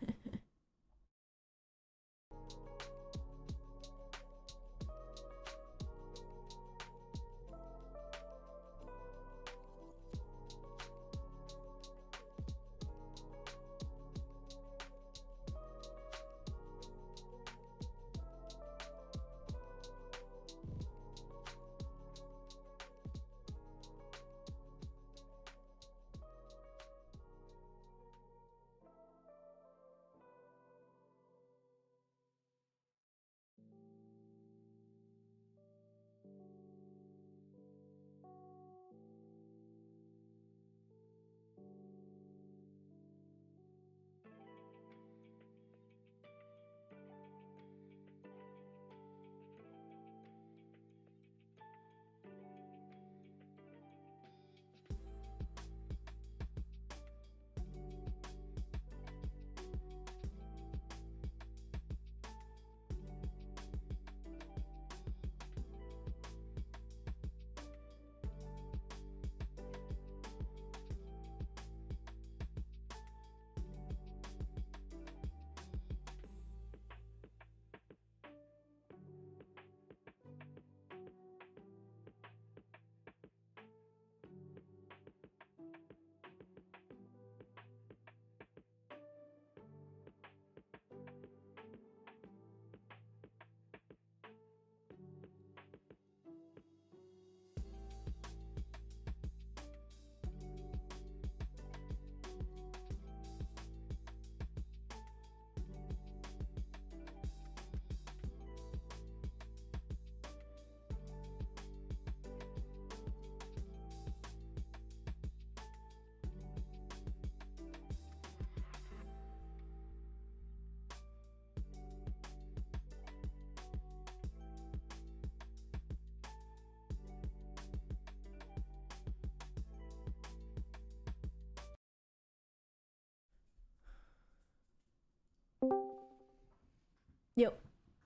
Yep.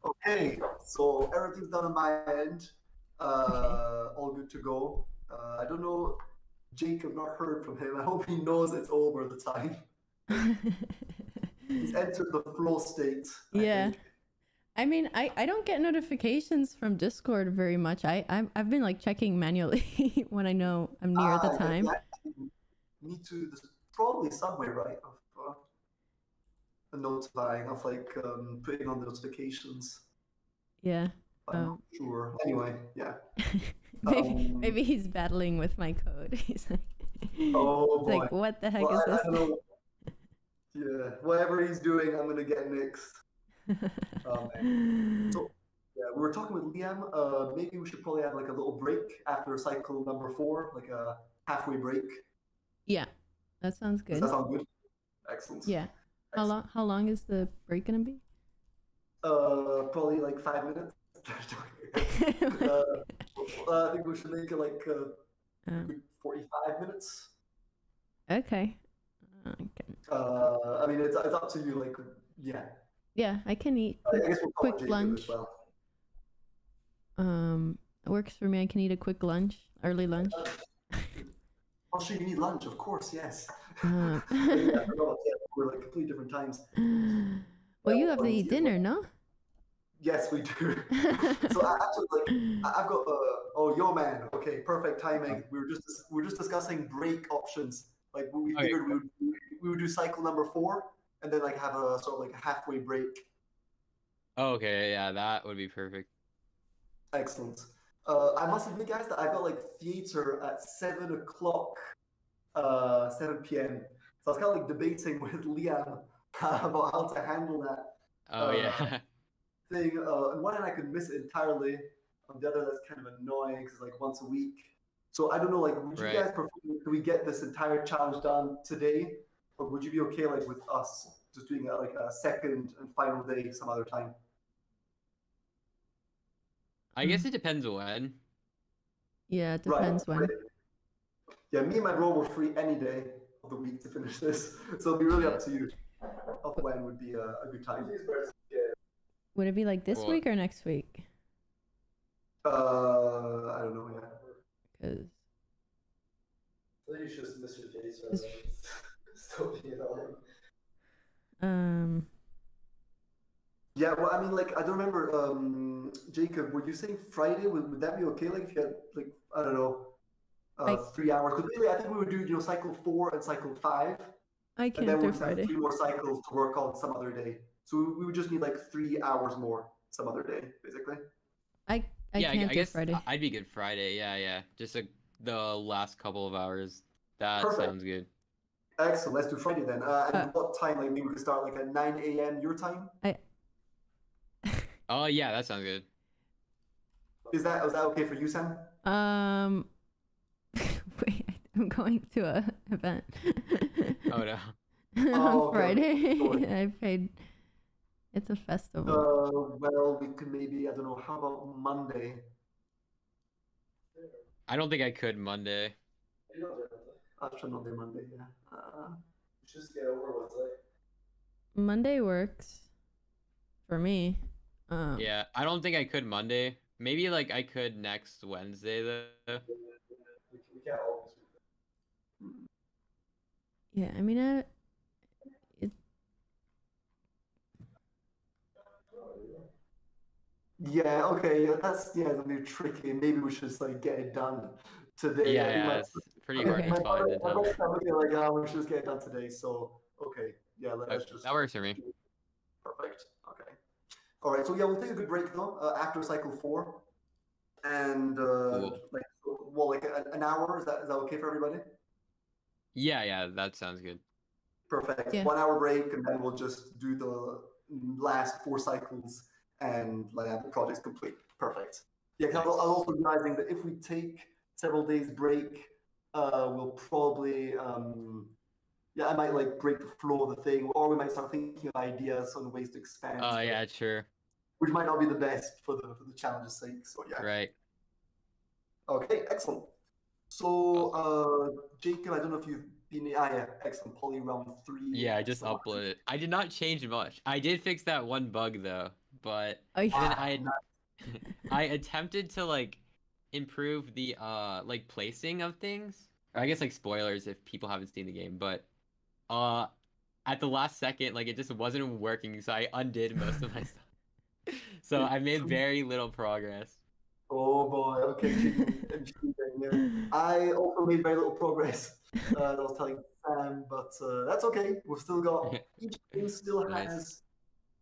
Okay, so everything's done on my end. All good to go. I don't know, Jake, I've not heard from him. I hope he knows it's over the time. He's entered the flow state. Yeah. I mean, I don't get notifications from Discord very much. I've been like checking manually when I know I'm near the time. Me too. There's probably some way, right, of notifying, of like putting on the notifications. Yeah. I'm not sure. Anyway, yeah. maybe he's battling with my code. He's like, oh boy. Like, what the heck is this? I don't know. Yeah, whatever he's doing, I'm gonna get next. So yeah, we were talking with Liam. Maybe we should probably have like a little break after cycle number 4, like a halfway break. Yeah, that sounds good. Does that sound good? Excellent. Yeah. Excellent. How long is the break gonna be? Probably like 5 minutes. I think we should make it like 45 minutes. Okay. I mean, it's up to you. Like, yeah. Yeah, I can eat quick lunch. As well. It works for me. I can eat a quick lunch, early lunch. I'll show you need lunch, of course. Yes. Yeah, we're like completely different times. Well, you have to eat dinner, no? Yes, we do. So actually, like, I've got oh, yo, man. Okay, perfect timing. We were just discussing break options. Like, we figured we would do cycle number 4, and then like have a sort of like a halfway break. Okay, yeah, that would be perfect. Excellent. I must admit, guys, that I got like theater at 7 o'clock, 7 p.m. So I was kind of like debating with Liam about how to handle that. Oh yeah. Thing. On one hand, I could miss it entirely. On the other, that's kind of annoying because it's like once a week. So I don't know, like, would you guys prefer, do we get this entire challenge done today, or would you be okay, like, with us just doing like a second and final day some other time? I guess it depends when. Yeah, it depends when. Yeah, me and my bro were free any day of the week to finish this, so it'll be really up to you of when would be a good time. Would it be like this week or next week? I don't know. Yeah. Because I think you should just miss your case It's- rather than still being annoying. Yeah. Well, I mean, like, I don't remember. Jacob, were you saying Friday? Would that be okay? Like, if you had, like, I don't know, I- 3 hours? Because I think we would do, cycle 4 and cycle 5, I and then can't we do would have Friday. 3 more cycles to work on some other day. So we would just need like 3 hours more some other day, basically. I yeah, can't I do guess Friday. I'd be good Friday. Yeah. Just the last couple of hours. That Perfect. sounds good. Excellent. Let's do Friday then. And what time? Like, maybe we could start like at 9 a.m. your time. Oh yeah, that sounds good. Is that okay for you, Sam? Wait, I'm going to a event. Oh no. On okay. Friday. Sorry. I paid. It's a festival. Well, we could maybe, I don't know, how about Monday? I don't think I could Monday. I'll try not do Monday, yeah. Just get over what's like. Monday works for me. Yeah, I don't think I could Monday. Maybe like I could next Wednesday though. We can't always do that. Yeah, I mean, Yeah, okay, yeah, that's gonna be tricky. Maybe we should just like get it done today. I think Yeah, my- it's pretty Okay. hard to my find the brother- time. my brother's looking like, oh, we should just get it done today. So, okay, yeah, let's just. That works for me. Perfect. Okay. All right. So yeah, we'll take a good break though after cycle 4, and Cool. like, well, like an hour. Is that okay for everybody? Yeah, that sounds good. Perfect. Yeah. 1 hour break, and then we'll just do the last 4 cycles and like have the projects complete. Perfect. Yeah, 'cause I was also realizing that if we take several days break, we'll probably yeah, I might like break the flow of the thing, or we might start thinking of ideas on ways to expand. Oh stuff, yeah, sure. which might not be the best for the challenge's sake. So yeah. Right. Okay, excellent. So Jacob, I don't know if you've been. Yeah, excellent. Poly round 3. Yeah, I just excellent. uploaded it. I did not change much. I did fix that one bug though, but oh, yeah. then I attempted to like improve the like placing of things. Or I guess like spoilers if people haven't seen the game, but at the last second like it just wasn't working, so I undid most of my stuff. So I made very little progress. Oh boy. Okay. cheating. I also made very little progress. I was telling Sam, but that's okay. We've still got each game still Nice. has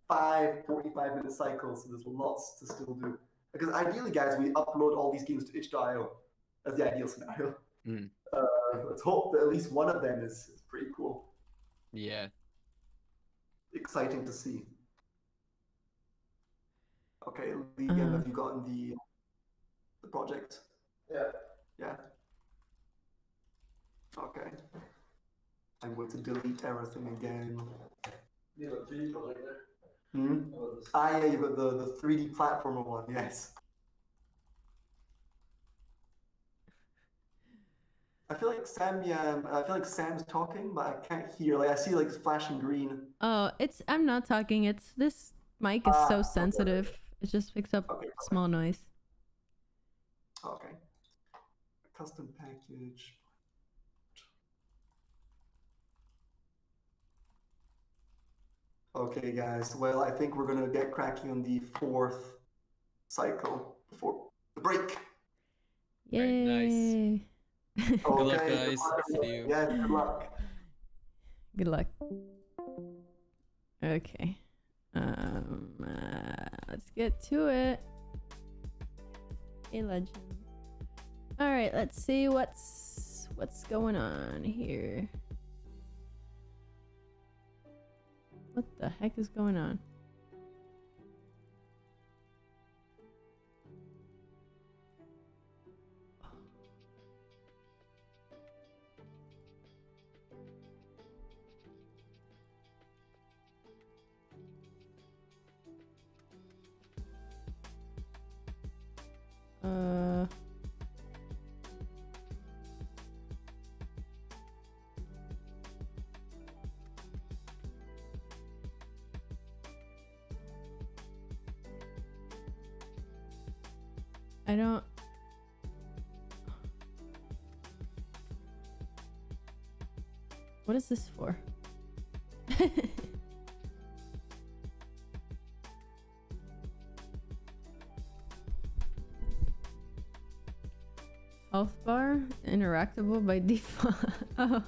5 45-minute cycles, so there's lots to still do. Because ideally, guys, we upload all these games to itch.io. That's the ideal scenario. Mm. Let's hope that at least one of them is pretty cool. Yeah. Exciting to see. Okay, Liam, have you gotten the project? Yeah. Yeah. Okay. I'm going to delete everything again. You have a 3D project there. Hmm? Oh, this- Yeah, you've got the 3D platformer one, yes. I feel like Sam's talking, but I can't hear. Like I see like flashing green. Oh, I'm not talking. It's this mic is so okay. sensitive. It just picks up Okay. small noise. Okay. Custom package. Okay, guys. Well, I think we're gonna get cracking on the 4th cycle before the break. Yay! Right, nice. Okay. luck, guys. luck. See you. Yeah, good luck. Good luck. Okay. Let's get to it. Hey, legend. All right, let's see what's going on here. What the heck is going on? I don't... What is this for? Health bar? Interactable by default. Oh.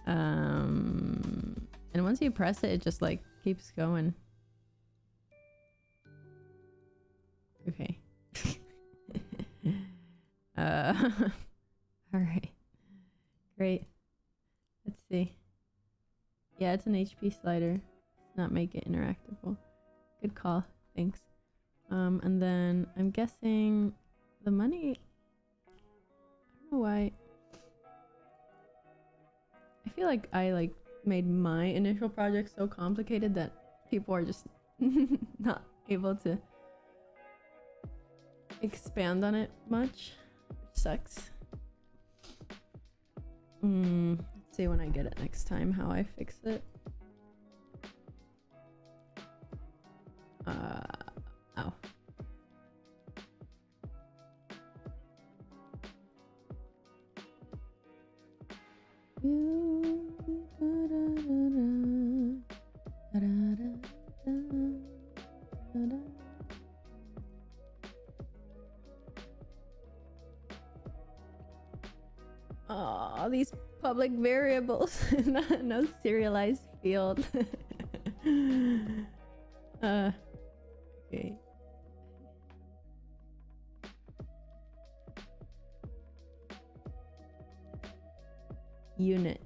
And once you press it, it just like keeps going. Okay. Alright. Great. Let's see. Yeah, it's an HP slider. Not make it interactable. Good call. Thanks. And then I'm guessing the money... I don't know why. I feel like I like made my initial project so complicated that people are just not able to expand on it much, which sucks. Let's see when I get it next time how I fix it. Ow. Oh, these public variables. No serialized field. Okay. Unit.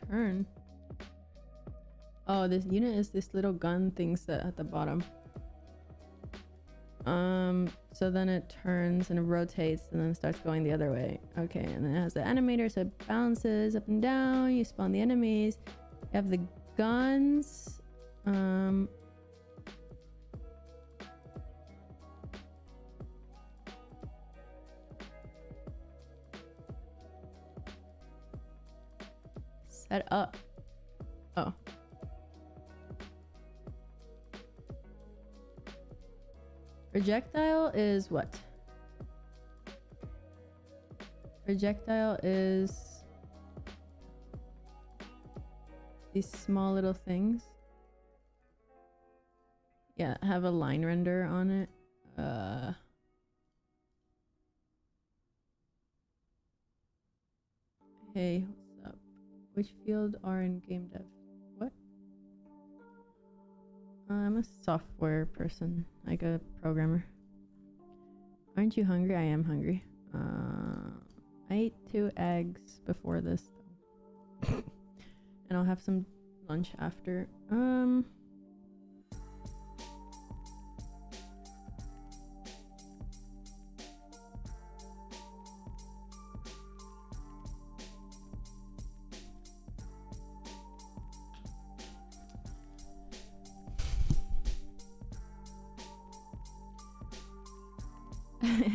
Turn. Oh, this unit is this little gun thing set at the bottom. So then it turns and it rotates and then starts going the other way. Okay, and then it has the animator, so it bounces up and down. You spawn the enemies. You have the guns. Set up. Oh. Projectile is what? Projectile is these small little things. Yeah, have a line render on it. Hey, what's up? Which field are in game dev? What? I'm a software person, like a programmer. Aren't you hungry? I am hungry. I ate 2 eggs before this, and I'll have some lunch after.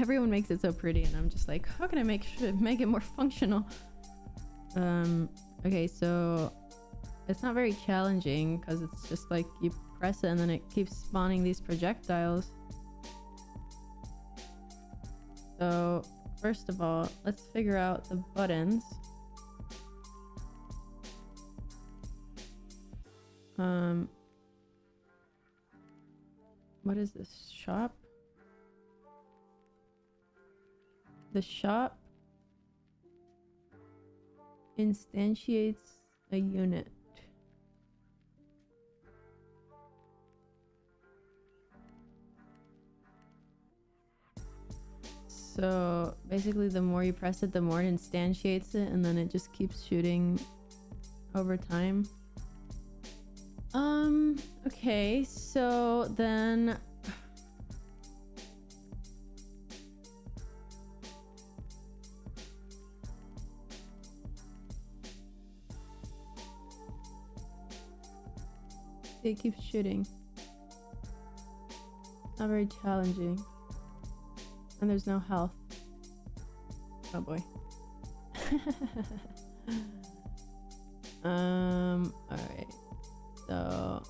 Everyone makes it so pretty and I'm just like, how can I make it more functional? Okay, so it's not very challenging because it's just like you press it and then it keeps spawning these projectiles. So first of all, let's figure out the buttons. What is this? Shop? The shop instantiates a unit. So basically the more you press it, the more it instantiates it, and then it just keeps shooting over time. Okay, so then it keeps shooting. Not very challenging. And there's no health. Oh boy. Alright. So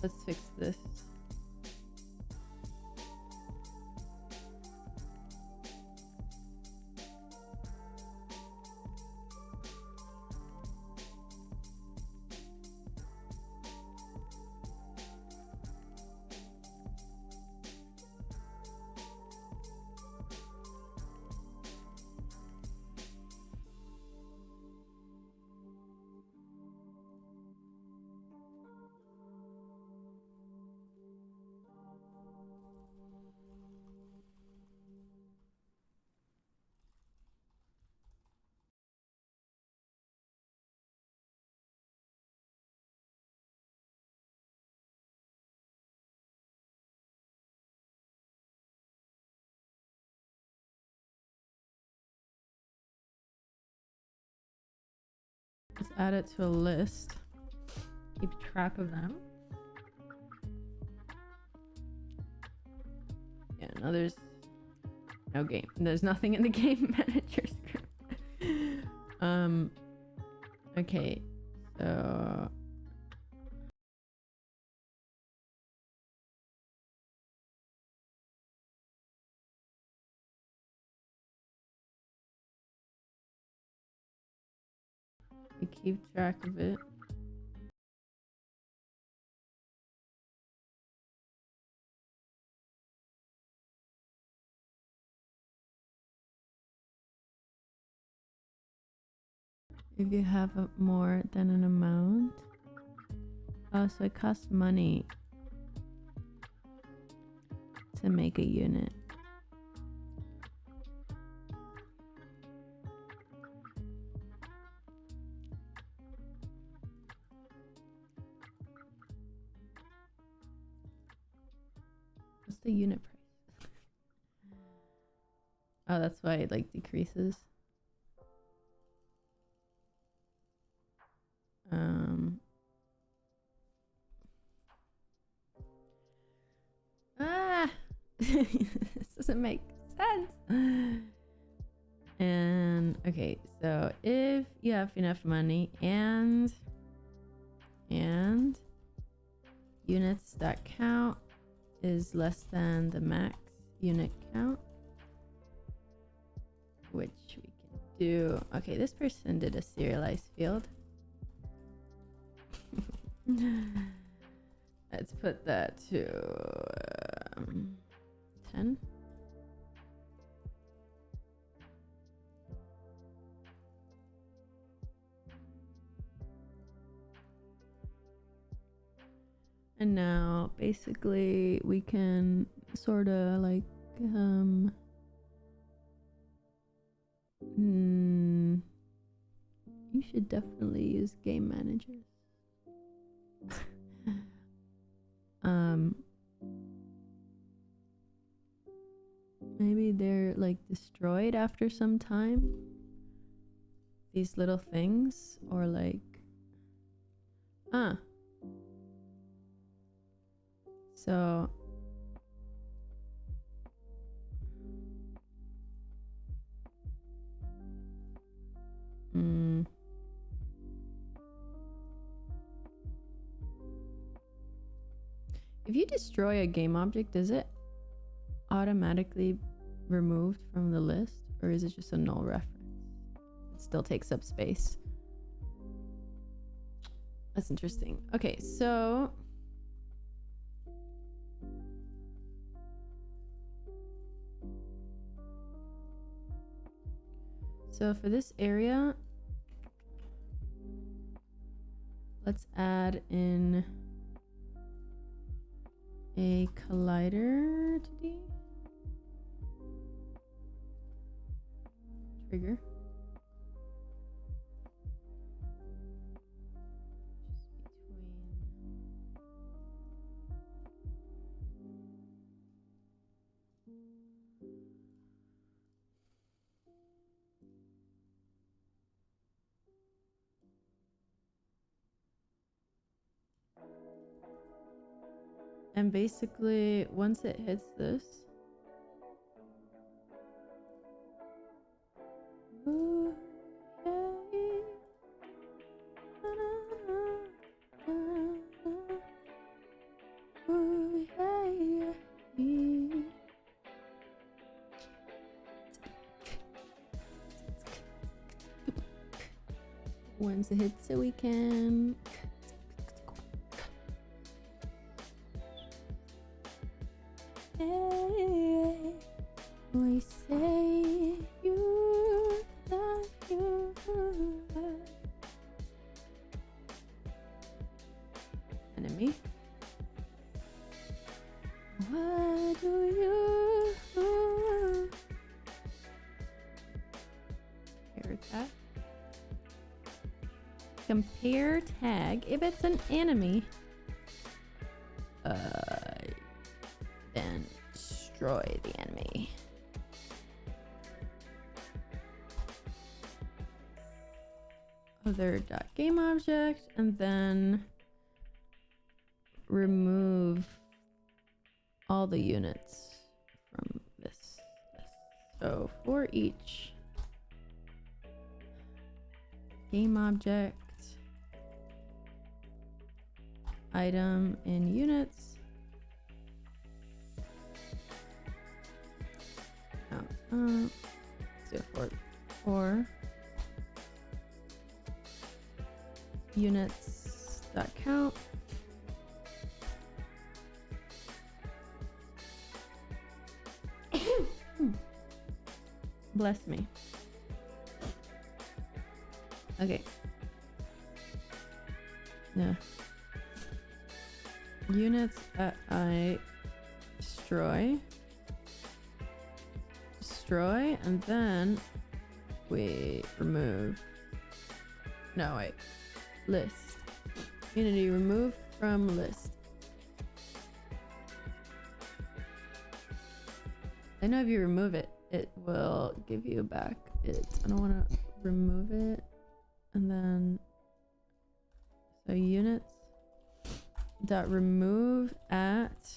let's fix this. Let's add it to a list. Keep track of them. Yeah, no, there's no game. There's nothing in the game manager script. Okay, so we keep track of it. If you have more than an amount. Oh, so it costs money to make a unit. What's the unit price? Oh, that's why it like decreases. This doesn't make sense. And okay, so if you have enough money and units that count is less than the max unit count, which we can do. Okay, this person did a serialized field. Let's put that to 10. And now basically we can sort of like you should definitely use game managers. Maybe they're like destroyed after some time, these little things, or like so if you destroy a game object, does it automatically removed from the list, or is it just a null reference? It still takes up space. That's interesting. Okay, so for this area, let's add in a collider to D. Trigger. And basically, once it hits this, ooh, yeah, Once it hits the weekend. Hey, we say you love you. Enemy. What do you compare tag? Compare tag. If it's an enemy, then destroy the enemy. Other .game object, and then remove all the units from this. So for each game object, item in units. So for units dot count. Bless me. Okay. Yeah. Units that I destroy, and then we remove. No, wait. List. Unity remove from list. I know if you remove it, it will give you back it. I don't want to remove it. And then, so units dot remove at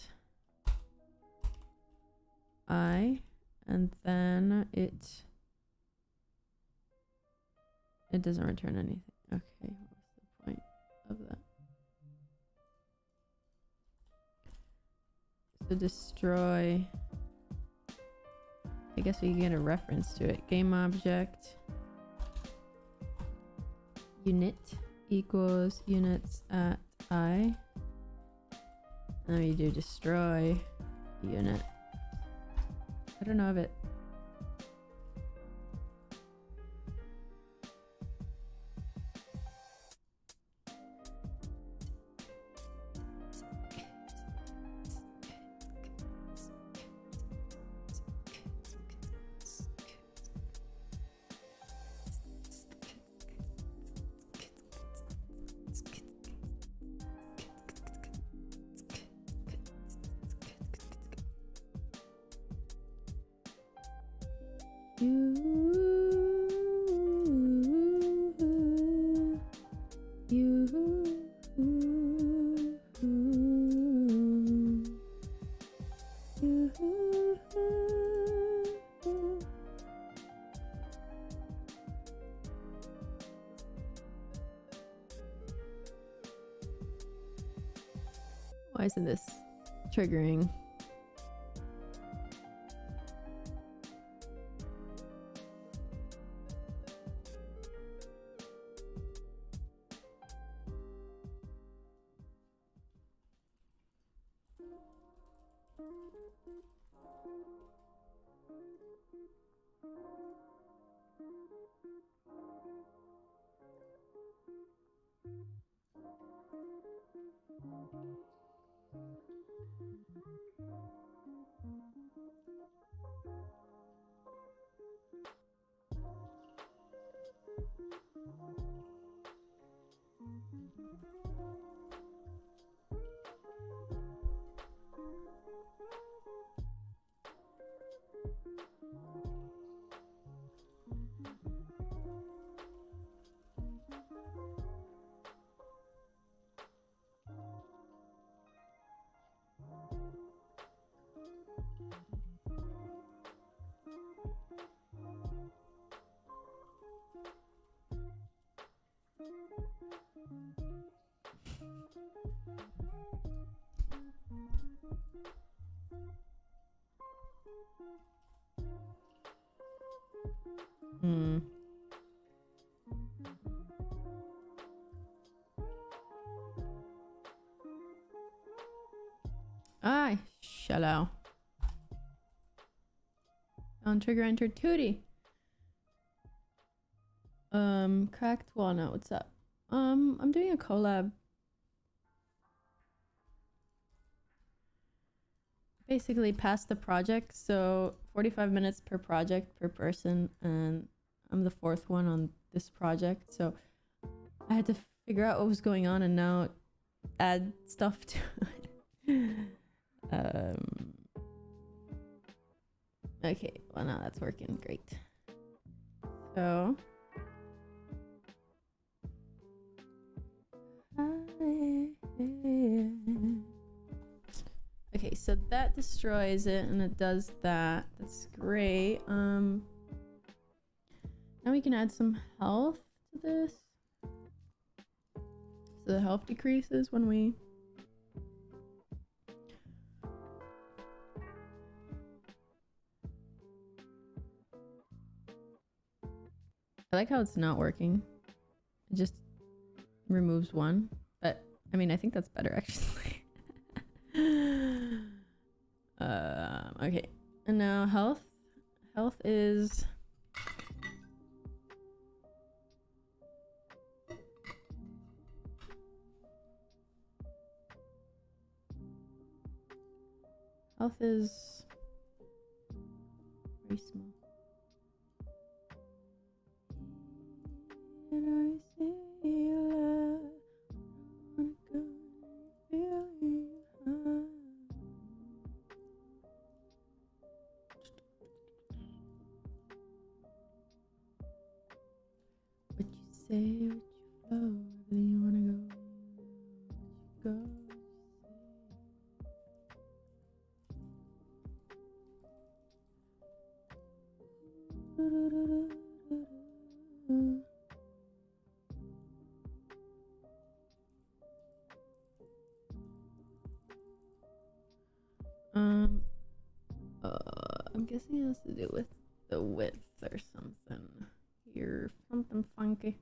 I, and then it doesn't return anything. Okay, what's the point of that? So destroy, I guess we can get a reference to it. Game object unit equals units at I. Now you do destroy unit. I don't know if it. Why isn't this triggering? Shallow. On trigger entered Tootie. Cracked Walnut, what's up? I'm doing a collab. Basically past the project, so 45 minutes per project per person, and I'm the fourth one on this project, so I had to figure out what was going on and now add stuff to it. Okay, well now that's working great. So okay, so that destroys it and it does that. That's great. Now we can add some health to this. So the health decreases when we I like how it's not working. It just removes one. But I mean I think that's better actually. Okay. And now health. Health is very small. And I say love, wanna go feel you high. What you say, what you flow, whether you wanna go, what you go. I'm guessing it has to do with the width or something. Here, something funky.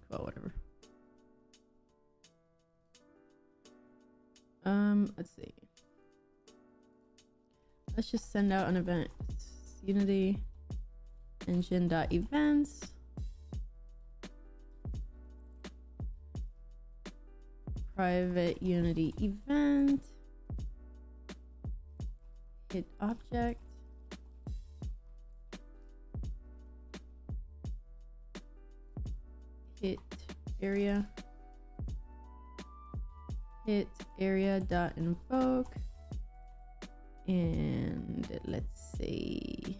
Well, whatever. Let's see. Let's just send out an event. Unity engine.events. Private Unity event. Hit object. Hit area. Hit area.invoke. And let's see.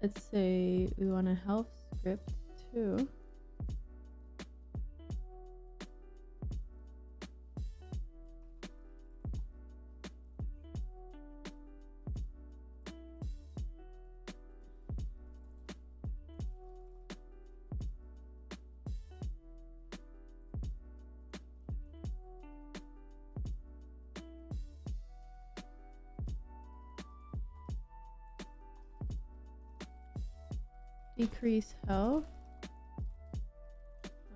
Let's say we want a health script too. Decrease health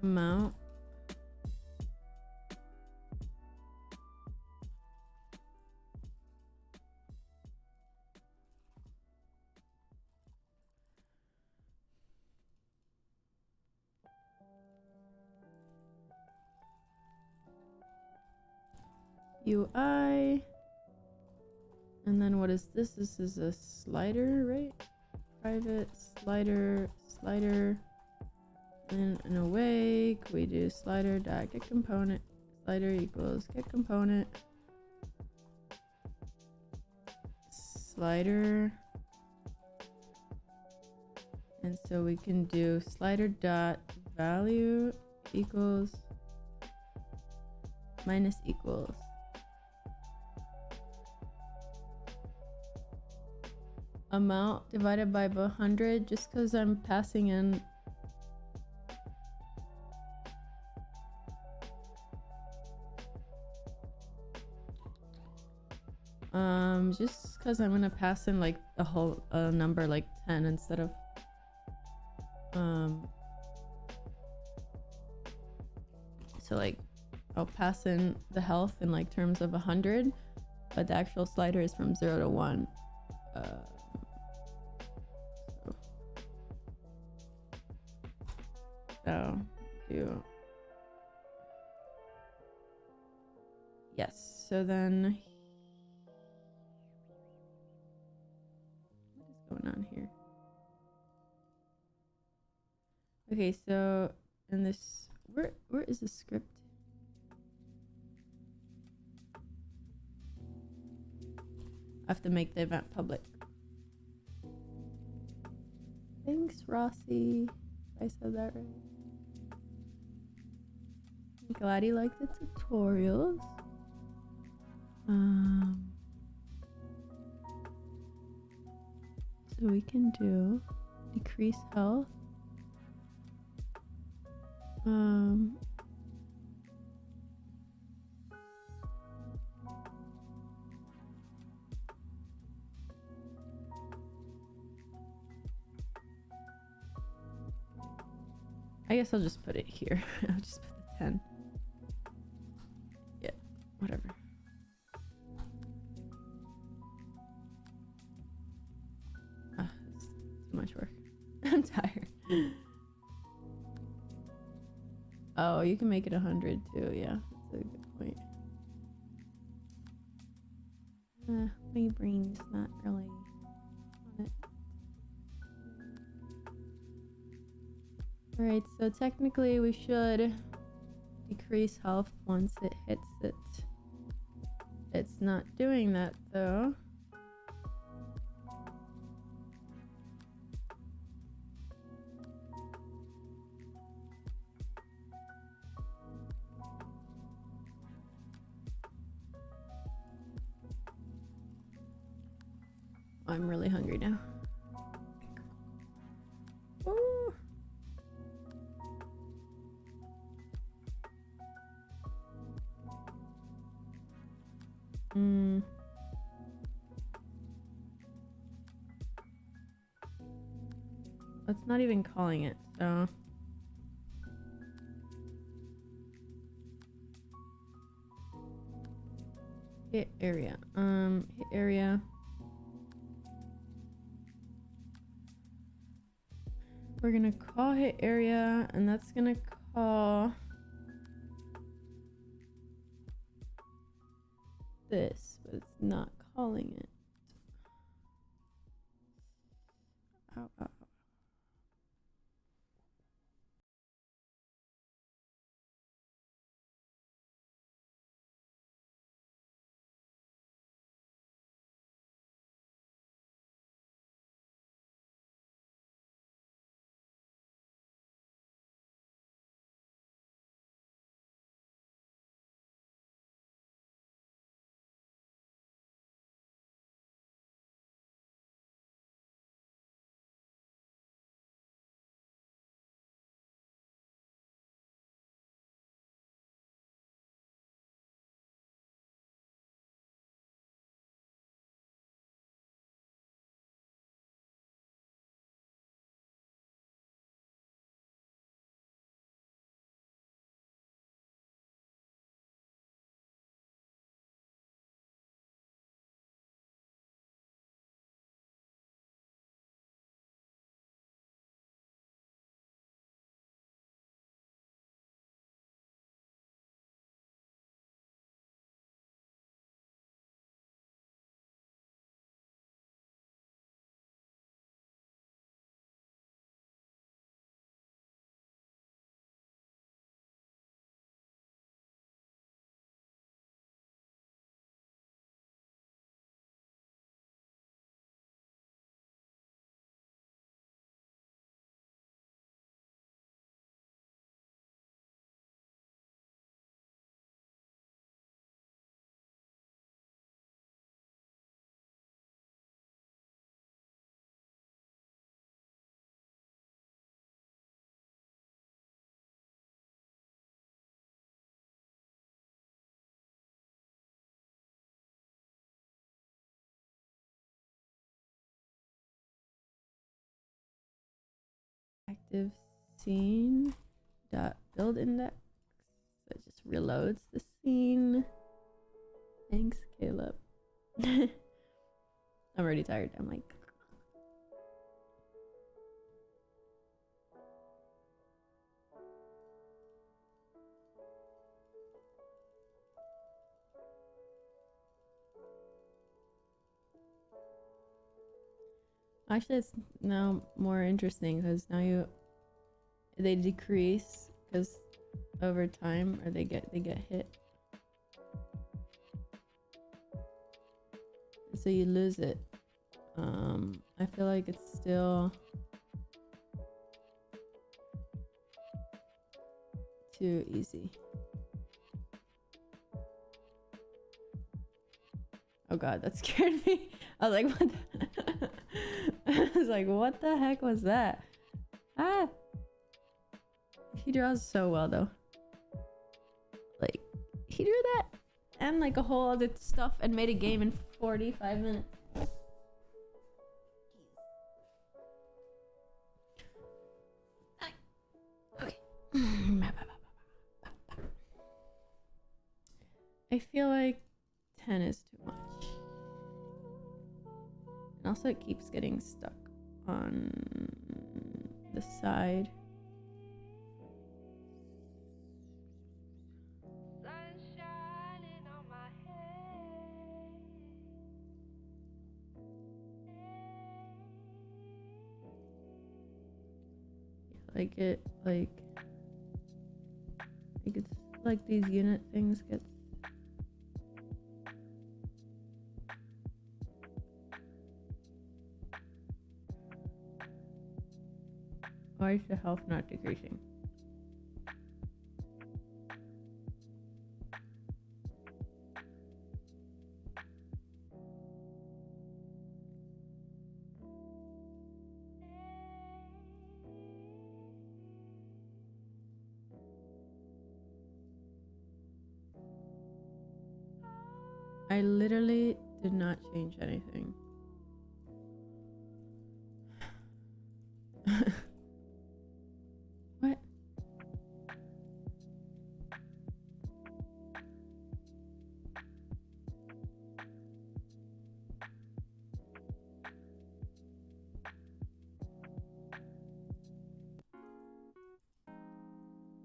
amount. UI. And then what is this? This is a slider, right? Private slider, and in awake we do slider dot get component, slider equals get component, slider, and so we can do slider dot value equals minus equals amount divided by 100, just because I'm passing in Just because I'm gonna pass in like a whole number like 10 instead of so like I'll pass in the health in like terms of 100, but the actual slider is from 0 to 1. So do yes. So then what is going on here? Okay, so in this where is the script? I have to make the event public. Thanks, Rossi. If I said that right. I'm glad you like the tutorials. So we can do decrease health. I guess I'll just put it here. I'll just put the 10. Yeah, whatever. It's too much work. I'm tired. Oh, you can make it 100 too. Yeah, that's a good point. My brain's not really on it. Alright, so technically we should decrease health once it hits it. It's not doing that though. I'm really hungry now. Ooh. It's not even calling it, so hit area. Hit area. We're gonna call hit area, and that's gonna call this, but it's not calling it. Ow, ow. active scene dot build index. So it just reloads the scene. Thanks, Caleb. I'm already tired. I'm like, actually, it's now more interesting because now they decrease because over time, or they get hit. So you lose it. I feel like it's still too easy. Oh god, that scared me. I was like, what the I was like, what the heck was that? Ah! He draws so well though. Like, he drew that and like a whole other stuff and made a game in 45 minutes. Okay. I feel like 10 is too much. And also it keeps getting stuck on the side. Like it's like these unit things get why is the health not decreasing? I literally did not change anything. What?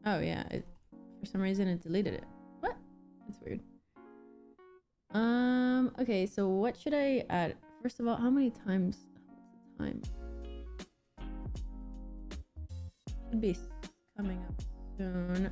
Oh yeah, for some reason it deleted it. What? That's weird. Okay, so what should I add? First of all, how many times? What's the time? Should be coming up soon.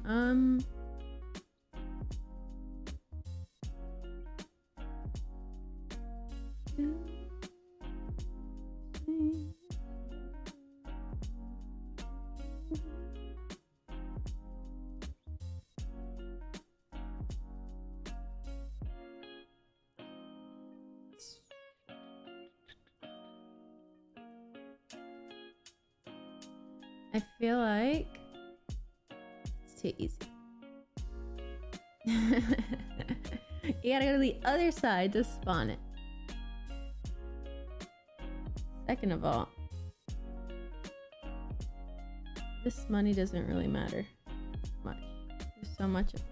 I feel like it's too easy. You gotta go to the other side to spawn it. Second of all, this money doesn't really matter much. There's so much of it.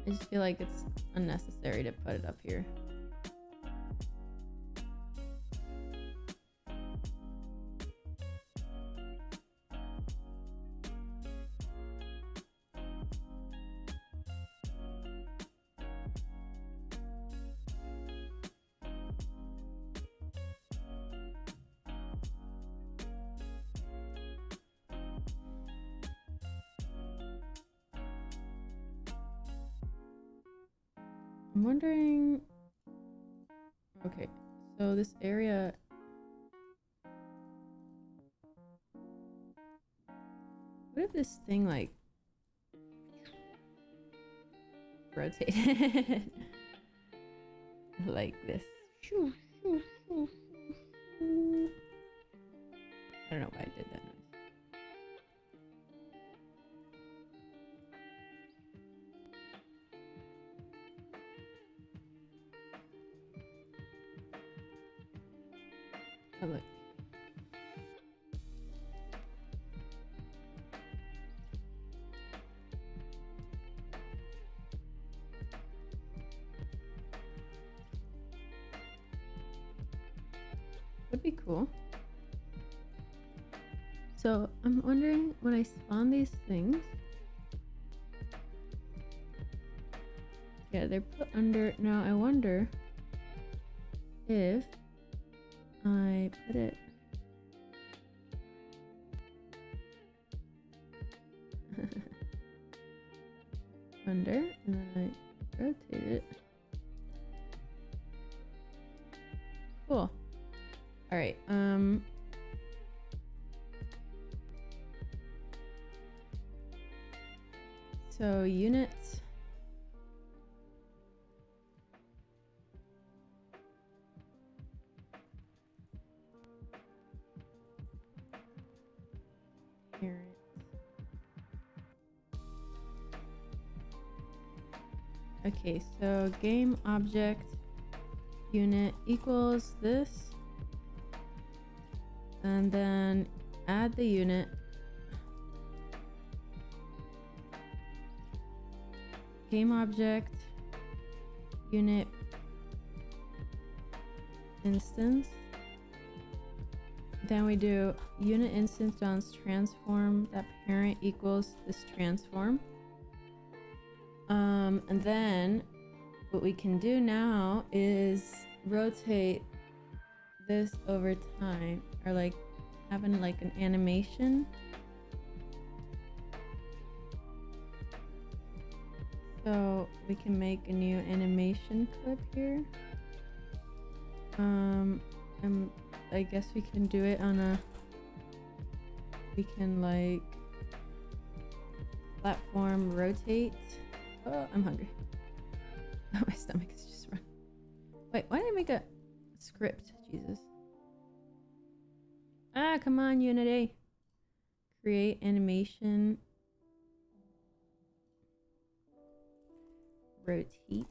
I just feel like it's unnecessary to put it up here. I'm wondering, okay, so this area, what if this thing like rotated like this? I don't know why I did that noise. Oh, look. That'd be cool. So I'm wondering when I spawn these things. Yeah, they're put under. Now I wonder if I put it under and then I rotate it. Cool. All right. So units. Parent. Okay, so game object unit equals this, and then add the unit. Game object unit instance. Then we do unit instance dons transform that parent equals this transform. And then what we can do now is rotate this over time, or like having like an animation. So we can make a new animation clip here. And I guess we can do it on a, we can like platform rotate. Oh, I'm hungry. Oh, my stomach is just run. Wait, why did I make a script? Jesus. Ah, come on, Unity. Create animation. Rotate.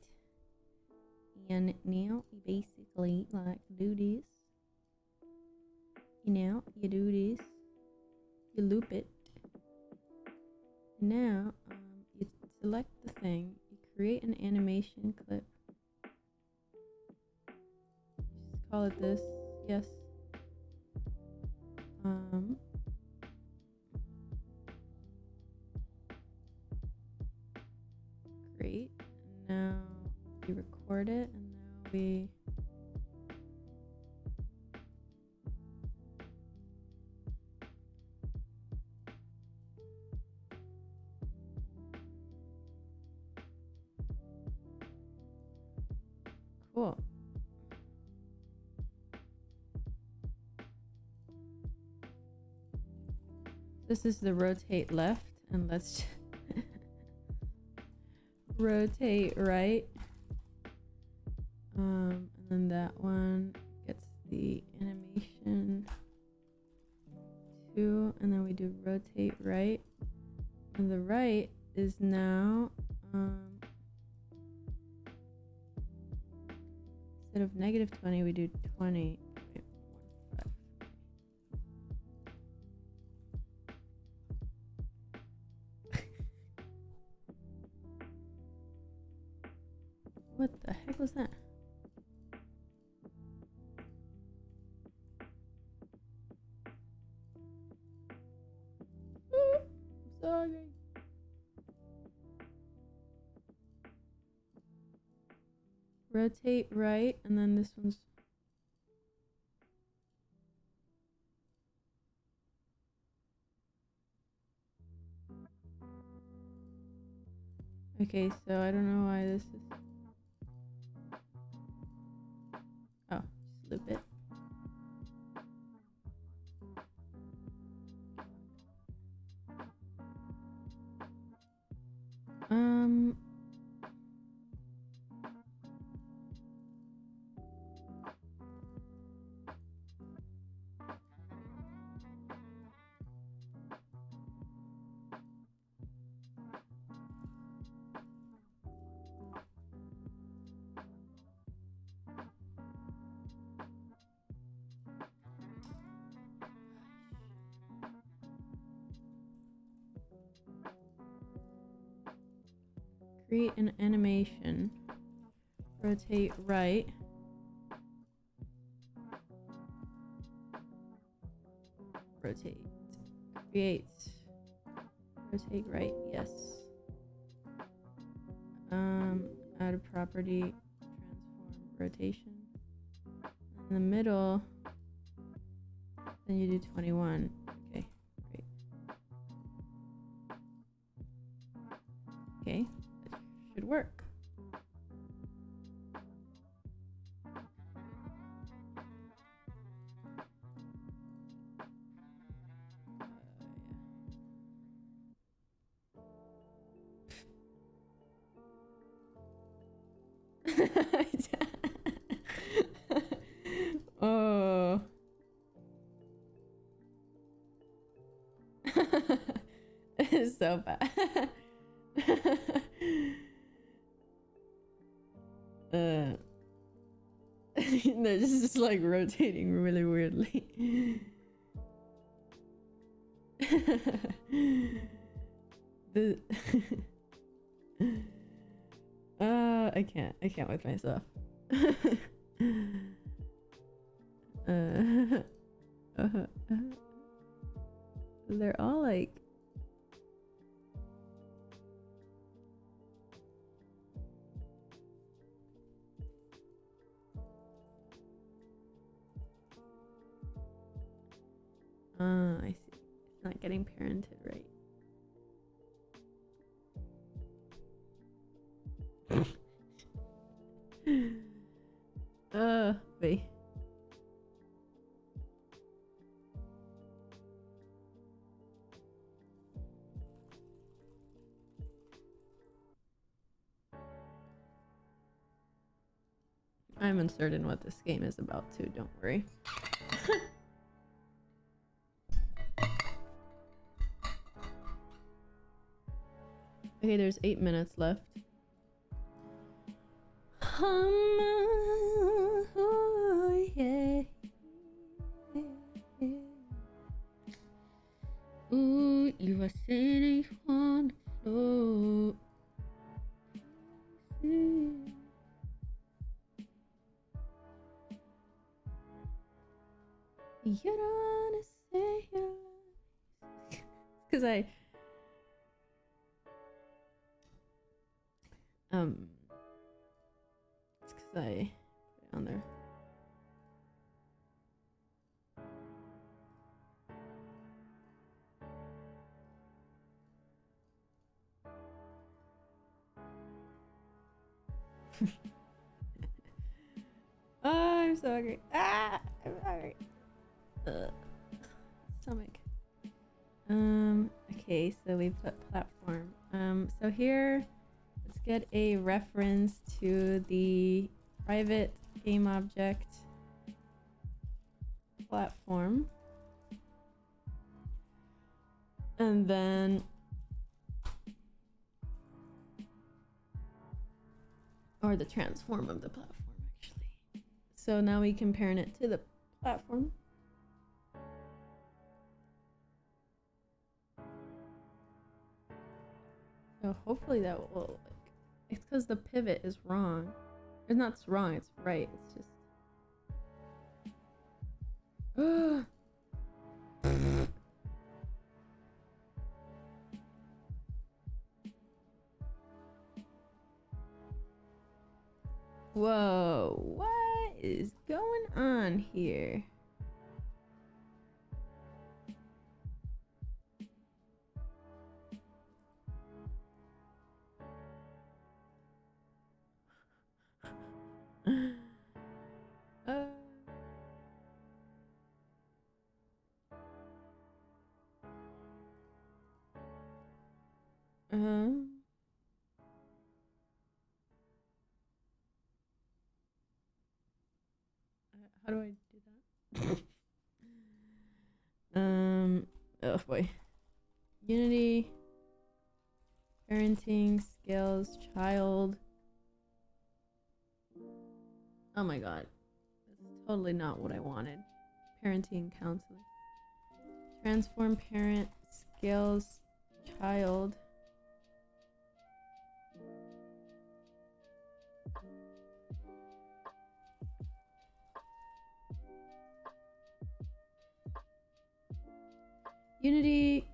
And now you basically like do this. You know, you do this. You loop it. And now, you select the thing. You create an animation clip. Just call it this. Yes. Great. Now we record it, and now we cool. This is the rotate left, and let's rotate right. And then that one gets the animation 2, and then we do rotate right. And the right is now instead of -20, we do 20. What the heck was that? I'm so hungry. Rotate right, and then this one's okay, so I don't know why this is. Oh, just loop it. Create an animation. Rotate right. rotate, create, rotate right, yes. Add a property, transform rotation. In the middle, then you do 21. Okay, great. Okay, that should work. Oh. It's so bad. They're just like rotating really weirdly. The I can't with myself. They're all like I see. It's not getting parented right. Wait. I'm uncertain what this game is about too, don't worry. Okay, there's 8 minutes left. Oh, yeah. Ooh, you are sitting on the floor. You don't wanna say your lies. Because it's because I put it on there. Oh, I'm so hungry. Ah, I'm hungry. Stomach. Okay, so we put platform. So here, let's get a reference to the private game object platform. And then or the transform of the platform actually. So now we can parent it to the platform. So hopefully that will like, it's because the pivot is wrong. It's not wrong, it's right. It's just whoa, what is going on here? How do I do that? Oh boy. Unity, parenting, skills, child. Oh my god. That's totally not what I wanted. Parenting, counseling. Transform parent, skills, child. Unity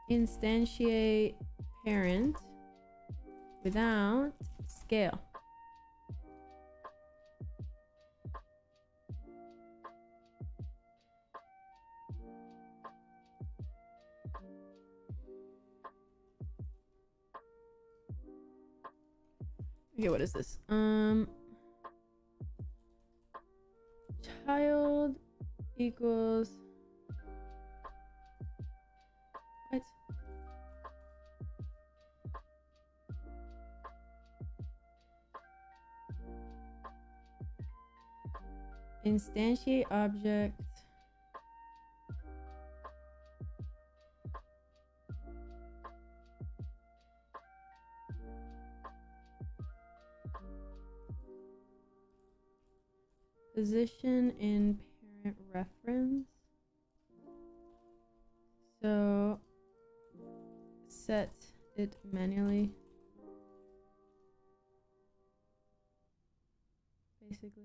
instantiate parent without scale. Okay, what is this? Child equals what? Instantiate object position in parent reference. So set it manually, basically.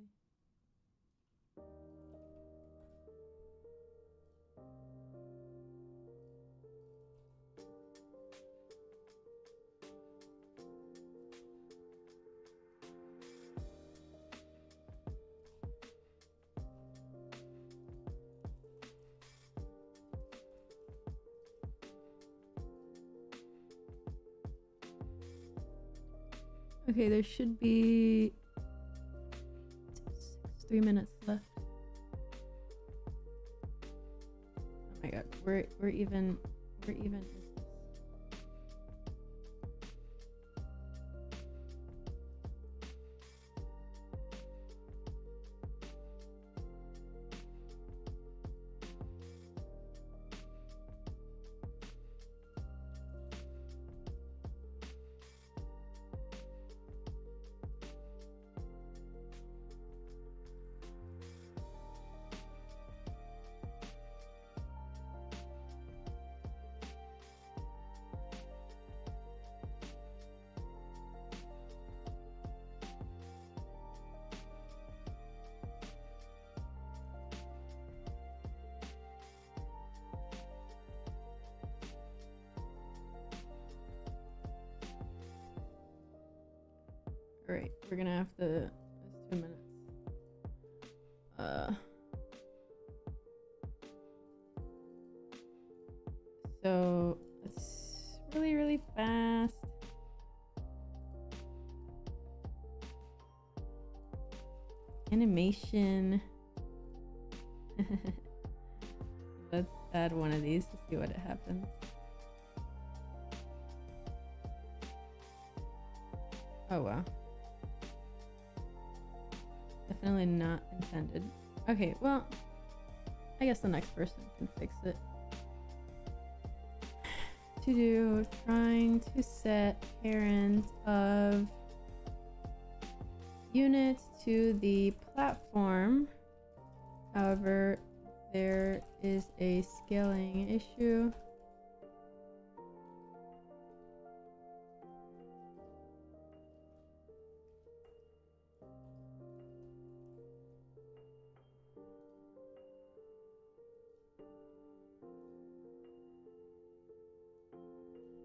Okay, there should be 3 minutes left. Oh my god, we're even. Alright, we're gonna have to. It's 2 minutes. So it's really fast. Animation. Let's add one of these to see what happens. Oh wow. Definitely not intended. Okay, well, I guess the next person can fix it. To do, trying to set parent of unit to the platform. However, there is a scaling issue.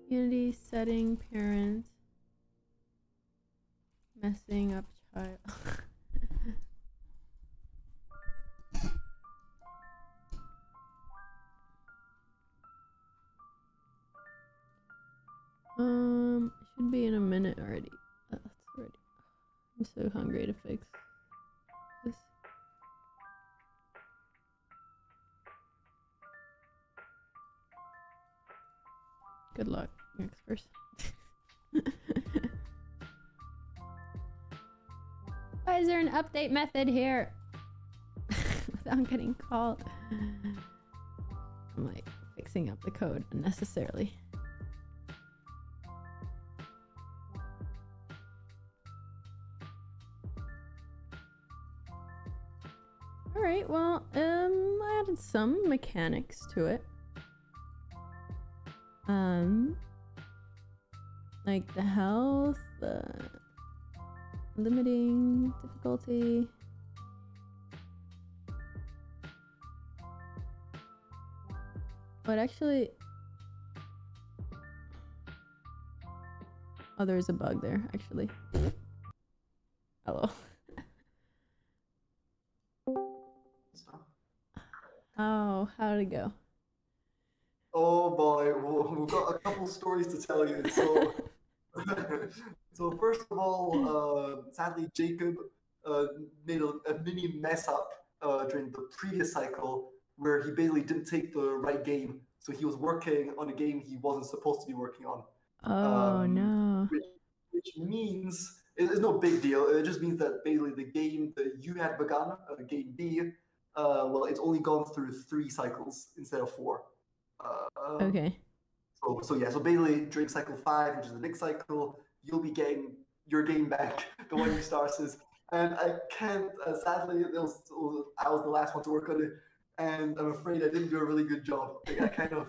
Unity setting parent messing up child. Should be in a minute already. That's already. I'm so hungry to fix this. Good luck, next person. Why is there an update method here? Without getting called. I'm like fixing up the code unnecessarily. Alright, well, I added some mechanics to it. Like the health, the limiting difficulty. But actually, oh, there's a bug there. Actually, hello. Oh, how'd it go? Oh boy, we've got a couple stories to tell you. So, so first of all, sadly, Jacob made a mini mess up during the previous cycle where he basically didn't take the right game. So he was working on a game he wasn't supposed to be working on. Oh no. Which means it's no big deal. It just means that basically the game that you had begun, game B, well, it's only gone through 3 cycles instead of 4. Okay. So yeah, so basically during cycle 5, which is the next cycle, you'll be getting your game back, the one you started. And I can't, sadly, I was the last one to work on it, and I'm afraid I didn't do a really good job. Like I got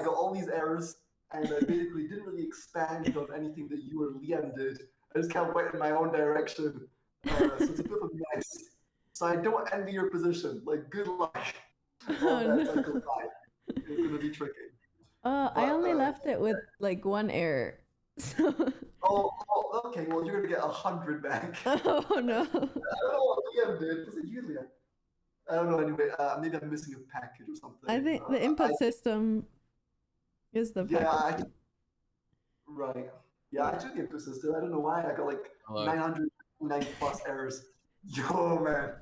all these errors, and I basically didn't really expand on anything that you or Liam did. I just kind of went in my own direction. So it's a bit of a mess. So I don't envy your position. Like, good luck on that cycle 5. It's gonna be tricky. I only left it with like 1 error. So... Oh, okay. Well, you're gonna get 100 back. Oh no. I don't know what Liam did. Was it you, Liam? I don't know. Anyway, maybe I'm missing a package or something. I think the input system is the package. Right. Yeah, I took the input system. I don't know why. I got like 909 plus errors. Yo, man.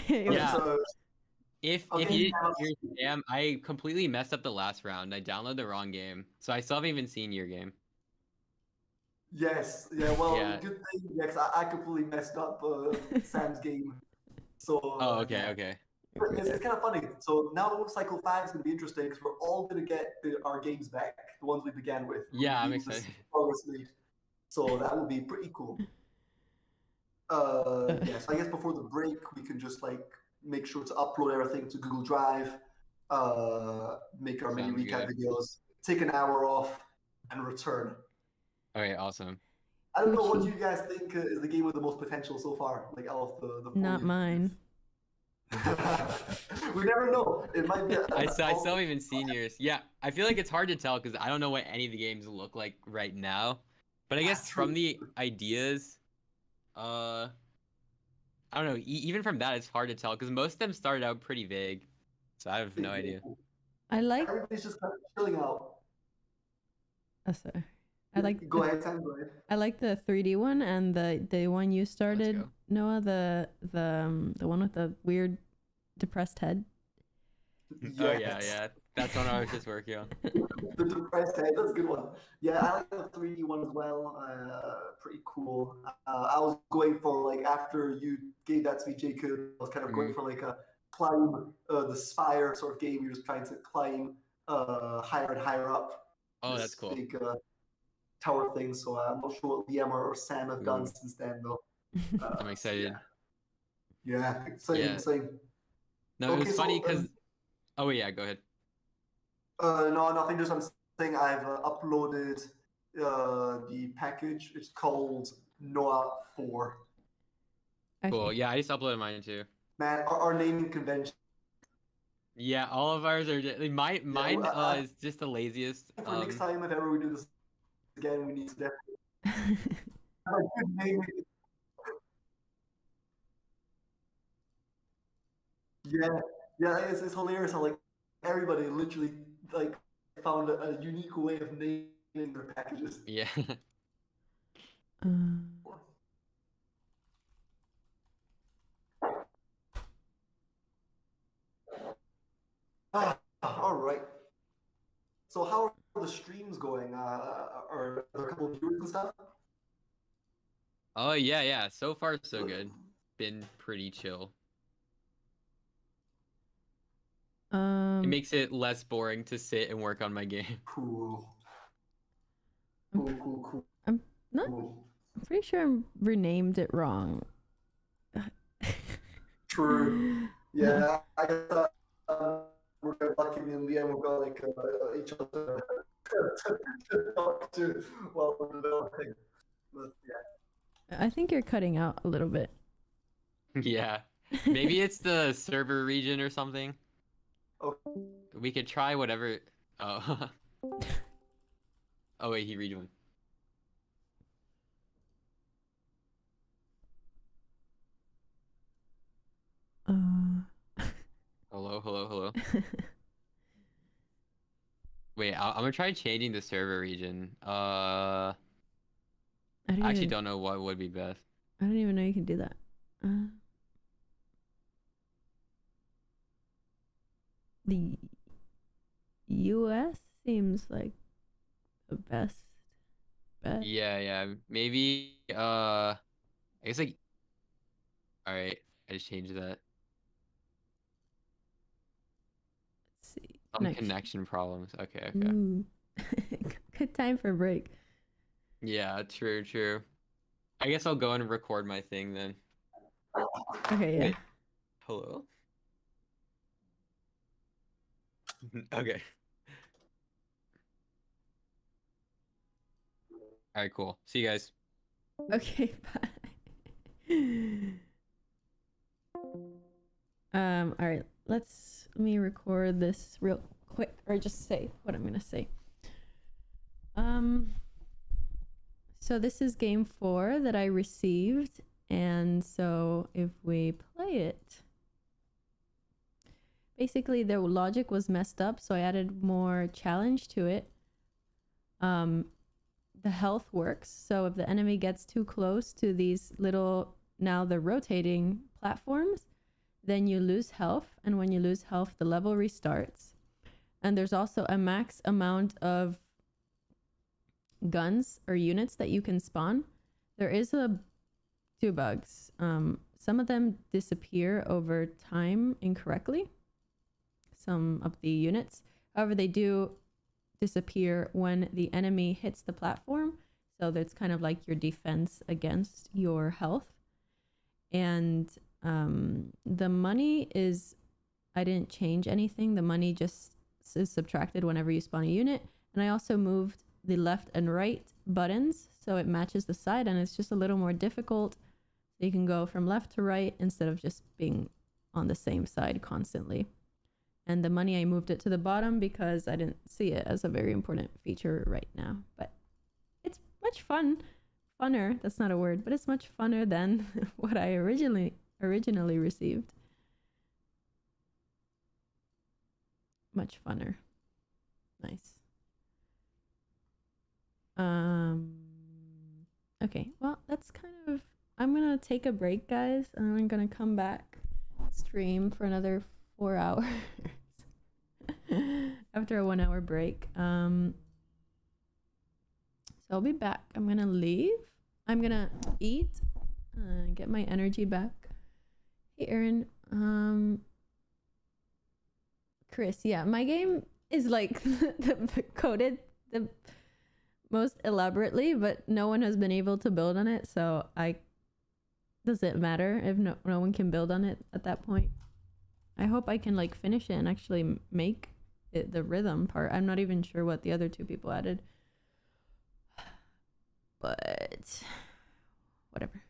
Yeah. So, if you didn't hear Sam, I completely messed up the last round. I downloaded the wrong game, so I still haven't even seen your game. Yes. Yeah. Well, Yeah. good thing. Yeah, 'cause I completely messed up Sam's game. So. Oh, okay. It's kind of funny. So now cycle 5 is going to be interesting because we're all going to get our games back, the ones we began with. Yeah, I'm excited. So that will be pretty cool. Yeah, so I guess before the break, we can just like make sure to upload everything to Google Drive, make our mini recap videos, take an hour off, and return. Okay, awesome. I don't know, what do you guys think is the game with the most potential so far? Like out of the 4 Not mine. We never know. It might be. I still haven't even seen yours. Yeah, I feel like it's hard to tell because I don't know what any of the games look like right now. But I guess from the ideas, I don't know. Even from that, it's hard to tell because most of them started out pretty vague. So I have no idea. I like. Everybody's just kind of chilling out. Oh, sorry. I like. Go ahead, Sam. Go ahead. I like the 3D one and the one you started, Noah. The one with the weird depressed head. Yes. Oh yeah. That's one I was just working on. The depressed head. That's a good one. Yeah, I like the 3D one as well. Pretty cool. I was going for like after you gave that to me, Jacob. I was kind of going for like a climb the spire sort of game. You're just trying to climb higher and higher up. Oh, that's cool. Big tower thing. So I'm not sure what Liam or Sam have done since then, though. I'm excited. Yeah, same. No, it was funny because. Oh yeah, go ahead. No, nothing. Just I'm saying I've uploaded the package. It's called Noah 4. Okay. Cool. Yeah, I just uploaded mine too. Man, our naming convention. Yeah, all of ours are just, mine is just the laziest. For next time, if ever we do this again, we need to definitely have a good naming. Yeah, it's hilarious how like everybody literally like found a unique way of naming their packages. Yeah. All right. So how are the streams going? Are there a couple of viewers and stuff? Oh yeah. So far so good. Been pretty chill. It makes it less boring to sit and work on my game. Cool. I'm pretty sure I renamed it wrong. True. Yeah, I guess we're lucky in the end. We've got like each other to talk to while we're developing. But, yeah. I think you're cutting out a little bit. Yeah. Maybe it's the server region or something. Oh, We could try whatever. Oh. Oh wait, he rejoined. Hello, hello, hello. Wait, I'm gonna try changing the server region. I actually don't know what would be best. I don't even know you can do that. The US seems like the best bet. Yeah, yeah. Maybe I guess like alright, I just changed that. Let's see. Some connection problems. Okay, okay. Ooh. Good time for a break. Yeah, true, true. I guess I'll go and record my thing then. Okay, yeah. Wait. Hello? Okay. Alright, cool. See you guys. Okay, bye. All right, let me record this real quick, or just say what I'm gonna say. So this is game 4 that I received, and so if we play it, basically the logic was messed up, so I added more challenge to it. The health works, so if the enemy gets too close to these little, now the rotating platforms, then you lose health, and when you lose health, the level restarts. And there's also a max amount of guns or units that you can spawn. There is two bugs. Some of them disappear over time incorrectly, some of the units. However, they do disappear when the enemy hits the platform, so that's kind of like your defense against your health. And the money is, I didn't change anything. The money just is subtracted whenever you spawn a unit. And I also moved the left and right buttons so it matches the side, and it's just a little more difficult. So you can go from left to right instead of just being on the same side constantly. And the money, I moved it to the bottom because I didn't see it as a very important feature right now. But it's much funner, that's not a word, but it's much funner than what I originally received. Much funner. Nice. Okay, well, that's kind of, I'm gonna take a break, guys, and I'm gonna come back stream for another 4 hours after a 1 hour break. So I'll be back. I'm gonna leave. I'm gonna eat, get my energy back. Hey, Aaron. Chris, yeah, my game is like coded the most elaborately, but no one has been able to build on it, so does it matter if no one can build on it at that point? I hope I can like finish it and actually make it the rhythm part. I'm not even sure what the other 2 people added, but whatever.